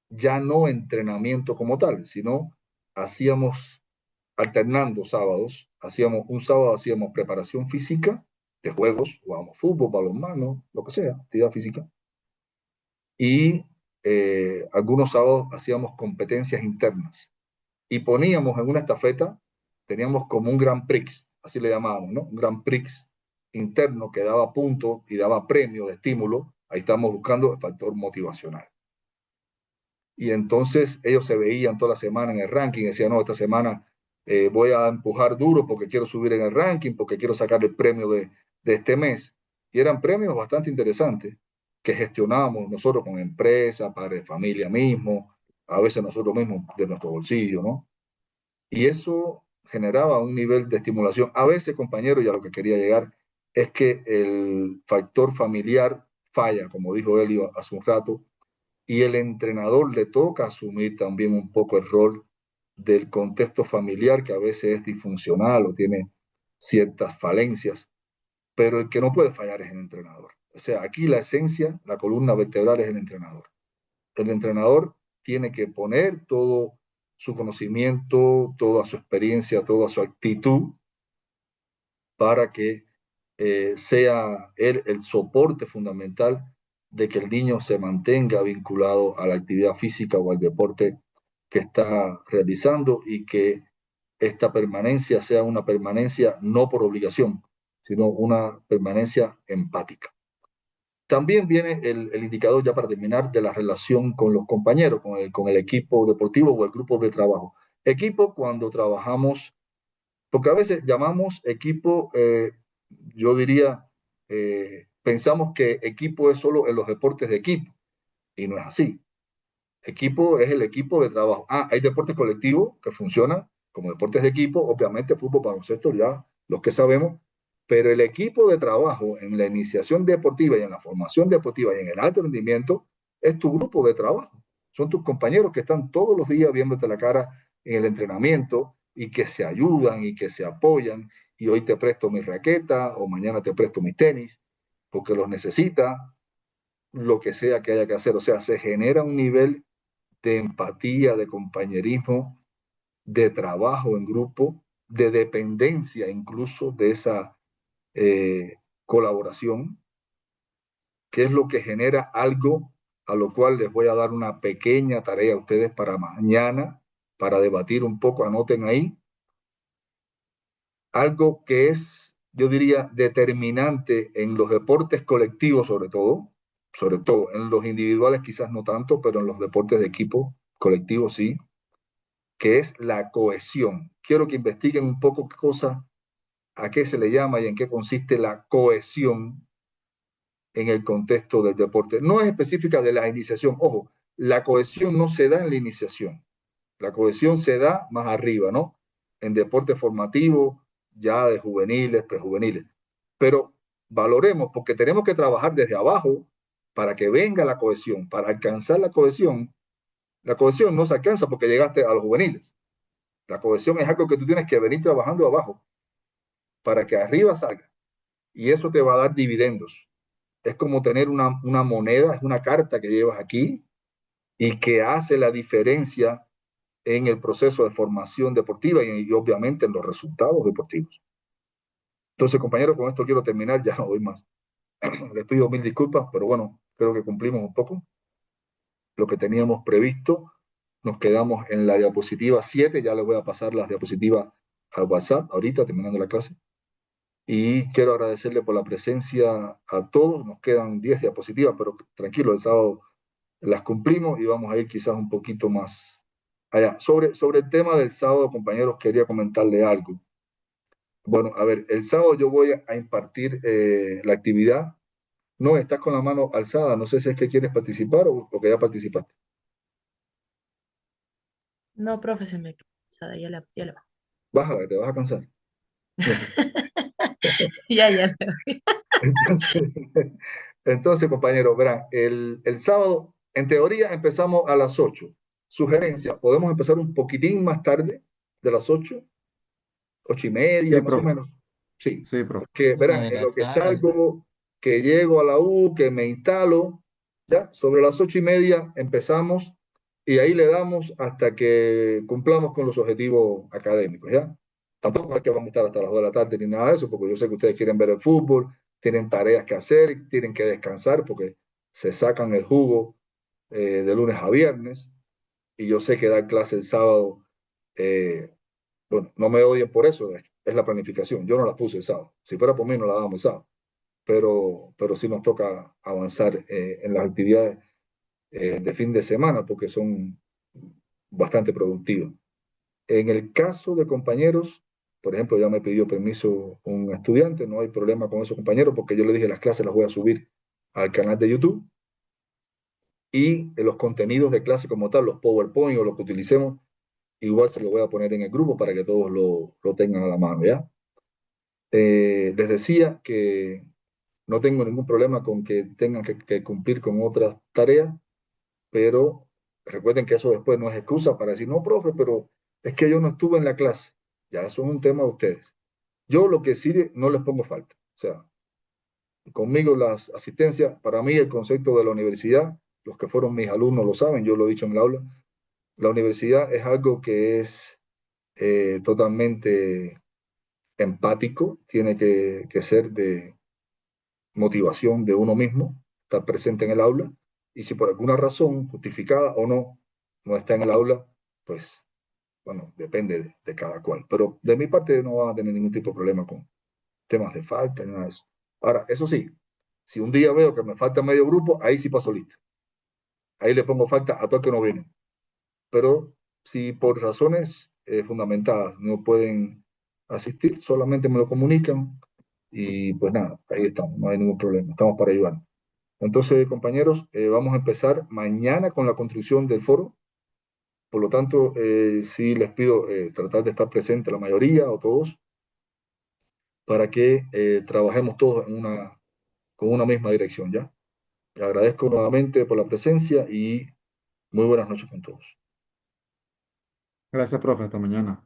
ya no entrenamiento como tal, sino hacíamos alternando sábados. Un sábado hacíamos preparación física de juegos, jugábamos fútbol, balonmano, lo que sea, actividad física. Y algunos sábados hacíamos competencias internas. Y poníamos en una estafeta, teníamos como un Grand Prix, así le llamábamos, ¿no? Un Grand Prix interno que daba puntos y daba premios de estímulo. Ahí estamos buscando el factor motivacional. Y entonces ellos se veían toda la semana en el ranking, decían, no, esta semana voy a empujar duro porque quiero subir en el ranking, porque quiero sacar el premio de este mes. Y eran premios bastante interesantes que gestionábamos nosotros con empresas, padres de familia mismo, a veces nosotros mismos de nuestro bolsillo, ¿no? Y eso generaba un nivel de estimulación. A veces, compañeros, y a lo que quería llegar, es que el factor familiar falla, como dijo Elio hace un rato, y el entrenador le toca asumir también un poco el rol del contexto familiar, que a veces es disfuncional o tiene ciertas falencias, pero el que no puede fallar es el entrenador. O sea, aquí la esencia, la columna vertebral es el entrenador. El entrenador tiene que poner todo su conocimiento, toda su experiencia, toda su actitud para que sea él el soporte fundamental de que el niño se mantenga vinculado a la actividad física o al deporte que está realizando y que esta permanencia sea una permanencia no por obligación, sino una permanencia empática. También viene el indicador, ya para terminar, de la relación con los compañeros, con el equipo deportivo o el grupo de trabajo. Equipo cuando trabajamos, porque a veces llamamos equipo, yo diría, pensamos que equipo es solo en los deportes de equipo, y no es así. Equipo es el equipo de trabajo. Hay deportes colectivos que funcionan como deportes de equipo, obviamente fútbol, baloncesto, ya los que sabemos, pero el equipo de trabajo en la iniciación deportiva y en la formación deportiva y en el alto rendimiento es tu grupo de trabajo. Son tus compañeros que están todos los días viéndote la cara en el entrenamiento y que se ayudan y que se apoyan. Y hoy te presto mi raqueta o mañana te presto mis tenis porque los necesita, lo que sea que haya que hacer. O sea, se genera un nivel de empatía, de compañerismo, de trabajo en grupo, de dependencia incluso de esa colaboración, que es lo que genera algo a lo cual les voy a dar una pequeña tarea a ustedes para mañana, para debatir un poco, anoten ahí, algo que es, yo diría, determinante en los deportes colectivos sobre todo, en los individuales quizás no tanto, pero en los deportes de equipo colectivos sí, que es la cohesión. Quiero que investiguen un poco qué cosa, a qué se le llama y en qué consiste la cohesión en el contexto del deporte. No es específica de la iniciación. Ojo, la cohesión no se da en la iniciación. La cohesión se da más arriba, ¿no? En deporte formativo, ya de juveniles, prejuveniles. Pero valoremos, porque tenemos que trabajar desde abajo para que venga la cohesión. Para alcanzar la cohesión no se alcanza porque llegaste a los juveniles. La cohesión es algo que tú tienes que venir trabajando abajo para que arriba salga. Y eso te va a dar dividendos. Es como tener una moneda, es una carta que llevas aquí y que hace la diferencia en el proceso de formación deportiva y obviamente en los resultados deportivos. Entonces, compañeros, con esto quiero terminar, ya no doy más. Les pido mil disculpas, pero bueno, creo que cumplimos un poco lo que teníamos previsto. Nos quedamos en la diapositiva 7, ya les voy a pasar las diapositivas al WhatsApp ahorita, terminando la clase. Y quiero agradecerle por la presencia a todos. Nos quedan 10 diapositivas, pero tranquilo, el sábado las cumplimos y vamos a ir quizás un poquito más allá. Sobre el tema del sábado, compañeros, quería comentarle algo. Bueno, a ver, el sábado yo voy a impartir la actividad. No, estás con la mano alzada. No sé si es que quieres participar o que ya participaste. No, profe, se me quedó, ya la bajo. Bájala, que te vas a cansar. Ya. Entonces, compañeros, verán, el sábado, en teoría, empezamos a las 8. Sugerencia, podemos empezar un poquitín más tarde, de las 8, 8:30, Sí, más o profe. menos. Sí, Sí, profe. porque verán, Una de en la lo que tarde. salgo, que llego a la U, que me instalo, ya, sobre las 8:30 empezamos y ahí le damos hasta que cumplamos con los objetivos académicos, ¿ya? Tampoco es que vamos a estar hasta las 2 de la tarde ni nada de eso, porque yo sé que ustedes quieren ver el fútbol, tienen tareas que hacer, tienen que descansar porque se sacan el jugo de lunes a viernes, y yo sé que dar clase el sábado, eh, bueno, no me odien por eso, es la planificación, yo no la puse el sábado, si fuera por mí no la damos el sábado, pero sí nos toca avanzar en las actividades de fin de semana porque son bastante productivas. En el caso de compañeros, por ejemplo, ya me pidió permiso un estudiante, no hay problema con esos compañeros porque yo le dije las clases las voy a subir al canal de YouTube, y los contenidos de clase como tal, los PowerPoint o lo que utilicemos, igual se lo voy a poner en el grupo para que todos lo tengan a la mano, ¿ya? Les decía que no tengo ningún problema con que tengan que cumplir con otras tareas, pero recuerden que eso después no es excusa para decir, no, profe, pero es que yo no estuve en la clase. Ya eso es un tema de ustedes. Yo lo que sí no les pongo falta. O sea, conmigo las asistencias, para mí el concepto de la universidad, los que fueron mis alumnos lo saben, yo lo he dicho en el aula, la universidad es algo que es totalmente empático, tiene que ser de motivación de uno mismo, estar presente en el aula, y si por alguna razón, justificada o no, no está en el aula, pues bueno, depende de cada cual. Pero de mi parte no van a tener ningún tipo de problema con temas de falta ni nada de eso. Ahora, eso sí, si un día veo que me falta medio grupo, ahí sí paso lista. Ahí le pongo falta a todos que no vienen. Pero si por razones fundamentadas no pueden asistir, solamente me lo comunican y pues nada, ahí estamos, no hay ningún problema, estamos para ayudar. Entonces, compañeros, vamos a empezar mañana con la construcción del foro. Por lo tanto, sí les pido tratar de estar presente la mayoría o todos para que trabajemos todos con una misma dirección, ¿ya? Le agradezco nuevamente por la presencia y muy buenas noches con todos. Gracias, profe. Hasta mañana.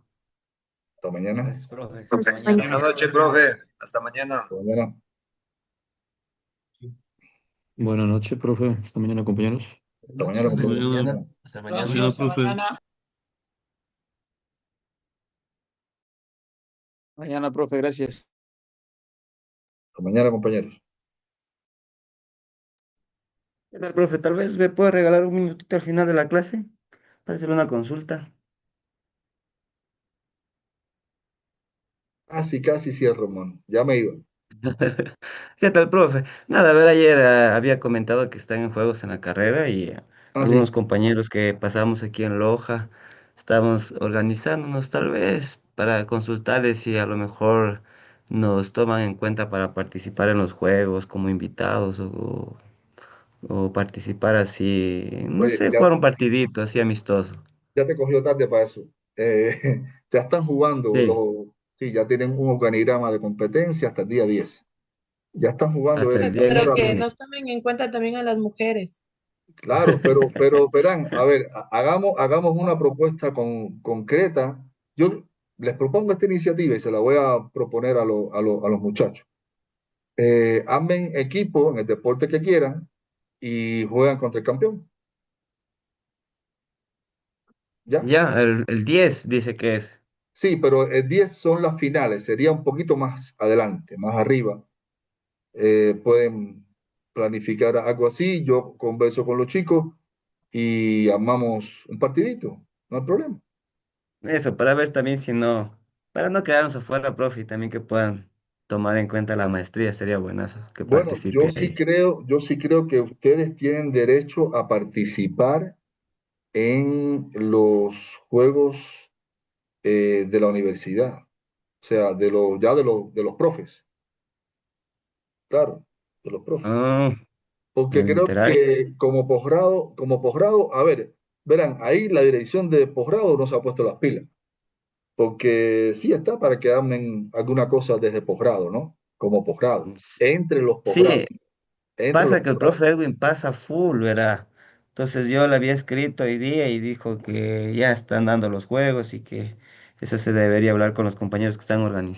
Hasta mañana. Gracias, profe. Hasta Hasta mañana. Buenas noches, profe. Hasta mañana. Hasta mañana. Buenas noches, profe. Hasta mañana, compañeros. Hasta mañana, Hasta compañeros. mañana. Hasta mañana. Gracias, hasta mañana. Mañana, profe, gracias. Hasta mañana, compañeros. ¿Qué tal, profe? Tal vez me pueda regalar un minutito al final de la clase para hacer una consulta. Casi cierro, hermano. Ya me iba. ¿Qué tal, profe? Nada, a ver, ayer había comentado que están en juegos en la carrera y algunos Sí. compañeros que pasamos aquí en Loja, estamos organizándonos tal vez para consultarles si a lo mejor nos toman en cuenta para participar en los juegos como invitados o participar así, no Oye, sé, jugar un partidito así amistoso. ya te cogió tarde para eso. Ya están jugando Sí, sí, ya tienen un organigrama de competencia hasta el día 10. Ya están jugando hasta eso el hace 10. Pero rato. que nos tomen en cuenta también a las mujeres. Claro, pero verán, a ver, hagamos una propuesta concreta. Yo les propongo esta iniciativa y se la voy a proponer a los muchachos. Armen equipo en el deporte que quieran y juegan contra el campeón. ¿Ya? Ya, el 10 dice que es. Sí, pero el 10 son las finales, sería un poquito más adelante, más arriba. Pueden planificar algo así, yo converso con los chicos y armamos un partidito, no hay problema. Eso, para ver también si no, para no quedarnos afuera, profe, y también que puedan tomar en cuenta la maestría, sería buenazo que Bueno, participe ahí. yo sí creo que ustedes tienen derecho a participar en los juegos de la universidad, o sea, de los profes, claro, de los profes. Ah, Porque el creo interact. que como posgrado, a ver, verán, ahí la dirección de posgrado no se ha puesto las pilas, porque sí está para que armen alguna cosa desde posgrado, ¿no? Como posgrado, entre los posgrados, Sí, entre los pasa que el posgrados. profe Edwin pasa full, ¿verdad? Entonces yo le había escrito hoy día y dijo que ya están dando los juegos y que eso se debería hablar con los compañeros que están organizando.